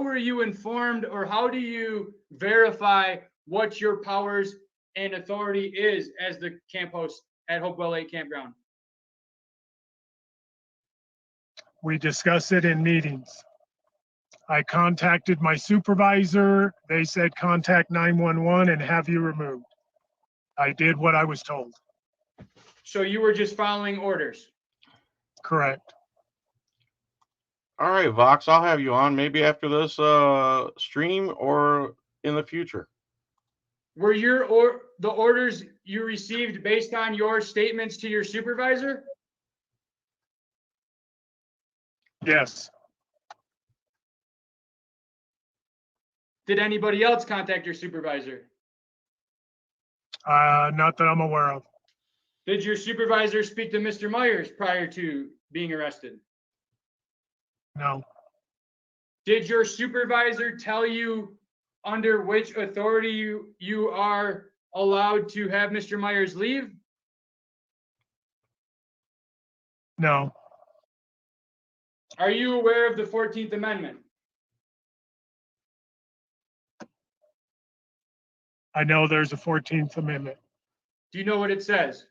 were you informed, or how do you verify what your powers and authority is as the camp host at Hopewell Lake Campground? we discuss it in meetings. I contacted my supervisor. They said contact 911 and have you removed. I did what I was told. So you were just following orders. Correct. All right, Vox, I'll have you on maybe after this stream or in the future. Were the orders you received based on your statements to your supervisor? Yes. Did anybody else contact your supervisor? Not that I'm aware of. Did your supervisor speak to Mr. Myers prior to being arrested? No. Did your supervisor tell you under which authority you are allowed to have Mr. Myers leave? No. Are you aware of the 14th Amendment? I know there's a 14th Amendment. Do you know what it says?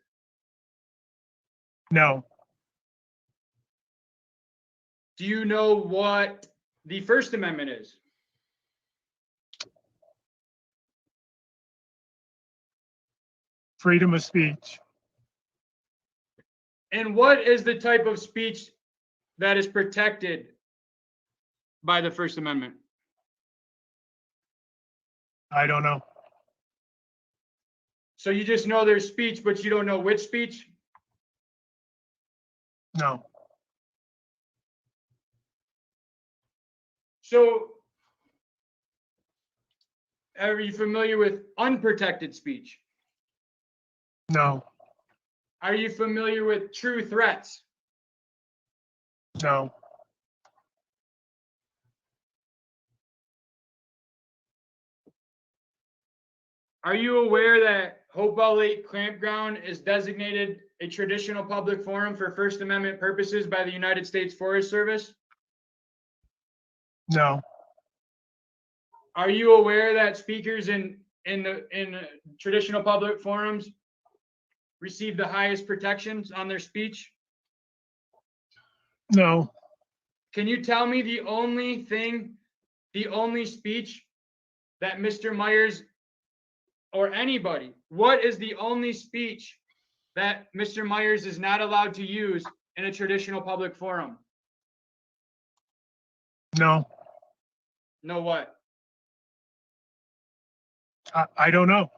No. Do you know what the First Amendment is? Freedom of speech. And what is the type of speech that is protected by the First Amendment? I don't know. So you just know there's speech, but you don't know which speech? No. So are you familiar with unprotected speech? No. Are you familiar with true threats? No. Are you aware that Hopewell Lake Campground is designated a traditional public forum for First Amendment purposes by the United States Forest Service? No. Are you aware that speakers in traditional public forums receive the highest protections on their speech? No. Can you tell me the only speech that Mr. Myers or anybody, what is the only speech that Mr. Myers is not allowed to use in a traditional public forum? No. No what? I don't know.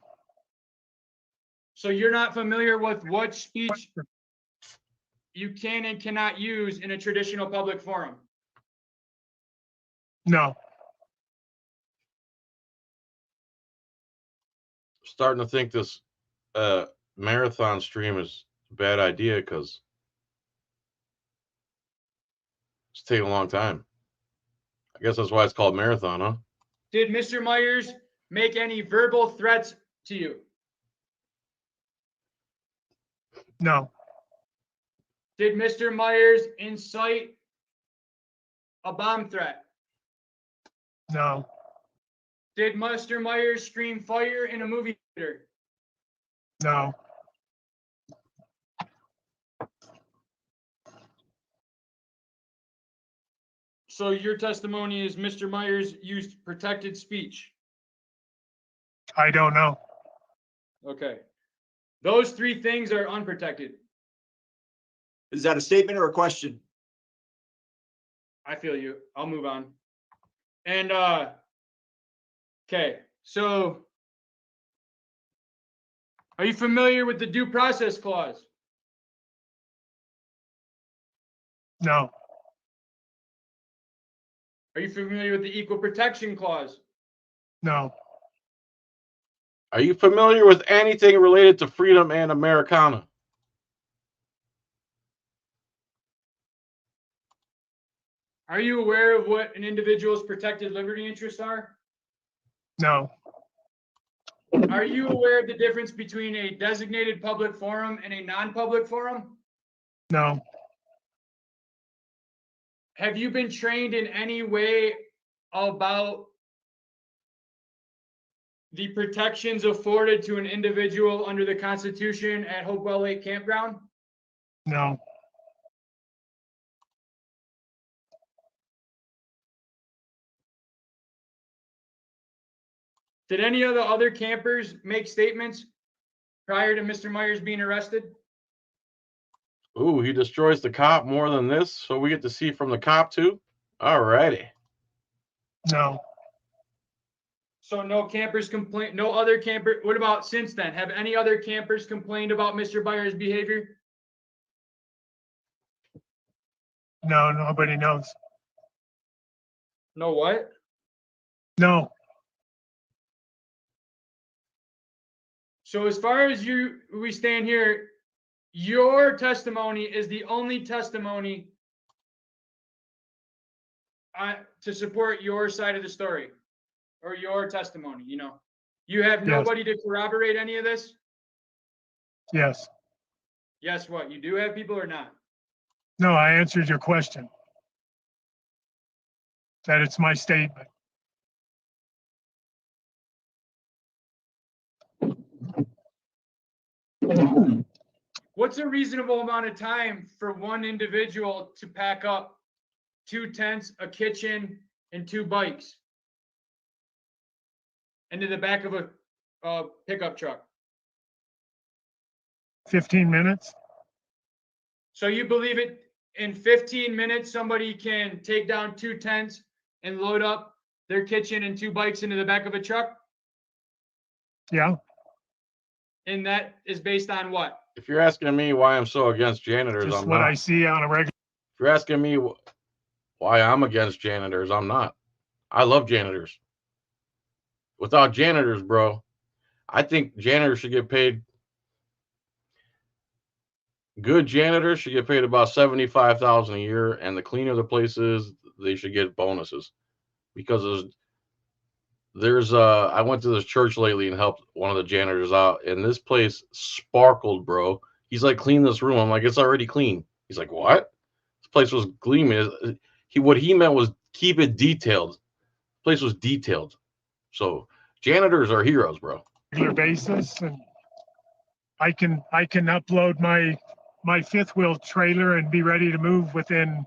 So you're not familiar with what speech you can and cannot use in a traditional public forum? No. Starting to think this marathon stream is a bad idea because it's taking a long time. I guess that's why it's called marathon, huh? Did Mr. Myers make any verbal threats to you? No. Did Mr. Myers incite a bomb threat? No. Did Mr. Myers scream fire in a movie theater? No. So your testimony is Mr. Myers used protected speech. I don't know. Okay. Those three things are unprotected. Is that a statement or a question? I feel you. I'll move on. And okay, so are you familiar with the due process clause? No. Are you familiar with the equal protection clause? No. Are you familiar with anything related to freedom and Americana? Are you aware of what an individual's protected liberty interests are? No. Are you aware of the difference between a designated public forum and a non-public forum? No. Have you been trained in any way about the protections afforded to an individual under the Constitution at Hopewell Lake Campground? No. Did any of the other campers make statements prior to Mr. Myers being arrested? Ooh, he destroys the cop more than this, so we get to see from the cop too? All righty. No. So no campers complain, no other camper, what about since then? Have any other campers complained about Mr. Myers' behavior? No. Nobody knows. No what? No. So as far as we stand here, your testimony is the only testimony to support your side of the story or your testimony, you know. You have Yes. nobody to corroborate any of this? Yes. Yes, what? You do have people or not? No, I answered your question. That it's my statement. What's a reasonable amount of time for one individual to pack up 2 tents, a kitchen, and 2 bikes into the back of a pickup truck? 15 minutes? So you believe it in 15 minutes, somebody can take down 2 tents and load up their kitchen and 2 bikes into the back of a truck? Yeah. And that is based on what? If you're asking me why I'm so against janitors, Just I'm what not. I see on a regular. If you're asking me why I'm against janitors, I'm not. I love janitors. Without janitors, bro, I think janitors should get paid. Good janitors should get paid about $75,000 a year, and the cleaner the place is, they should get bonuses. Because there's I went to this church lately and helped one of the janitors out, and this place sparkled, bro. He's like, clean this room. I'm like, it's already clean. He's like, what? This place was gleaming. What he meant was keep it detailed. The place was detailed. So janitors are heroes, bro. Regular basis, and I can upload my fifth wheel trailer and be ready to move within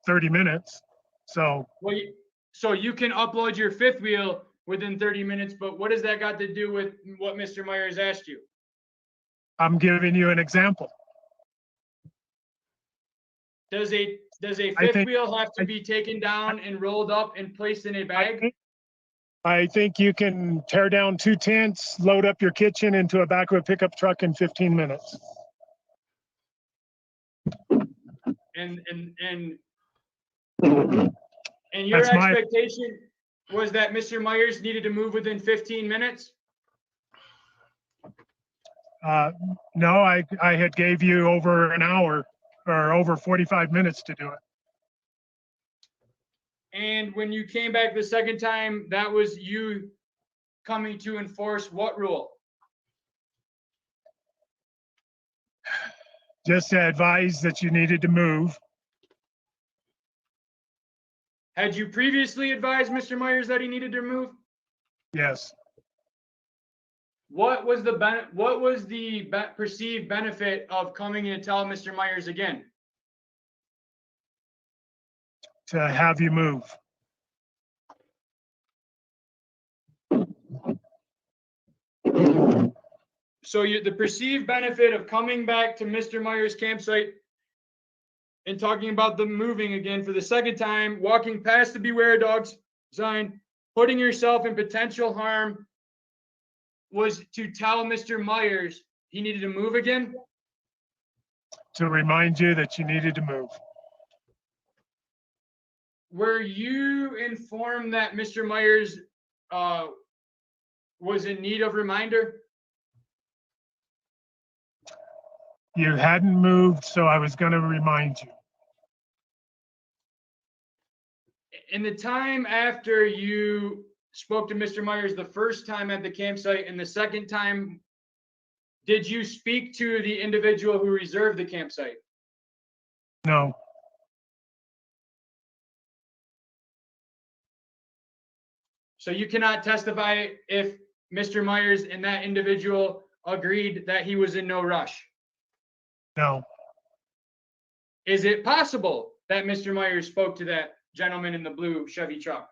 30 minutes. So Well, so you can upload your fifth wheel within 30 minutes, but what does that got to do with what Mr. Myers asked you? I'm giving you an example. Does a fifth wheel have to be taken down and rolled up and placed in a bag? I think you can tear down 2 tents, load up your kitchen into a back of a pickup truck in 15 minutes. And And your That's my- expectation was that Mr. Myers needed to move within 15 minutes? No, I had gave you over an hour or over 45 minutes to do it. And when you came back the second time, that was you coming to enforce what rule? Just to advise that you needed to move. Had you previously advised Mr. Myers that he needed to move? Yes. What was the perceived benefit of coming in to tell Mr. Myers again? To have you move. So the perceived benefit of coming back to Mr. Myers' campsite and talking about the moving again for the second time, walking past the Beware Dogs sign, putting yourself in potential harm, was to tell Mr. Myers he needed to move again? To remind you that you needed to move. Were you informed that Mr. Myers was in need of reminder? You hadn't moved, so I was going to remind you. In the time after you spoke to Mr. Myers the first time at the campsite and the second time, did you speak to the individual who reserved the campsite? No. So you cannot testify if Mr. Myers and that individual agreed that he was in no rush. No. Is it possible that Mr. Myers spoke to that gentleman in the blue Chevy truck?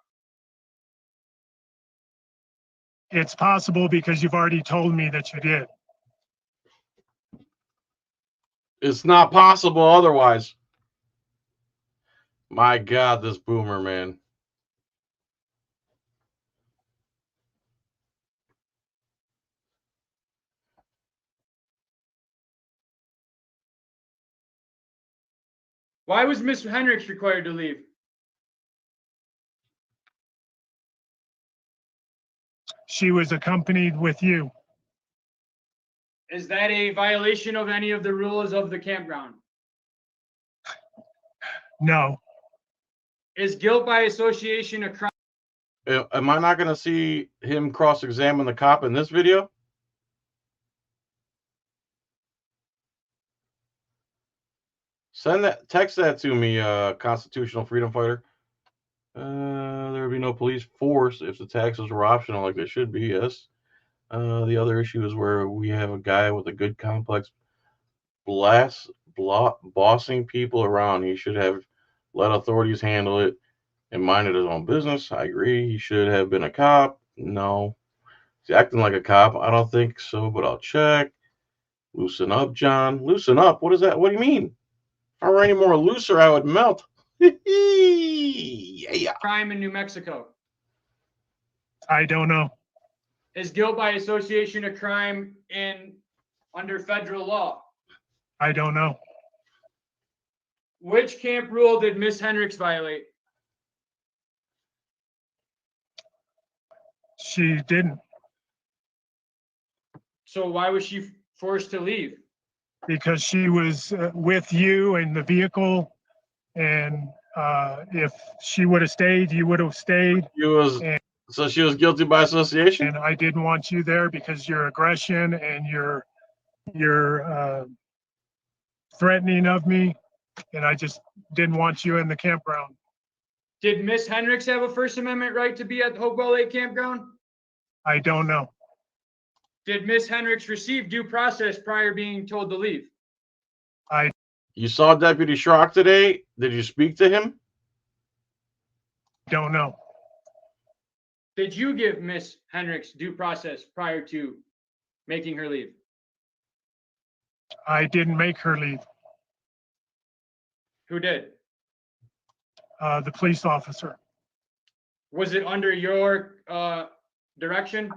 It's possible because you've already told me that you did. It's not possible otherwise. My God, this boomer, man. Why was Ms. Hendricks required to leave? She was accompanied with you. Is that a violation of any of the rules of the campground? No. Is guilt by association a crime? Am I not going to see him cross-examine the cop in this video? Text that to me, constitutional freedom fighter. There would be no police force if the taxes were optional like they should be, yes. The other issue is where we have a guy with a good complex bossing people around. He should have let authorities handle it and minded his own business. I agree. He should have been a cop. No. He's acting like a cop. I don't think so, but I'll check. Loosen up, John. Loosen up? What is that? What do you mean? If I were any more looser, I would melt. Yeah. Crime in New Mexico? I don't know. Is guilt by association a crime under federal law? I don't know. Which camp rule did Ms. Hendricks violate? She didn't, So why was she forced to leave? because she was with you in the vehicle, and if she would have stayed, you would have stayed. So she was guilty by association? And I didn't want you there because your aggression and your threatening of me, and I just didn't want you in the campground. Did Ms. Hendricks have a First Amendment right to be at the Hopewell Lake Campground? I don't know. Did Ms. Hendricks receive due process prior being told to leave? You saw Deputy Schrock today. Did you speak to him? Don't know. Did you give Ms. Hendricks due process prior to making her leave? I didn't make her leave. Who did? The police officer. Was it under your direction?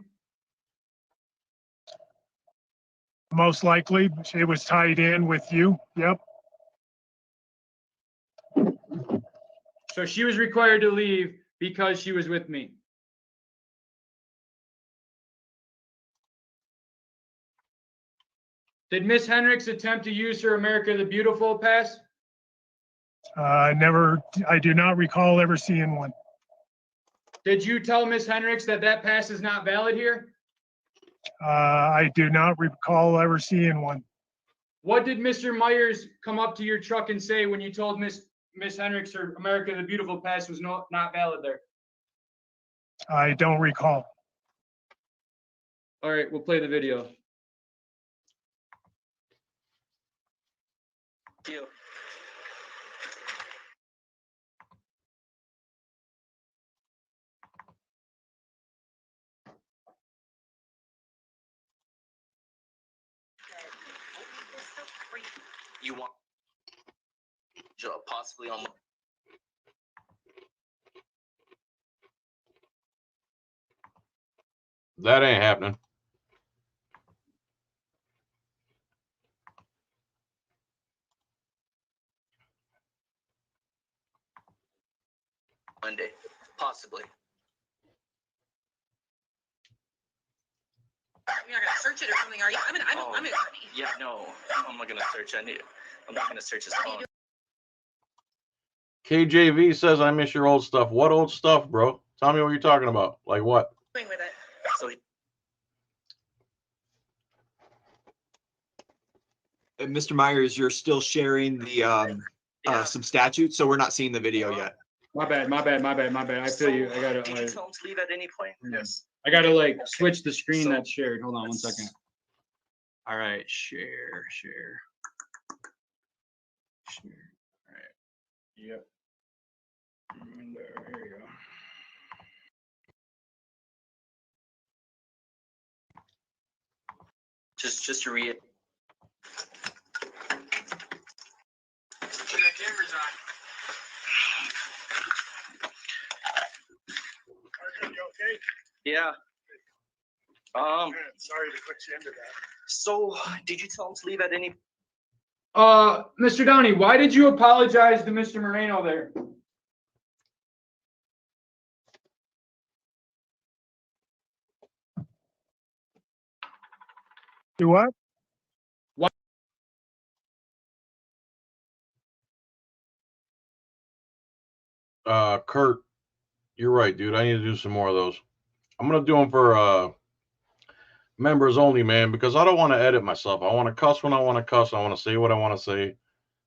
Most likely, it was tied in with you. Yep. So she was required to leave because she was with me. Did Miss Hendricks attempt to use her America the Beautiful pass? I do not recall ever seeing one. Did you tell Miss Hendricks that that pass is not valid here? I do not recall ever seeing one. What did Mr. Myers come up to your truck and say when you told Miss Hendricks her America the Beautiful pass was not valid there? I don't recall. All right, we'll play the video. You. You want possibly on. That ain't happening. Monday, possibly. You're not gonna search it or something, are you? I'm an attorney. Yeah, no, I'm not gonna search. I'm not gonna search his phone. KJV says I miss your old stuff. What old stuff, bro? Tell me what you're talking about. Like what? With it. So Mr. Myers, you're still sharing the some statutes, so we're not seeing the video yet. My bad. I feel you. I gotta. Did you tell him to leave at any point? Yes. I gotta like switch the screen that's shared. Hold on 1 second. All right, share. All right. Yep. And here you go. Just to read. The camera's on. Are you okay? Yeah. Sorry to put you into that. So did you tell him to leave at any? Mr. Downey, why did you apologize to Mr. Moreno there? Do what? Kurt, you're right, dude. I need to do some more of those. I'm gonna do them for members only, man, because I don't want to edit myself. I want to cuss when I want to cuss. I want to say what I want to say.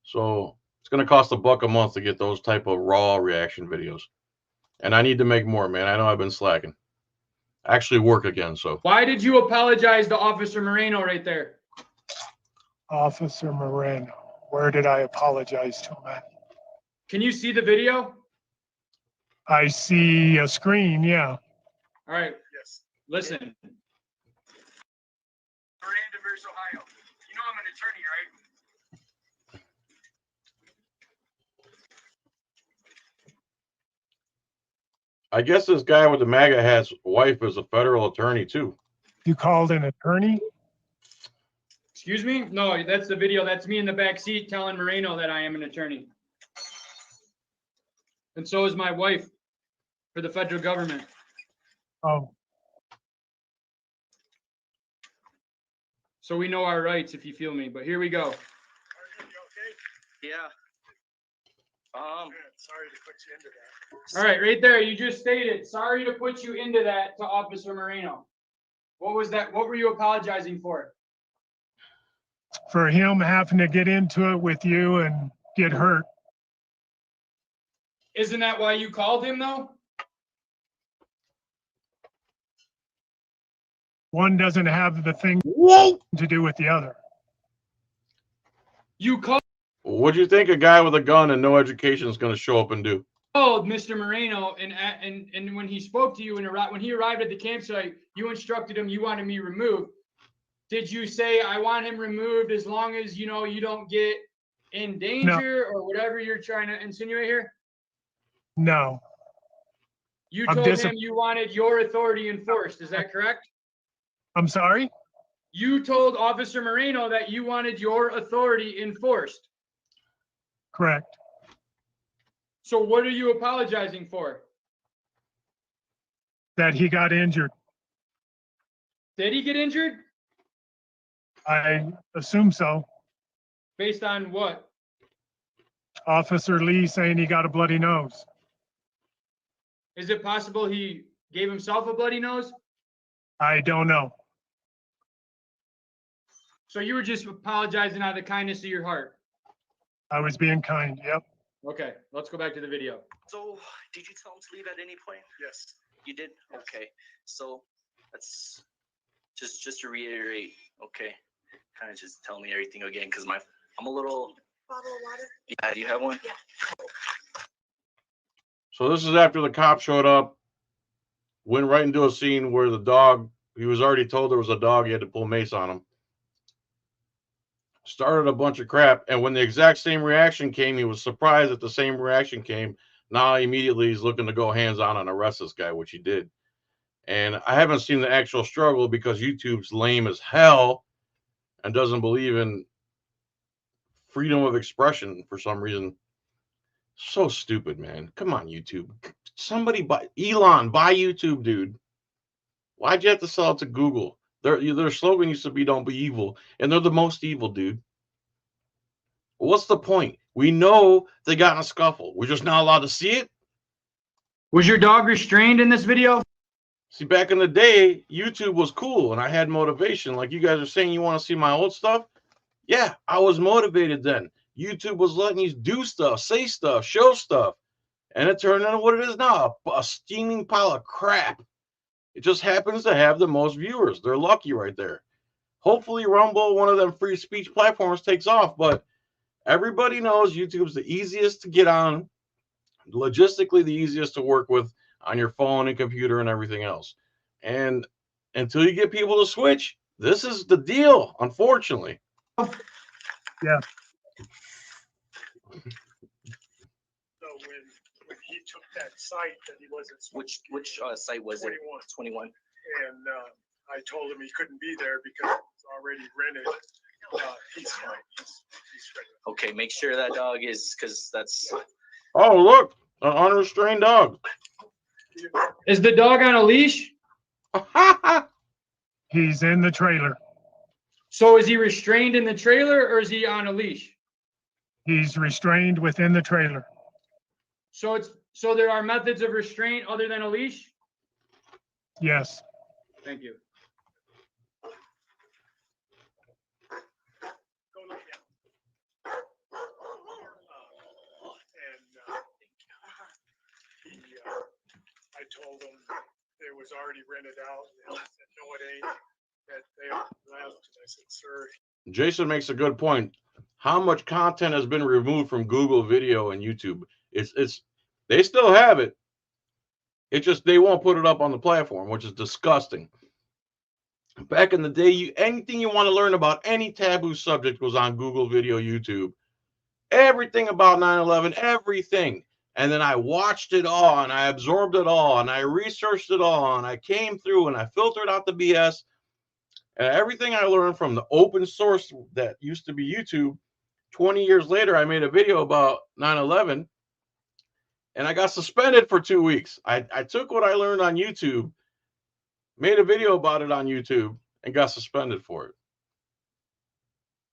So it's gonna cost $1 a month to get those type of raw reaction videos, and I need to make more, man. I know I've been slacking. Actually, work again. So Why did you apologize to Officer Moreno right there? Officer Moreno. Where did I apologize to him at? Can you see the video? I see a screen, yeah. All right. Yes. Listen. Miranda versus Ohio. You know I'm an attorney, right? I guess this guy with the MAGA hat's wife is a federal attorney too. You called an attorney? Excuse me? No, that's the video. That's me in the back seat telling Moreno that I am an attorney. And so is my wife for the federal government. Oh, So we know our rights, if you feel me. But here we go. Are you okay? Yeah. Sorry to put you into that. All right, right there. You just stated, sorry to put you into that to Officer Moreno. What was that? What were you apologizing for? for him having to get into it with you and get hurt. Isn't that why you called him though? One doesn't have the thing to do with the other. You called What do you think a guy with a gun and no education is going to show up and do? Mr. Moreno, and when he spoke to you and when he arrived at the campsite, you instructed him you wanted me removed. Did you say I want him removed as long as you don't get in danger or whatever you're trying to insinuate here? No. You told him you wanted your authority enforced. Is that correct? I'm sorry? You told Officer Moreno that you wanted your authority enforced. Correct. So what are you apologizing for? That he got injured. Did he get injured? I assume so. Based on what? Officer Lee saying he got a bloody nose. Is it possible he gave himself a bloody nose? I don't know. So you were just apologizing out of the kindness of your heart. I was being kind. Yep. Okay, let's go back to the video. So, did you tell him to leave at any point? Yes. You did? Okay. So, that's just to reiterate. Okay. Kind of just tell me everything again, because I'm a little. Bottle of water? Yeah. Do you have one? Yeah. So this is after the cop showed up, went right into a scene where the dog, he was already told there was a dog, he had to pull mace on him. Started a bunch of crap, and when the exact same reaction came, he was surprised that the same reaction came. Now immediately he's looking to go hands-on and arrest this guy, which he did. And I haven't seen the actual struggle because YouTube's lame as hell and doesn't believe in freedom of expression for some reason. So stupid, man. Come on, YouTube. Somebody buy YouTube, dude. Why'd you have to sell it to Google? Their slogan used to be "Don't be evil," and they're the most evil, dude. What's the point? We know they got in a scuffle. We're just not allowed to see it. Was your dog restrained in this video? See, back in the day, YouTube was cool, and I had motivation. Like you guys are saying, you want to see my old stuff? Yeah, I was motivated then. YouTube was letting you do stuff, say stuff, show stuff, and it turned into what it is now, a steaming pile of crap. It just happens to have the most viewers. They're lucky right there. Hopefully Rumble, one of them free speech platforms, takes off, but everybody knows YouTube's the easiest to get on, logistically the easiest to work with on your phone and computer and everything else. And until you get people to switch, this is the deal, unfortunately. Yeah. So when he took that site that he wasn't. Which site was 21. it? 21. And I told him he couldn't be there because it's already rented. He's fine. He's ready. Okay, make sure that dog is, because that's. Oh, look, an unrestrained dog. Is the dog on a leash? He's in the trailer. So is he restrained in the trailer or is he on a leash? He's restrained within the trailer. So there are methods of restraint other than a leash? Yes. Thank you. Go look at I told him it was already rented out. And he said, no, it ain't. That they left. And I said, sir. Jason makes a good point. How much content has been removed from Google Video and YouTube? It's they still have it. It's just they won't put it up on the platform, which is disgusting. Back in the day, anything you want to learn about any taboo subject was on Google Video, YouTube. Everything about 9/11, everything. And then I watched it all, and I absorbed it all, and I researched it all, and I came through, and I filtered out the BS. And everything I learned from the open source that used to be YouTube, 20 years later, I made a video about 9/11, and I got suspended for 2 weeks. I took what I learned on YouTube, made a video about it on YouTube, and got suspended for it.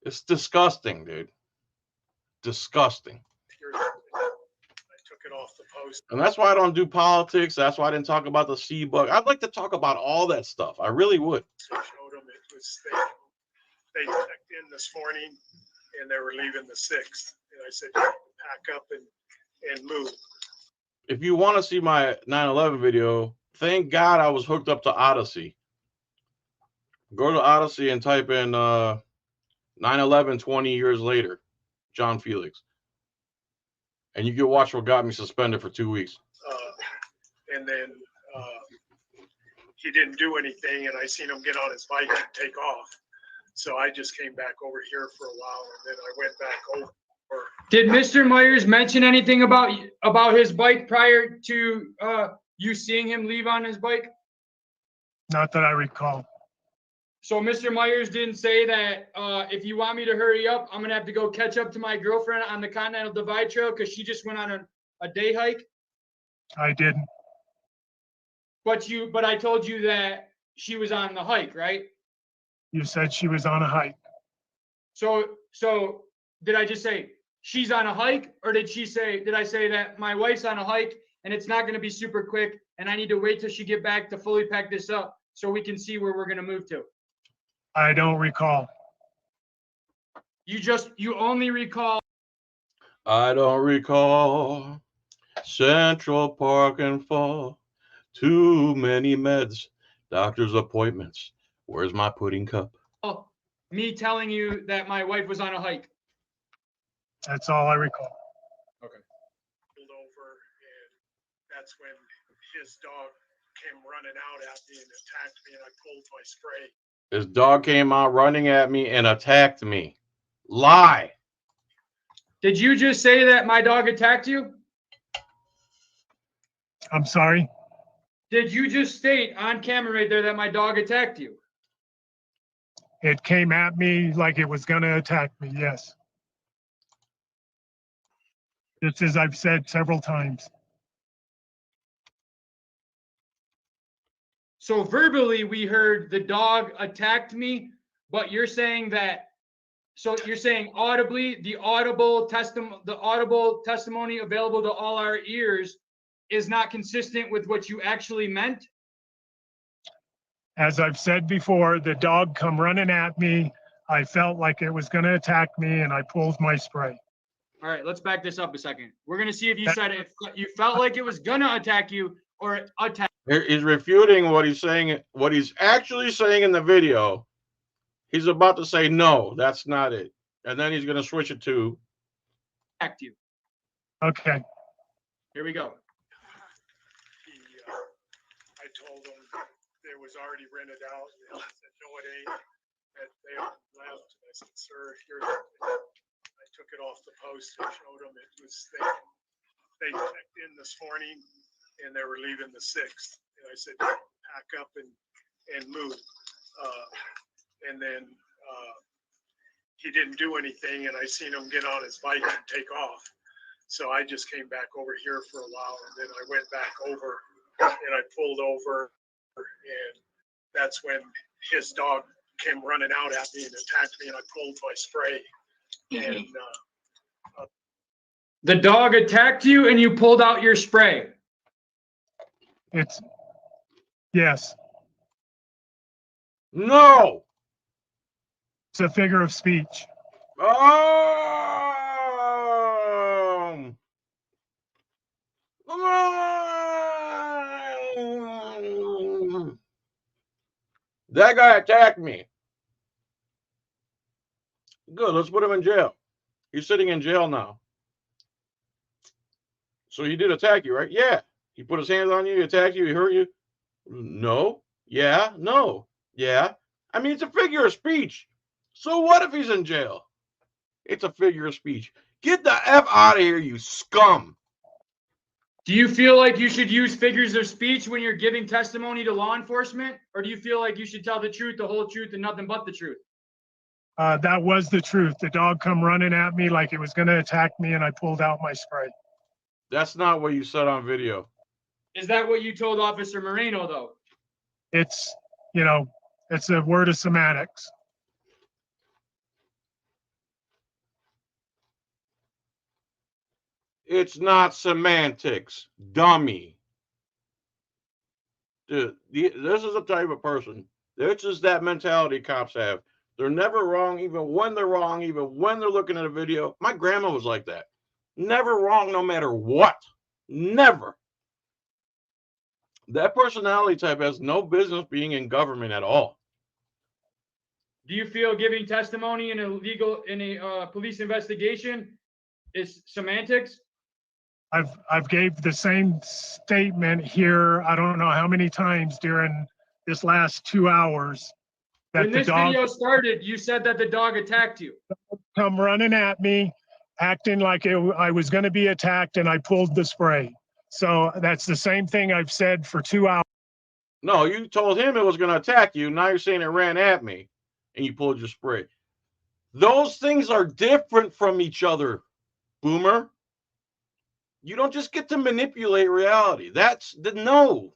It's disgusting, dude. Disgusting. I took it off the post. And that's why I don't do politics. That's why I didn't talk about the sea bug. I'd like to talk about all that stuff. I really would. So I showed them it was they checked in this morning and they were leaving the 6th. And I said, pack up and move. If you want to see my 9/11 video, thank God I was hooked up to Odyssey. Go to Odyssey and type in 9/11 20 years later, John Felix. And you can watch what got me suspended for 2 weeks. And then he didn't do anything, and I seen him get on his bike and take off. So I just came back over here for a while, and then I went back over. Did Mr. Myers mention anything about his bike prior to you seeing him leave on his bike? Not that I recall. So Mr. Myers didn't say that if you want me to hurry up, I'm gonna have to go catch up to my girlfriend on the Continental Divide Trail because she just went on a day hike? I didn't. But I told you that she was on the hike, right? You said she was on a hike. So did I just say she's on a hike, or did I say that my wife's on a hike and it's not going to be super quick and I need to wait till she get back to fully pack this up so we can see where we're going to move to? I don't recall. You only recall. I don't recall Central Park and fall. Too many meds, doctor's appointments. Where's my pudding cup? Me telling you that my wife was on a hike. That's all I recall. Okay. Pulled over, and that's when his dog came running out at me and attacked me, and I pulled my spray. His dog came out running at me and attacked me. Lie. Did you just say that my dog attacked you? I'm sorry. Did you just state on camera right there that my dog attacked you? It came at me like it was going to attack me. Yes. Just as I've said several times. So verbally, we heard the dog attacked me, but you're saying that. So you're saying audibly, the audible testimony available to all our ears is not consistent with what you actually meant? As I've said before, the dog come running at me. I felt like it was going to attack me, and I pulled my spray. All right, let's back this up a second. We're going to see if you said if you felt like it was going to attack you or attack. He's refuting what he's saying, what he's actually saying in the video. He's about to say, no, that's not it. And then he's going to switch it to. Attacked you. Okay. Here we go. I told him it was already rented out. And I said, no, it ain't. And they left. And I said, sir, here's. I took it off the post and showed them it was. They checked in this morning, and they were leaving the 6th. And I said, pack up and move. And then he didn't do anything, and I seen him get on his bike and take off. So I just came back over here for a while, and then I went back over and I pulled over, and that's when his dog came running out at me and attacked me, and I pulled my spray. And the dog attacked you and you pulled out your spray. Yes. No. It's a figure of speech. That guy attacked me. Good, let's put him in jail. He's sitting in jail now. So he did attack you, right? Yeah. He put his hands on you, he attacked you, he hurt you? No. Yeah. No. Yeah. I mean, it's a figure of speech. So what if he's in jail? It's a figure of speech. Get the F out of here, you scum. Do you feel like you should use figures of speech when you're giving testimony to law enforcement? Or do you feel like you should tell the truth, the whole truth, and nothing but the truth? That was the truth. The dog come running at me like it was going to attack me, and I pulled out my spray. That's not what you said on video. Is that what you told Officer Moreno, though? It's, it's a word of semantics. It's not semantics, dummy. Dude, this is the type of person. This is that mentality cops have. They're never wrong, even when they're wrong, even when they're looking at a video. My grandma was like that. Never wrong, no matter what. Never. That personality type has no business being in government at all. Do you feel giving testimony in a police investigation is semantics? I've gave the same statement here. I don't know how many times during this last 2 hours. That when this video started, you said that the dog attacked you. Come running at me, acting like I was going to be attacked, and I pulled the spray. So that's the same thing I've said for 2 hours. No, you told him it was going to attack you. Now you're saying it ran at me, and you pulled your spray. Those things are different from each other, Boomer. You don't just get to manipulate reality. That's the no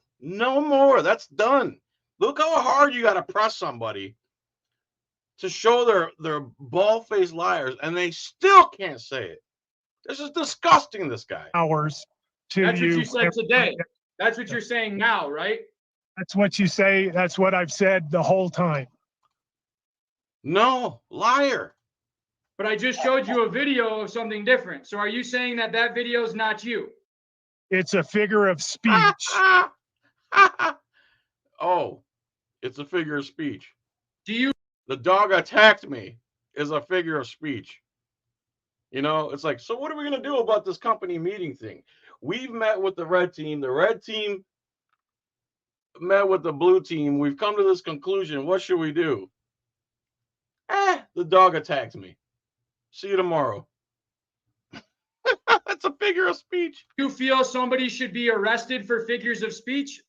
more. That's done. Look how hard you got to press somebody to show they're bald-faced liars, and they still can't say it. This is disgusting, this guy. Hours to That's what you. you said today. That's what you're saying now, right? That's what you say. That's what I've said the whole time. No, liar. But I just showed you a video of something different. So are you saying that that video is not you? It's a figure of speech. Oh, it's a figure of speech. Do you? The dog attacked me is a figure of speech. You know, it's like, so what are we going to do about this company meeting thing? We've met with the red team. The red team met with the blue team. We've come to this conclusion. What should we do? The dog attacked me. See you tomorrow. That's a figure of speech. You feel somebody should be arrested for figures of speech?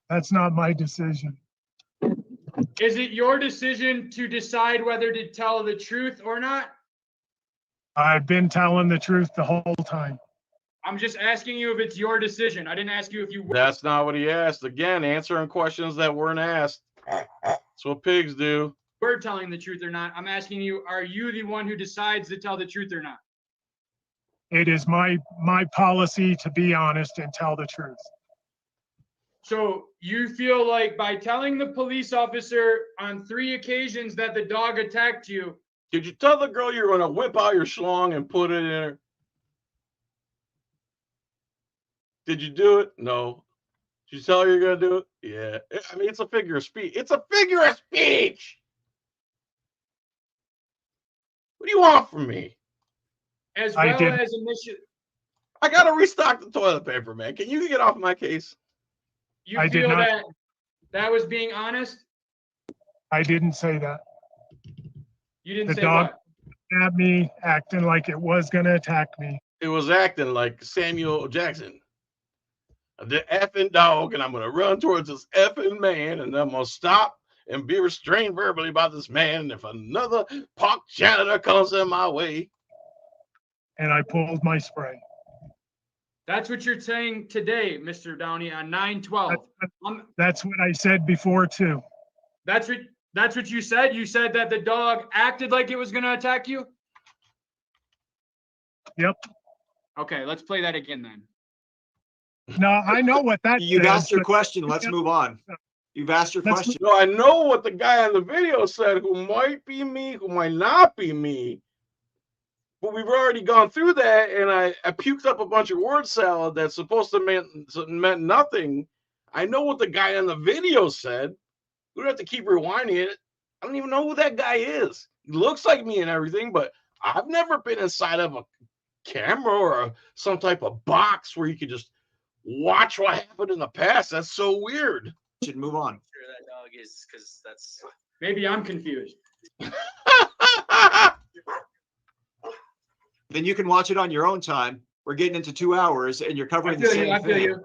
That's not my decision. Is it your decision to decide whether to tell the truth or not? I've been telling the truth the whole time. I'm just asking you if it's your decision. I didn't ask you if you were. That's not what he asked. Again, answering questions that weren't asked. That's what pigs do. We're telling the truth or not. I'm asking you, are you the one who decides to tell the truth or not? It is my policy to be honest and tell the truth. So you feel like by telling the police officer on 3 occasions that the dog attacked you. Did you tell the girl you're going to whip out your schlong and put it in her? Did you do it? No. Did you tell her you're going to do it? Yeah. I mean, it's a figure of speech. It's a figure of speech. What do you want from me? As well as initially. I got to restock the toilet paper, man. Can you get off my case? You feel that that was being honest? I didn't say that. You didn't the say dog what? At me, acting like it was going to attack me. It was acting like Samuel Jackson. The effing dog, and I'm going to run towards this effing man, and I'm going to stop and be restrained verbally by this man. And if another park janitor comes in my way. And I pulled my spray. That's what you're saying today, Mr. Downey, on 9/12. That's what I said before too. That's what you said. You said that the dog acted like it was going to attack you. Yep. Okay, let's play that again then. No, I know what that. You've asked your question. Let's move on. You've asked your question. No, I know what the guy in the video said, who might be me, who might not be me. But we've already gone through that, and I puked up a bunch of word salad that's supposed to meant nothing. I know what the guy in the video said. We don't have to keep rewinding it. I don't even know who that guy is. He looks like me and everything, but I've never been inside of a camera or some type of box where you could just watch what happened in the past. That's so weird. Should move on. Sure, that dog is, because that's. Maybe I'm confused. Then you can watch it on your own time. We're getting into 2 hours, and you're covering the same thing. I feel you.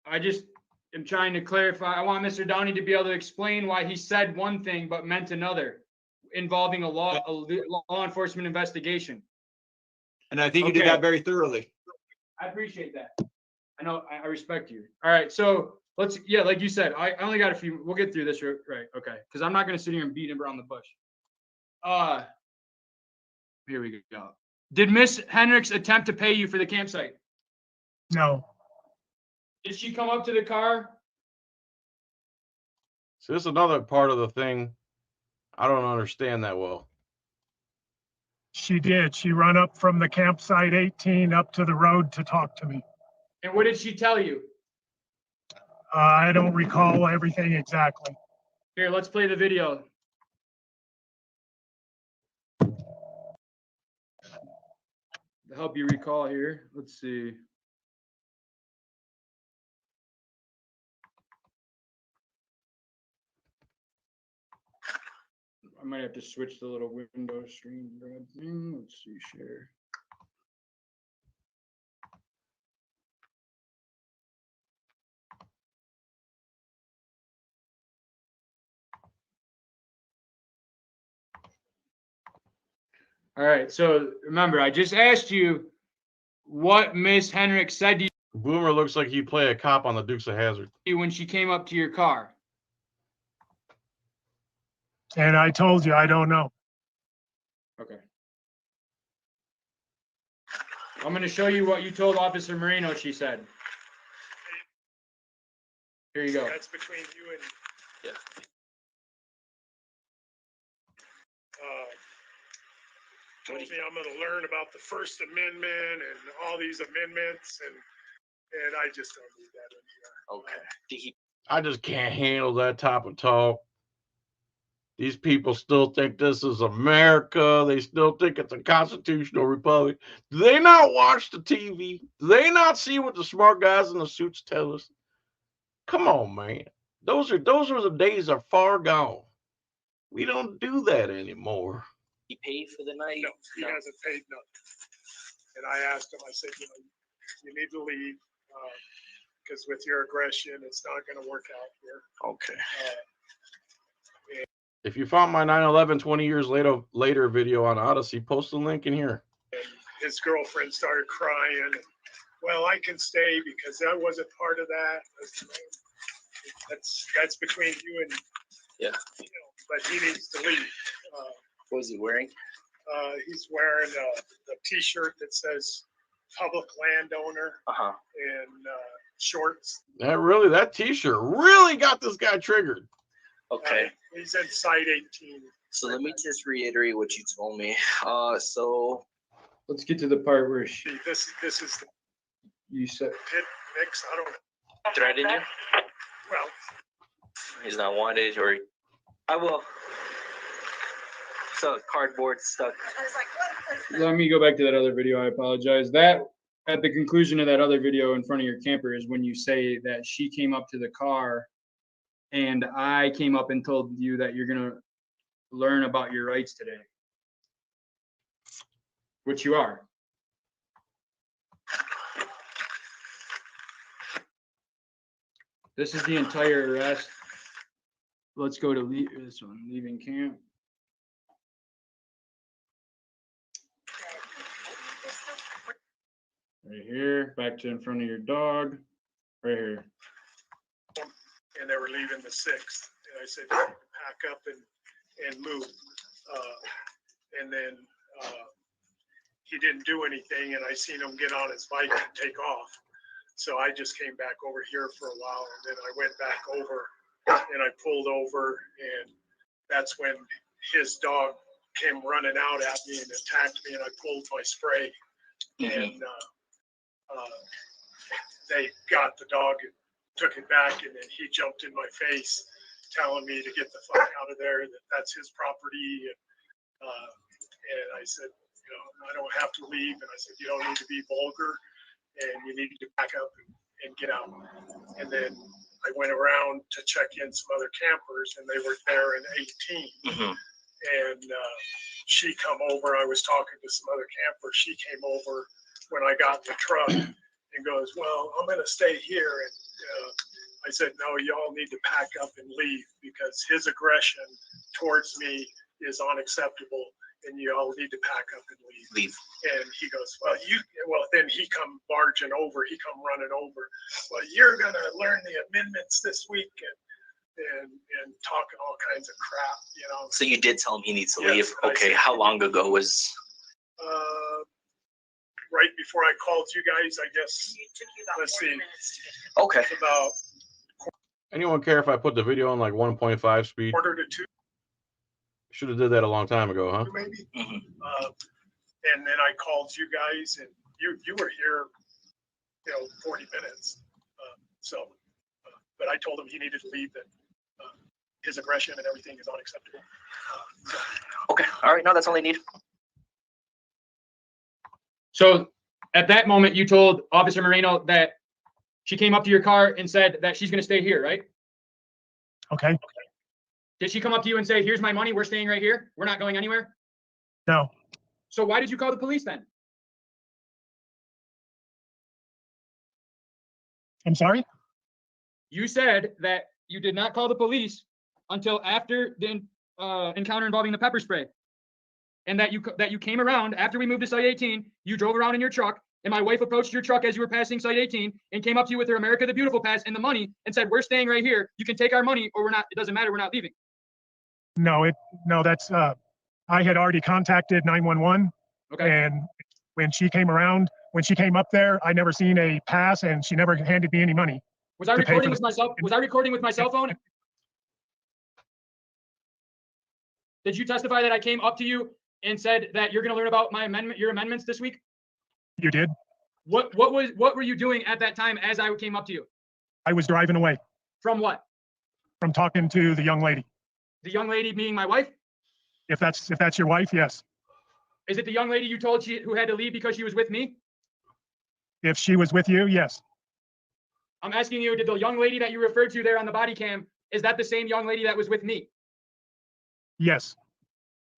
I just am trying to clarify. I want Mr. Downey to be able to explain why he said one thing but meant another, involving a law enforcement investigation. And I think you did that very thoroughly. I appreciate that. I know I respect you. All right, so let's, like you said, I only got a few. We'll get through this, right? Okay, because I'm not going to sit here and beat him around the bush. Here we go. Did Miss Hendricks attempt to pay you for the campsite? No. Did she come up to the car? So this is another part of the thing I don't understand that well. She did. She ran up from the campsite 18 up to the road to talk to me. And what did she tell you? I don't recall everything exactly. Here, let's play the video. To help you recall here, let's see. I might have to switch the little window screen grab thing. Let's see, share. All right. So remember, I just asked you what Miss Henrik said to Boomer looks like he'd play a cop on the Dukes of Hazzard. you when she came up to your car. And I told you, I don't know. Okay. I'm going to show you what you told Officer Moreno she said. Here you go. That's between you and. Yeah. Told me I'm gonna learn about the First Amendment and all these amendments and I just don't need that in here. Okay. Did he? I just can't handle that type of talk. These people still think this is America. They still think it's a constitutional republic. Do they not watch the TV? Do they not see what the smart guys in the suits tell us? Come on, man. Those are the days are far gone. We don't do that anymore. He paid for the night? No, he hasn't paid nothing. And I asked him, I said, you need to leave, because with your aggression, it's not gonna work out here. Okay. If you found my 9/11 20 years later video on Odyssey, post the link in here. And his girlfriend started crying. And, well, I can stay because I wasn't part of that. That's between you and, Yeah. But he needs to leave. What was he wearing? He's wearing a T-shirt that says "Public Landowner" and shorts. That T-shirt really got this guy triggered. Okay. He's in site 18. So let me just reiterate what you told me. So let's get to the part where This is the you said pit mix. I don't know. threaten you? Well, He's not wanted, or I will. So cardboard stuck. let me go back to that other video. I apologize. That at the conclusion of that other video in front of your camper is when you say that she came up to the car and I came up and told you that you're going to learn about your rights today, which you are. This is the entire arrest. Let's go to this one, leaving camp. Right here, back to in front of your dog, right here. and they were leaving the 6th. And I said, pack up and move. And then he didn't do anything, and I seen him get on his bike and take off. So I just came back over here for a while, and then I went back over and I pulled over, and that's when his dog came running out at me and attacked me, and I pulled my spray. And they got the dog and took it back, and then he jumped in my face telling me to get the fuck out of there, that that's his property. And I said, I don't have to leave. And I said, you don't need to be vulgar, and you need to back up and get out. And then I went around to check in some other campers, and they were there in 18. And she come over. I was talking to some other campers. She came over when I got in the truck and goes, well, I'm going to stay here. And I said, no, y'all need to pack up and leave, because his aggression towards me is unacceptable, and you all need to pack up and leave. And he goes, well, then he come barging over. He come running over. Well, you're going to learn the amendments this week, and talking all kinds of crap, So you did tell him he needs to Yes, leave. Okay, how long ago was? Right before I called you guys, I guess. Let's see. Okay. It's about Anyone care if I put the video on like 1.5 speed? 1:45. Should have did that a long time ago, huh? Maybe. And then I called you guys, and you were here, 40 minutes. But I told him he needed to leave, that his aggression and everything is unacceptable. Okay. All right. No, that's all I need. So at that moment, you told Officer Moreno that she came up to your car and said that she's going to stay here, right? Okay. Did she come up to you and say, here's my money, we're staying right here, we're not going anywhere? No. So why did you call the police then? I'm sorry? You said that you did not call the police until after the encounter involving the pepper spray. and that you came around after we moved to Site 18. You drove around in your truck, and my wife approached your truck as you were passing Site 18 and came up to you with her America the Beautiful pass and the money and said, "We're staying right here. You can take our money, or we're not. It doesn't matter. We're not leaving." No, that's, I had already contacted 911, Okay. and when she came up there, I never seen a pass, and she never handed me any money. Was I to pay recording for with the- myself? Was I recording with my cell phone? Did you testify that I came up to you and said that you're going to learn about your amendments this week? You did? What were you doing at that time as I came up to you? I was driving away From what? from talking to the young lady. The young lady being my wife? If that's your wife, yes. Is it the young lady you told who had to leave because she was with me? If she was with you, yes. I'm asking you, did the young lady that you referred to there on the body cam, is that the same young lady that was with me? Yes.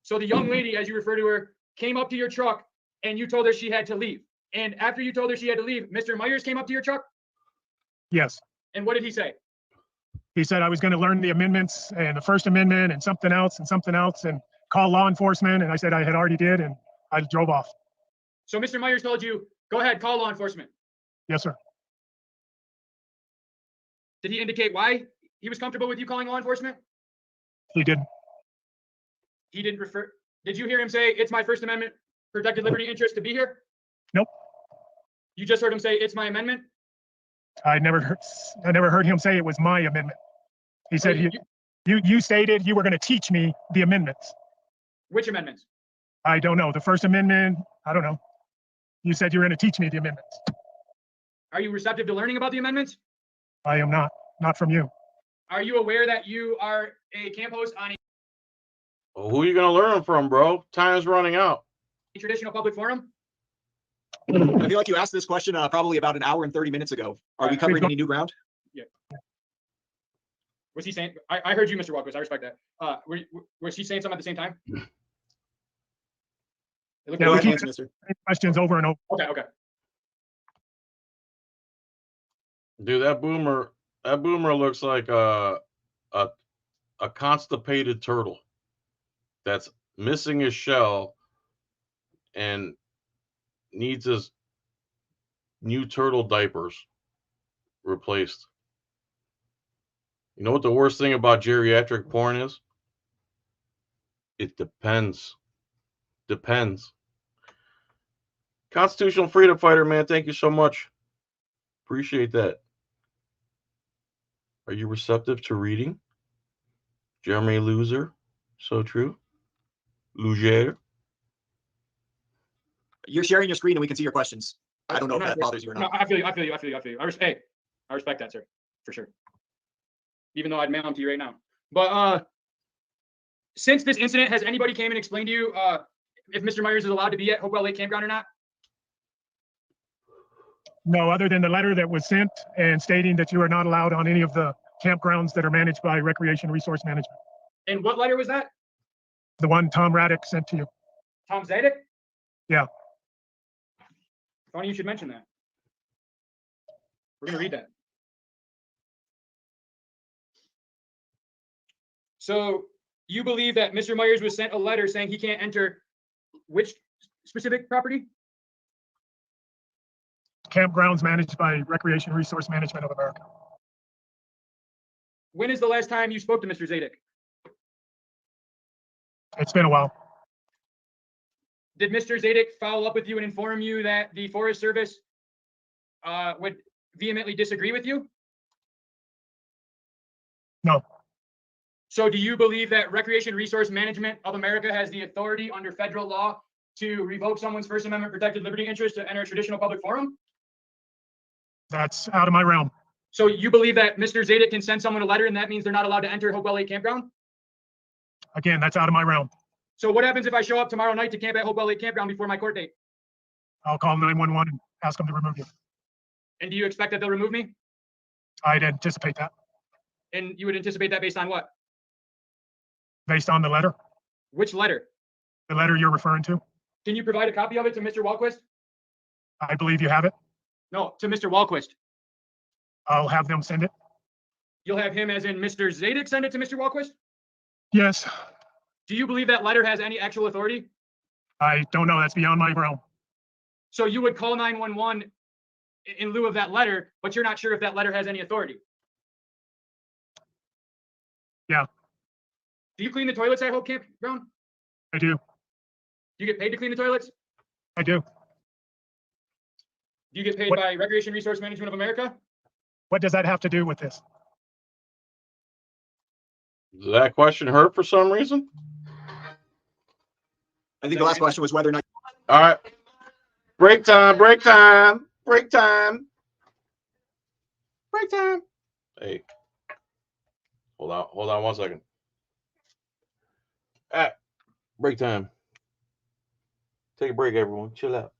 So the young lady, as you refer to her, came up to your truck and you told her she had to leave. And after you told her she had to leave, Mr. Myers came up to your truck? Yes. And what did he say? He said I was going to learn the amendments and the First Amendment and something else and call law enforcement. And I said I had already did, and I drove off. So Mr. Myers told you, go ahead, call law enforcement. Yes, sir. Did he indicate why he was comfortable with you calling law enforcement? He did. He didn't refer. Did you hear him say, "It's my First Amendment protected liberty interest to be here"? Nope. You just heard him say, "It's my amendment"? I never heard him say it was my amendment. He said Wait, you stated you were going to teach me the amendments. which amendments? I don't know. The First Amendment, I don't know. You said you were going to teach me the amendments. Are you receptive to learning about the amendments? I am not from you. Are you aware that you are a camp host on Well, who are you going to learn from, bro? Time's running out. a traditional public forum? I feel like you asked this question probably about an hour and 30 minutes ago. Are we covering any new ground? Was he saying? I heard you, Mr. Walkers. I respect that. Was he saying something at the same time? It looked Yeah, like- we Go keep ahead, mister. questions over and over. Okay. Dude, that boomer looks like a constipated turtle that's missing his shell and needs his new turtle diapers replaced. You know what the worst thing about geriatric porn is? It depends. Depends. Constitutional freedom fighter, man. Thank you so much. Appreciate that. Are you receptive to reading? Jeremy Loser. So true. Luger. You're sharing your screen and we can see your questions. I don't know if that bothers you or No, not. I feel you. I respect that, sir, for sure. Even though I'd mail them to you right now. But since this incident, has anybody came and explained to you if Mr. Myers is allowed to be at Hopewell Lake Campground or not? No, other than the letter that was sent and stating that you are not allowed on any of the campgrounds that are managed by Recreation Resource Management. And what letter was that? The one Tom Raddick sent to you. Tom Zadek? Yeah. Funny you should mention that. We're going to read that. So you believe that Mr. Myers was sent a letter saying he can't enter which specific property? Campgrounds managed by Recreation Resource Management of America. When is the last time you spoke to Mr. Zadek? It's been a while. Did Mr. Zadek follow up with you and inform you that the Forest Service would vehemently disagree with you? No. So do you believe that Recreation Resource Management of America has the authority under federal law to revoke someone's First Amendment protected liberty interest to enter a traditional public forum? That's out of my realm. So you believe that Mr. Zadek can send someone a letter and that means they're not allowed to enter Hopewell Lake Campground? Again, that's out of my realm. So what happens if I show up tomorrow night to camp at Hopewell Lake Campground before my court date? I'll call 911 and ask them to remove you. And do you expect that they'll remove me? I'd anticipate that And you would anticipate that based on what? based on the letter, Which letter? the letter you're referring to. Can you provide a copy of it to Mr. Walquist? I believe you have it. No, to Mr. Walquist. I'll have them send it. You'll have him as in Mr. Zadek send it to Mr. Walquist? Yes, Do you believe that letter has any actual authority? I don't know. That's beyond my realm. So you would call 911 in lieu of that letter, but you're not sure if that letter has any authority. Yeah. Do you clean the toilets at Hope Campground? I do. Do you get paid to clean the toilets? I do. Do you get paid What- by Recreation Resource Management of America? What does that have to do with this? Does that question hurt for some reason? I think the last question was whether or not. All right. Break time, break time, break time. Break time. Hey. Hold on 1 second. All right. Break time. Take a break, everyone. Chill out.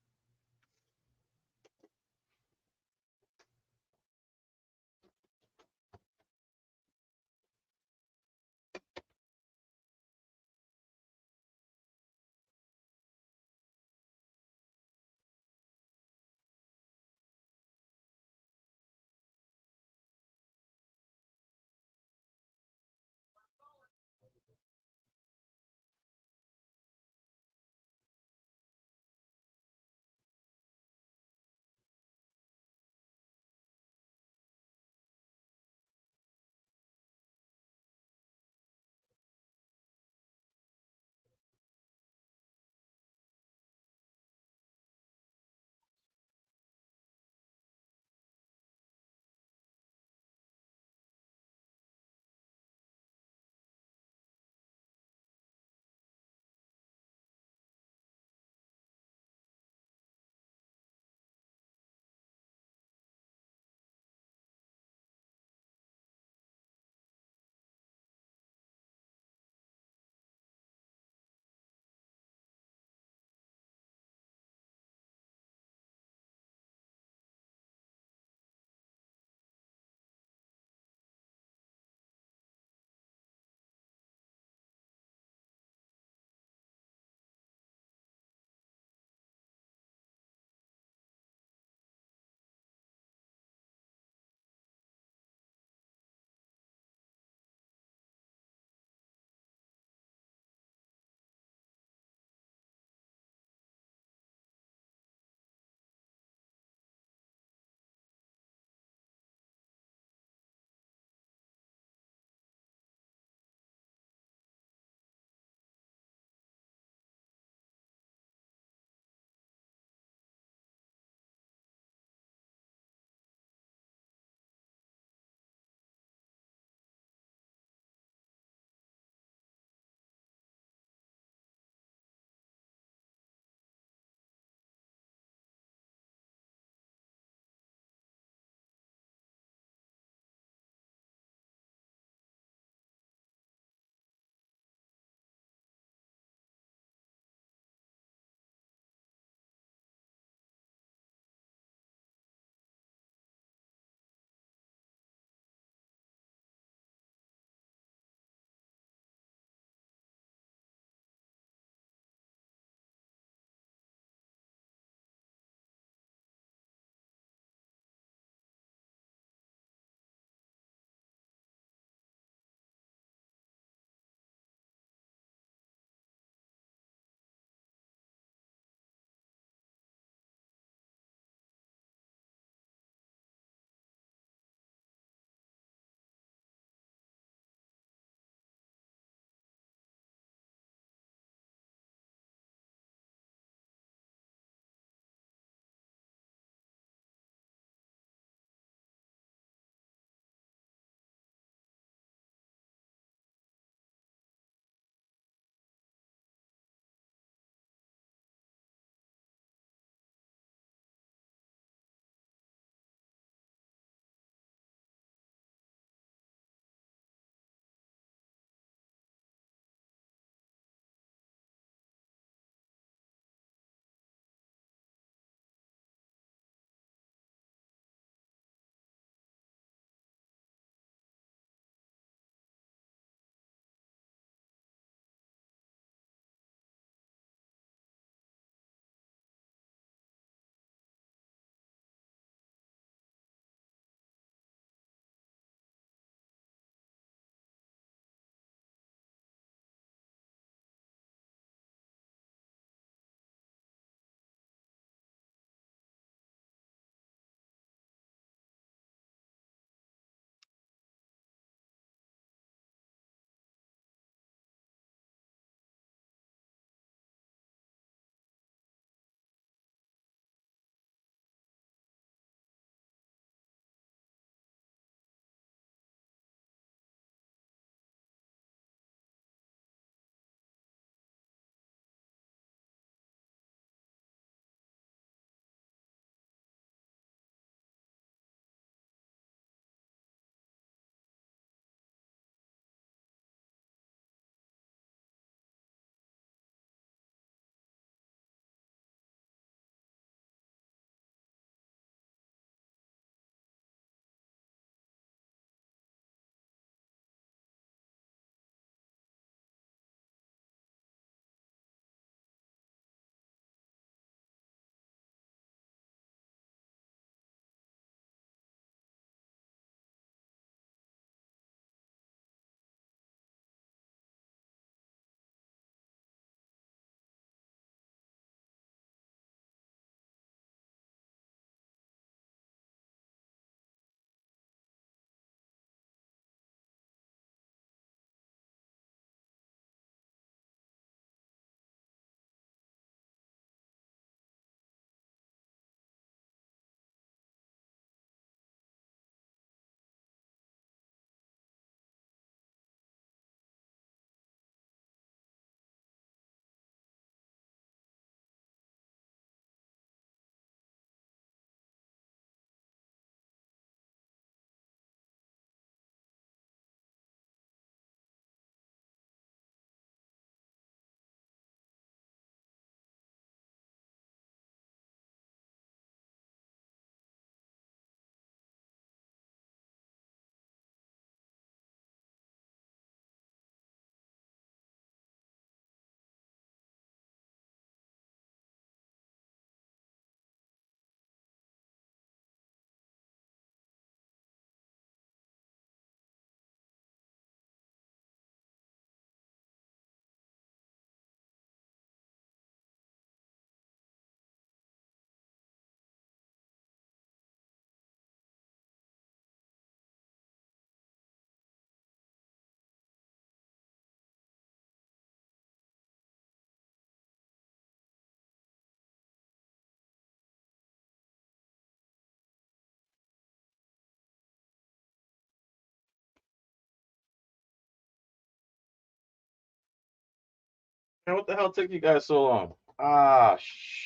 Man, what the hell took you guys so long? Ah,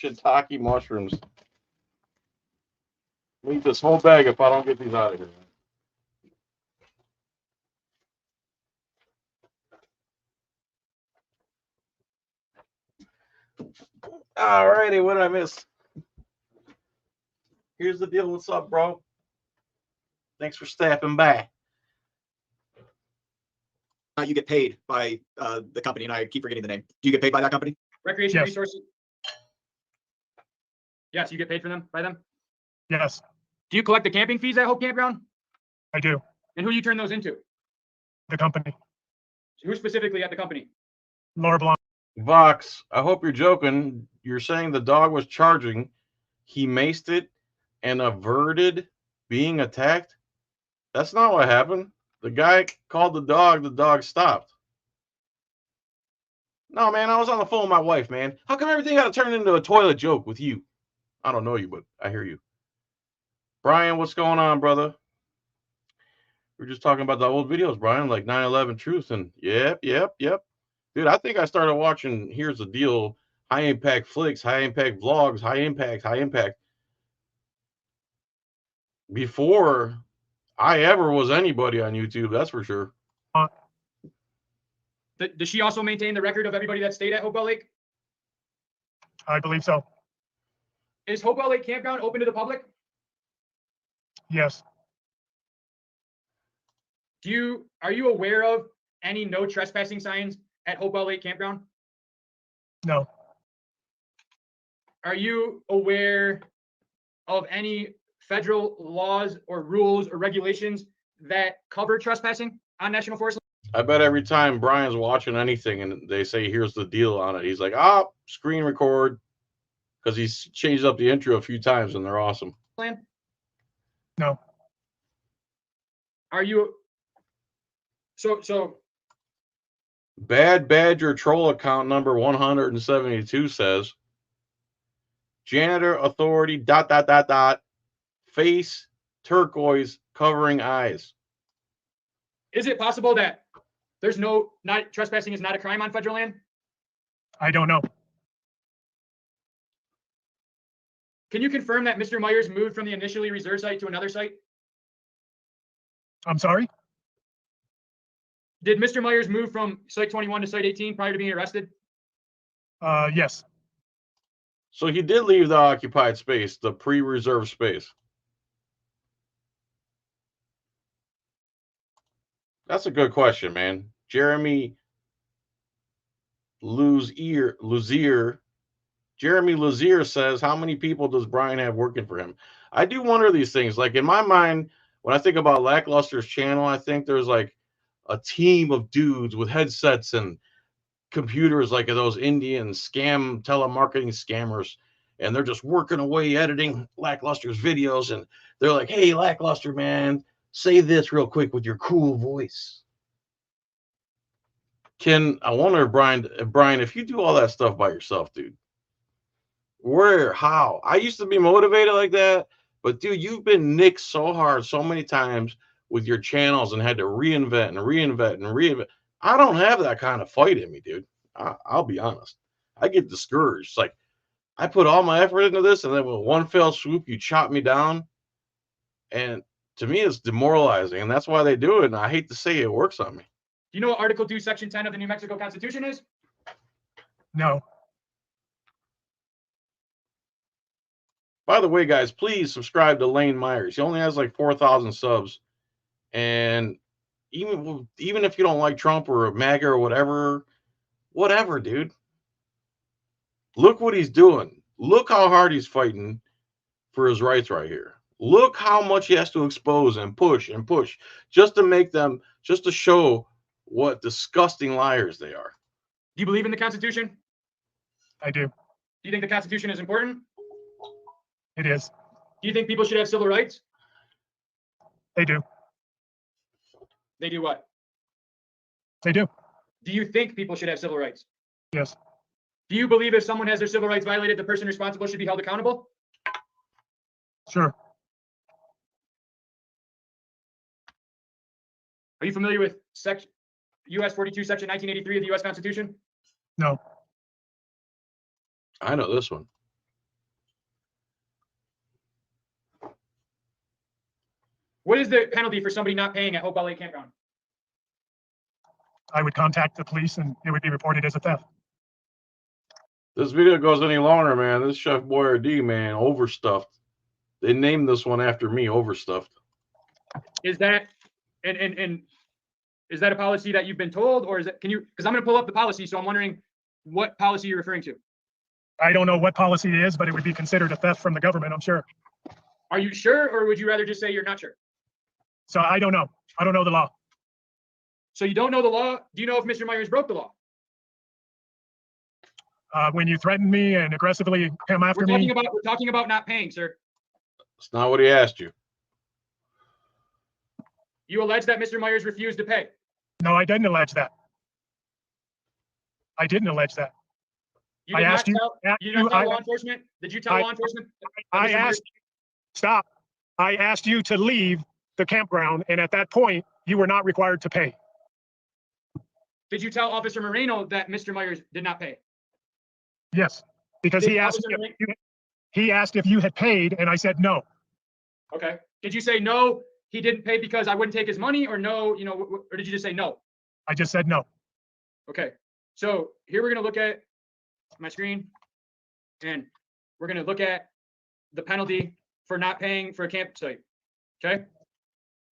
shiitake mushrooms. I eat this whole bag if I don't get these out of here. Alrighty, what did I miss? Here's the deal. What's up, bro? Thanks for stopping by. You get paid by the company, and I keep forgetting the name. Do you get paid by that company? Recreation Yes. Resources. Yes, you get paid for them by them. Yes, Do you collect the camping fees at Hope Campground? I do. And who you turn those into? The company, Who specifically at the company? Laura Blanc. Vox, I hope you're joking. You're saying the dog was charging, he maced it, and averted being attacked? That's not what happened. The guy called the dog stopped. No, man, I was on the phone with my wife, man. How come everything got to turn into a toilet joke with you? I don't know you, but I hear you. Brian, what's going on, brother? We're just talking about the old videos, Brian, like 9/11 Truth, and yep. Dude, I think I started watching Here's the Deal, high impact flicks, high impact vlogs, high impact before I ever was anybody on YouTube, that's for sure. Does she also maintain the record of everybody that stayed at Hopewell Lake? I believe so. Is Hopewell Lake Campground open to the public? Yes, Are you aware of any no trespassing signs at Hopewell Lake Campground? no, Are you aware of any federal laws or rules or regulations that cover trespassing on National Forest? I bet every time Brian's watching anything and they say Here's the Deal on it, he's like, screen record, because he's changed up the intro a few times and they're awesome. Land? no. Are you so Bad Badger troll account number 172 says janitor authority ... face turquoise covering eyes. is it possible that there's not trespassing is not a crime on federal land? I don't know. Can you confirm that Mr. Myers moved from the initially reserved site to another site? I'm sorry. Did Mr. Myers move from site 21 to site 18 prior to being arrested? Yes, So he did leave the occupied space, the pre-reserved space. That's a good question, man. Jeremy Luzier says, how many people does Brian have working for him? I do wonder these things. Like in my mind, when I think about Lackluster's channel, I think there's like a team of dudes with headsets and computers, like those Indian telemarketing scammers, and they're just working away editing Lackluster's videos, and they're like, hey, Lackluster, man, say this real quick with your cool voice. I wonder, Brian, if you do all that stuff by yourself, dude, how? I used to be motivated like that, but dude, you've been nicked so hard so many times with your channels and had to reinvent. I don't have that kind of fight in me, dude. I'll be honest. I get discouraged. It's like I put all my effort into this, and then with one fell swoop, you chop me down. And to me, it's demoralizing, and that's why they do it. And I hate to say it works on me. Do you know what Article 2, Section 10 of the New Mexico Constitution is? no. By the way, guys, please subscribe to Lane Myers. He only has like 4,000 subs, and even if you don't like Trump or MAGA or whatever, dude. Look what he's doing. Look how hard he's fighting for his rights right here. Look how much he has to expose and push just to show what disgusting liars they are. Do you believe in the Constitution? I do. Do you think the Constitution is important? It is. Do you think people should have civil rights? They do. They do what? They do. Do you think people should have civil rights? Yes. Do you believe if someone has their civil rights violated, the person responsible should be held accountable? Sure. Are you familiar with US 42, Section 1983 of the US Constitution? No. I know this one. What is the penalty for somebody not paying at Hopewell Lake Campground? I would contact the police and it would be reported as a theft. This video goes any longer, man. This Chef Boyardee, man, overstuffed. They named this one after me, overstuffed. Is that and is that a policy that you've been told, or is it? Can you? Because I'm going to pull up the policy, so I'm wondering what policy you're referring to. I don't know what policy it is, but it would be considered a theft from the government, I'm sure. Are you sure, or would you rather just say you're not sure? So I don't know. I don't know the law. So you don't know the law. Do you know if Mr. Myers broke the law? When you threaten me and aggressively come after me, We're talking about not paying, sir. It's not what he asked you. You allege that Mr. Myers refused to pay. no, I didn't allege that. I didn't allege that. You I did asked not you- tell, you did not tell law enforcement? Did you tell law enforcement? that I Mr. Myers- asked, stop. I asked you to leave the campground, and at that point, you were not required to pay. Did you tell Officer Moreno that Mr. Myers did not pay? Yes, because Did he asked, Officer Moreno- he asked if you had paid, and I said no. Okay. Did you say no, he didn't pay because I wouldn't take his money, or no, or did you just say no? I just said no. Okay. So here we're going to look at my screen, and we're going to look at the penalty for not paying for a campsite. Okay.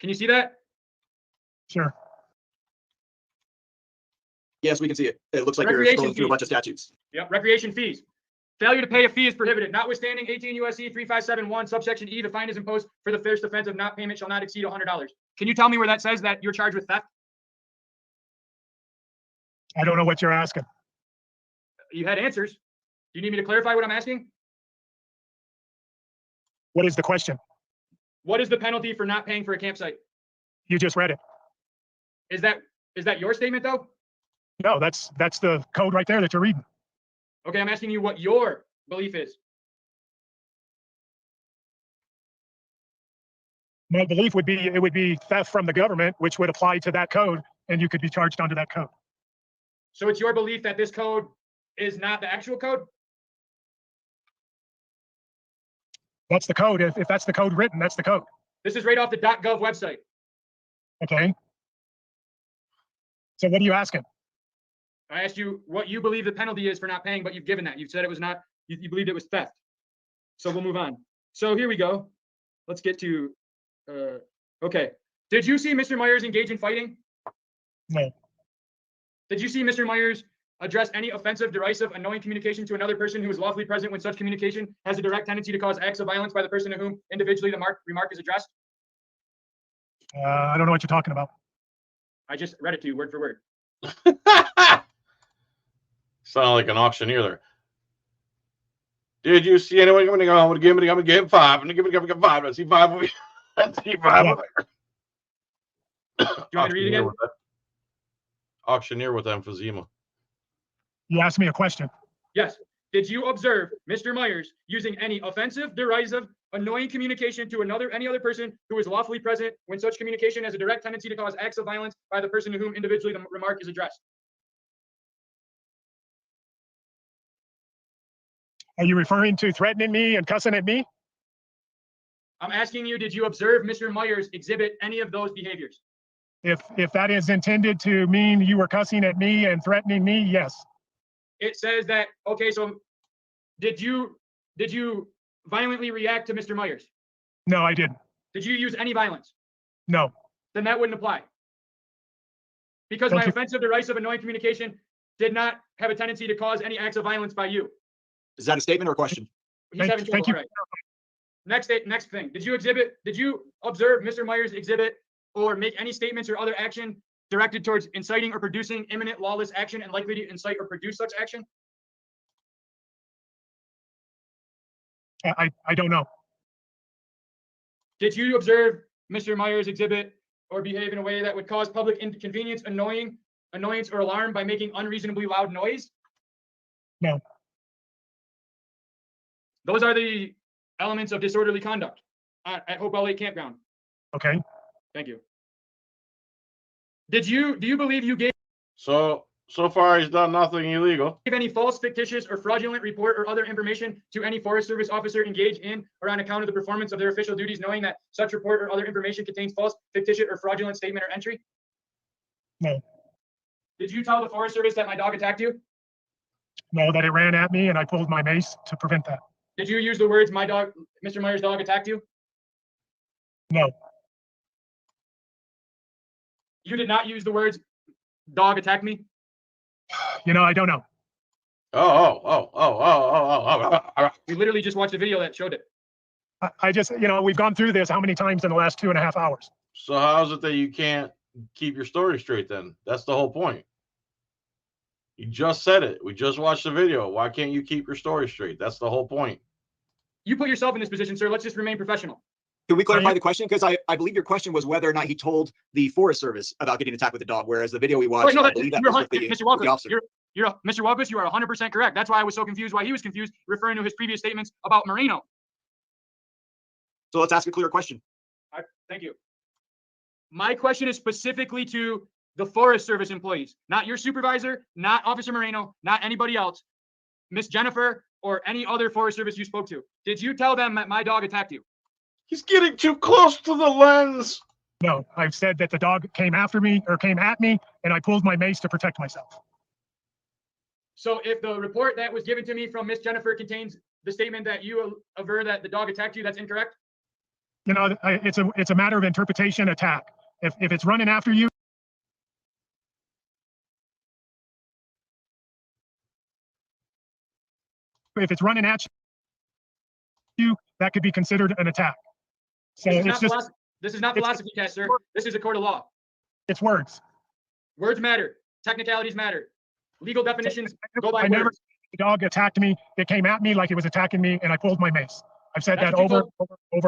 Can you see that? Sure. Yes, we can see it. It looks like you're Recreation scrolling through a fee. bunch of statutes. Yep. Recreation fees. Failure to pay a fee is prohibited, notwithstanding 18 U.S.C. 3571, subsection E. The fine is imposed for the first offense of not payment shall not exceed $100. Can you tell me where that says that you're charged with theft? I don't know what you're asking. You had answers. Do you need me to clarify what I'm asking? What is the question? What is the penalty for not paying for a campsite? You just read it. Is that your statement though? No, that's the code right there that you're reading. Okay, I'm asking you what your belief is. My belief would be it would be theft from the government, which would apply to that code, and you could be charged under that code. So it's your belief that this code is not the actual code? That's the code. If that's the code written, that's the code. This is right off the .gov website. Okay. So what are you asking? I asked you what you believe the penalty is for not paying, but you've given that. You've said it was not, you believed it was theft. So we'll move on. So here we go. Let's get to, okay. Did you see Mr. Myers engage in fighting? No. Did you see Mr. Myers address any offensive, derisive, annoying communication to another person who is lawfully present when such communication has a direct tendency to cause acts of violence by the person to whom individually the remark is addressed? I don't know what you're talking about. I just read it to you word for word. Sound like an auctioneer there. Did you see anyone coming to go? I'm gonna give him 5. I'm gonna give him 5. I see 5 of you. I see 5 of you. Do you want me to read it again? Auctioneer with emphysema. You asked me a question. Yes. Did you observe Mr. Myers using any offensive, derisive, annoying communication to any other person who is lawfully present when such communication has a direct tendency to cause acts of violence by the person to whom individually the remark is addressed? Are you referring to threatening me and cussing at me? I'm asking you, did you observe Mr. Myers exhibit any of those behaviors? If that is intended to mean you were cussing at me and threatening me, yes. It says that, okay, so did you violently react to Mr. Myers? No, I didn't. Did you use any violence? No. Then that wouldn't apply. Because Thank my you. offensive, derisive, annoying communication did not have a tendency to cause any acts of violence by you. Is that a statement or a question? He's Thank- having trouble. thank you. All right. Next thing. Did you observe Mr. Myers exhibit or make any statements or other action directed towards inciting or producing imminent lawless action and likely to incite or produce such action? I don't know. Did you observe Mr. Myers exhibit or behave in a way that would cause public inconvenience, annoyance, or alarm by making unreasonably loud noise? No. Those are the elements of disorderly conduct at Hopewell Lake Campground. Okay. Thank you. Do you believe you gave? So So far, he's done nothing illegal. Give any false, fictitious, or fraudulent report or other information to any Forest Service officer engaged in or on account of the performance of their official duties, knowing that such report or other information contains false, fictitious, or fraudulent statement or entry? No. Did you tell the Forest Service that my dog attacked you? No, that it ran at me and I pulled my mace to prevent that. Did you use the words, my dog, Mr. Myers' dog attacked you? No. You did not use the words, dog attacked me? You know, I don't know. We literally just watched a video that showed it. I just, you know, we've gone through this how many times in the last 2.5 hours? So how is it that you can't keep your story straight then? That's the whole point. You just said it. We just watched the video. Why can't you keep your story straight? That's the whole point. You put yourself in this position, sir. Let's just remain professional. Can we clarify the question? Because I believe your question was whether or not he told the Forest Service about getting attacked with a dog, whereas the video we watched, No, I believe that was with the, Mr. Walker, officer. Mr. Walker, you are 100% correct. That's why I was so confused, why he was confused, referring to his previous statements about Moreno. So let's ask a clear question. Thank you. My question is specifically to the Forest Service employees, not your supervisor, not Officer Moreno, not anybody else, Miss Jennifer, or any other Forest Service you spoke to. Did you tell them that my dog attacked you? He's getting too close to the lens. No, I've said that the dog came after me or came at me and I pulled my mace to protect myself. So if the report that was given to me from Miss Jennifer contains the statement that you aver that the dog attacked you, that's incorrect? You know, it's a matter of interpretation, attack. If it's running after you, if it's running at you, that could be considered an attack. So this is not philosophy test, sir. This is a court of law. It's words. Words matter. Technicalities matter. Legal definitions go by I never words. the dog attacked me. It came at me like it was attacking me, and I pulled my mace. I've said that over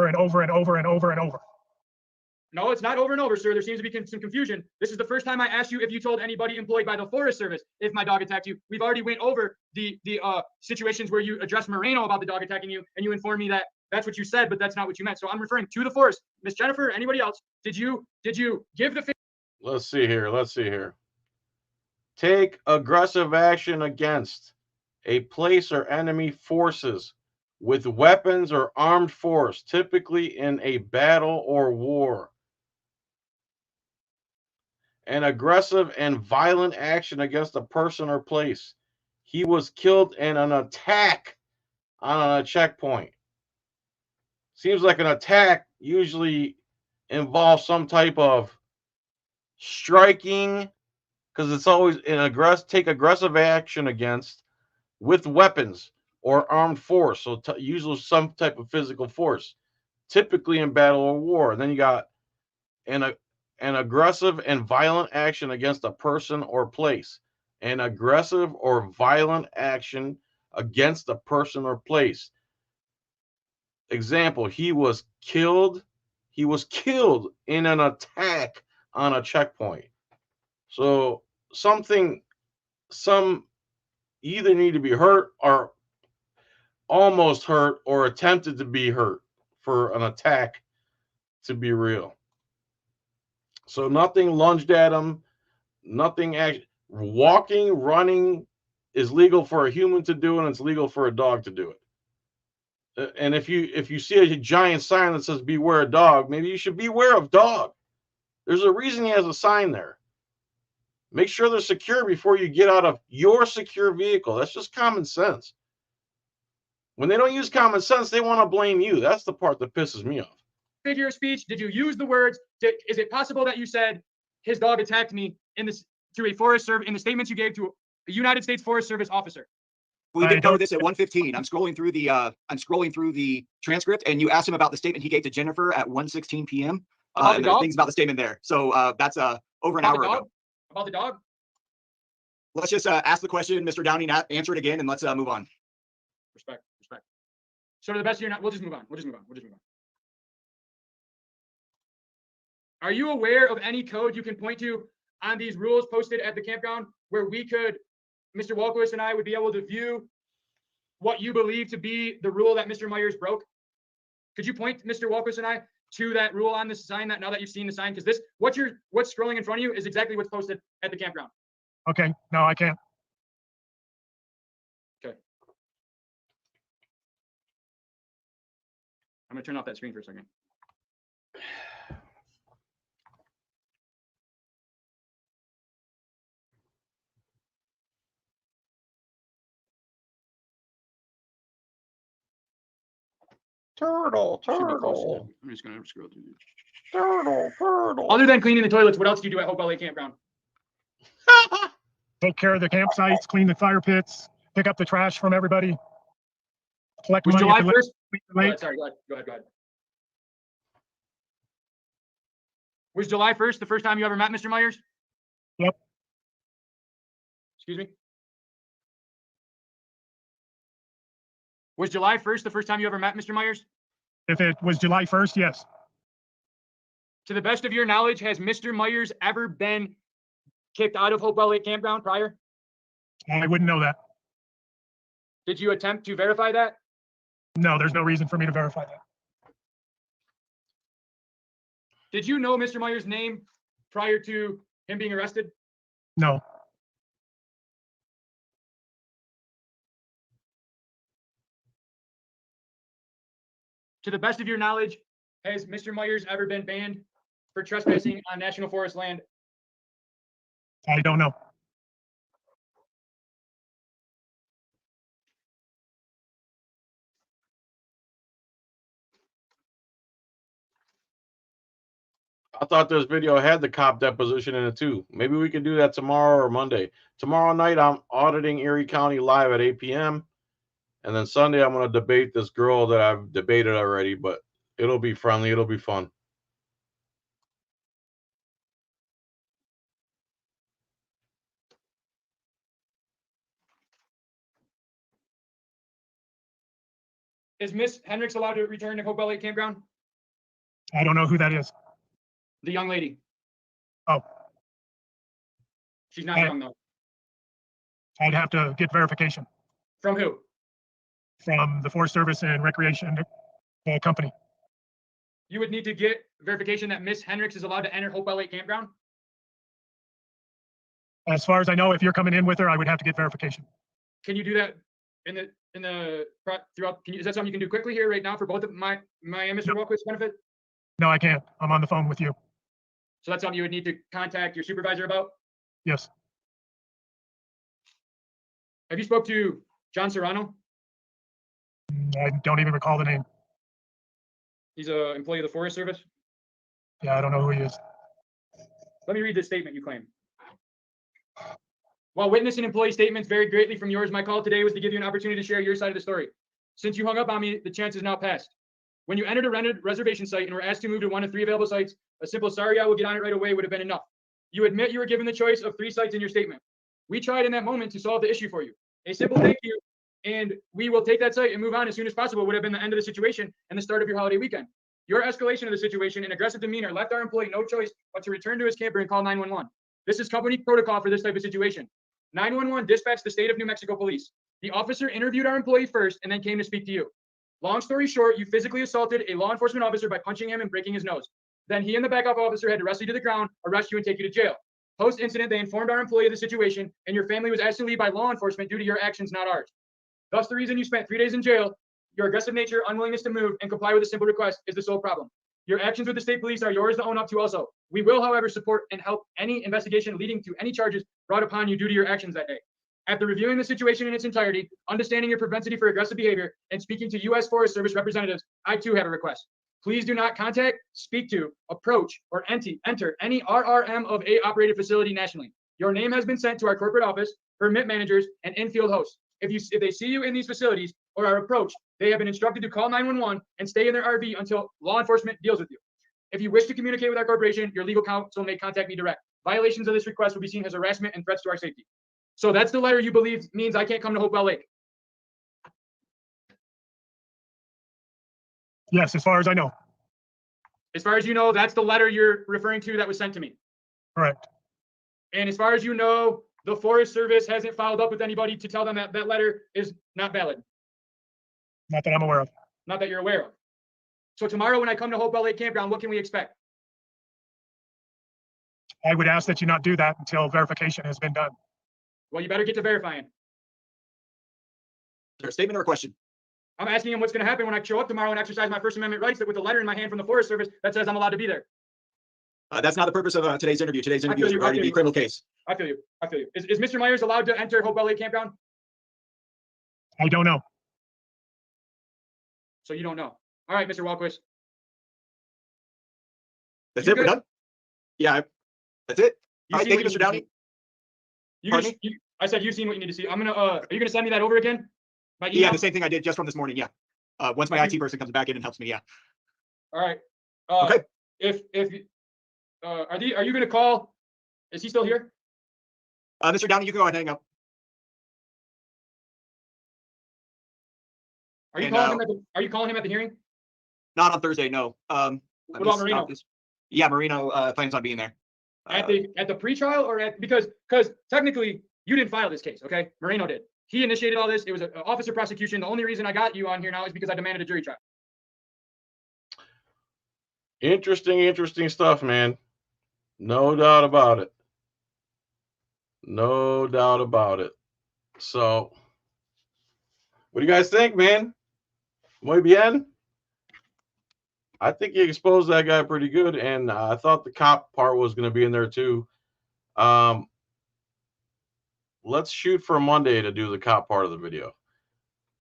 and over. No, it's not over and over, sir. There seems to be some confusion. This is the first time I asked you if you told anybody employed by the Forest Service if my dog attacked you. We've already went over the situations where you addressed Moreno about the dog attacking you, and you informed me that that's what you said, but that's not what you meant. So I'm referring to the Forest. Miss Jennifer, anybody else? Did you give the? Let's see here. Take aggressive action against a place or enemy forces with weapons or armed force, typically in a battle or war. An aggressive and violent action against a person or place. He was killed in an attack on a checkpoint. Seems like an attack usually involves some type of striking, because it's always take aggressive action against with weapons or armed force. So usually some type of physical force, typically in battle or war. And then you got an aggressive and violent action against a person or place. An aggressive or violent action against a person or place. Example, he was killed in an attack on a checkpoint. So some either need to be hurt or almost hurt or attempted to be hurt for an attack to be real. So nothing lunged at him, nothing walking, running is legal for a human to do, and it's legal for a dog to do it. And if you see a giant sign that says beware of dog, maybe you should beware of dog. There's a reason he has a sign there. Make sure they're secure before you get out of your secure vehicle. That's just common sense. When they don't use common sense, they want to blame you. That's the part that pisses me off. Figure of speech. Did you use the words? Is it possible that you said his dog attacked me in the statements you gave to a United States Forest Service officer? We did cover this at 1:15. I'm scrolling through the transcript, and you asked him about the statement he gave to Jennifer at 1:16 p.m. And there's things about the statement there. So that's over an hour ago. About the dog? Let's just ask the question, Mr. Downing, answer it again, and let's move on. Respect. So to the best of your knowledge, we'll just move on. Are you aware of any code you can point to on these rules posted at the campground where Mr. Walkowitz and I would be able to view what you believe to be the rule that Mr. Myers broke? Could you point Mr. Walkowitz and I to that rule on the sign, that now that you've seen the sign? Because what's scrolling in front of you is exactly what's posted at the campground. Okay, no, I can't. Okay. I'm gonna turn off that screen for a second. Turtle, Should be close turtle, enough. I'm just gonna scroll through. turtle, turtle. Other than cleaning the toilets, what else do you do at Hopewell Lake Campground? Take care of the campsites, clean the fire pits, pick up the trash from everybody, collect Was money July at the 1st? Go lake. ahead, sorry, go ahead. Was July 1st the first time you ever met Mr. Myers? Yep. Excuse me? Was July 1st the first time you ever met Mr. Myers? If it was July 1st, yes. To the best of your knowledge, has Mr. Myers ever been kicked out of Hopewell Lake Campground prior? I wouldn't know that. Did you attempt to verify that? No, there's no reason for me to verify that. Did you know Mr. Myers' name prior to him being arrested? No. To the best of your knowledge, has Mr. Myers ever been banned for trespassing on National Forest land? I don't know. I thought this video had the cop deposition in it too. Maybe we can do that tomorrow or Monday. Tomorrow night, I'm auditing Erie County live at 8 p.m. And then Sunday, I'm going to debate this girl that I've debated already, but it'll be friendly. It'll be fun. Is Miss Hendricks allowed to return to Hopewell Lake Campground? I don't know who that is. The young lady. Oh, She's not young though. I'd have to get verification From who? from the Forest Service and Recreation Company. You would need to get verification that Miss Hendricks is allowed to enter Hopewell Lake Campground? As far as I know, if you're coming in with her, I would have to get verification. Can you do that throughout? Is that something you can do quickly here right now for both of my and Mr. Walquist's benefit? No, I can't. I'm on the phone with you. So that's something you would need to contact your supervisor about? Yes. Have you spoke to John Serrano? I don't even recall the name. He's an employee of the Forest Service. Yeah, I don't know who he is. Let me read this statement you claim. While witness and employee statements varied greatly from yours, my call today was to give you an opportunity to share your side of the story. Since you hung up on me, the chance is now past. When you entered a rented reservation site and were asked to move to one of 3 available sites, a simple "sorry, I will get on it right away" would have been enough. You admit you were given the choice of 3 sites in your statement. We tried in that moment to solve the issue for you. A simple "thank you" and "we will take that site and move on as soon as possible" would have been the end of the situation and the start of your holiday weekend. Your escalation of the situation and aggressive demeanor left our employee no choice but to return to his camper and call 911. This is company protocol for this type of situation. 911 dispatched the state of New Mexico police. The officer interviewed our employee first and then came to speak to you. Long story short, you physically assaulted a law enforcement officer by punching him and breaking his nose. Then he and the backup officer had to wrestle you to the ground, arrest you, and take you to jail. Post-incident, they informed our employee of the situation, and your family was asked to leave by law enforcement due to your actions, not ours. Thus, the reason you spent 3 days in jail, your aggressive nature, unwillingness to move, and comply with a simple request is the sole problem. Your actions with the state police are yours to own up to also. We will, however, support and help any investigation leading to any charges brought upon you due to your actions that day. After reviewing the situation in its entirety, understanding your propensity for aggressive behavior, and speaking to U.S. Forest Service representatives, I too have a request. Please do not contact, speak to, approach, or enter any RRM of a operated facility nationally. Your name has been sent to our corporate office, permit managers, and infield hosts. If they see you in these facilities or are approached, they have been instructed to call 911 and stay in their RV until law enforcement deals with you. If you wish to communicate with our corporation, your legal counsel may contact me direct. Violations of this request will be seen as harassment and threats to our safety. So that's the letter you believe means I can't come to Hopewell Lake. Yes, as far as I know. As far as you know, that's the letter you're referring to that was sent to me. Correct. And as far as you know, the Forest Service hasn't followed up with anybody to tell them that that letter is not valid. Not that I'm aware of. Not that you're aware of. So tomorrow when I come to Hopewell Lake Campground, what can we expect? I would ask that you not do that until verification has been done. Well, you better get to verifying. Is there a statement or a question? I'm asking him what's going to happen when I show up tomorrow and exercise my First Amendment rights with a letter in my hand from the Forest Service that says I'm allowed to be there. That's not the purpose of today's interview. Today's interview is you, regarding the criminal case. I feel you. I feel you. Is Mr. Myers allowed to enter Hopewell Lake Campground? I don't know. So you don't know. All right, Mr. Walquist. That's You it. We're good? done. Yeah, that's it. You All right, see thank what you, Mr. Downey. Pardon me? I said you've seen what you need to see. I'm gonna. Are you gonna send me that over again? By email? Yeah, the same thing I did just from this morning. Yeah. Once my IT person comes back in and helps me. Yeah. All right. Okay. If are you gonna call? Is he still here? Mr. Downey, you can go ahead and hang up. Are you And, calling him at the? Are you calling him at the hearing? Not on Thursday, no. What about Marino? Yeah, Marino plans on being there. At the pretrial or at because technically you didn't file this case, okay? Moreno did. He initiated all this. It was an officer prosecution. The only reason I got you on here now is because I demanded a jury trial. Interesting stuff, man. No doubt about it. No doubt about it. So, what do you guys think, man? Muy bien. I think you exposed that guy pretty good, and I thought the cop part was going to be in there too. Let's shoot for Monday to do the cop part of the video.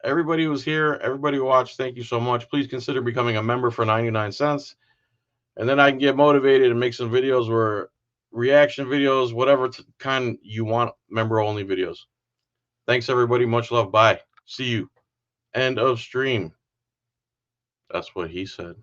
Everybody who was here, everybody who watched, thank you so much. Please consider becoming a member for 99 cents. And then I can get motivated and make some videos where reaction videos, whatever kind you want, member-only videos. Thanks, everybody. Much love. Bye. See you. End of stream. That's what he said.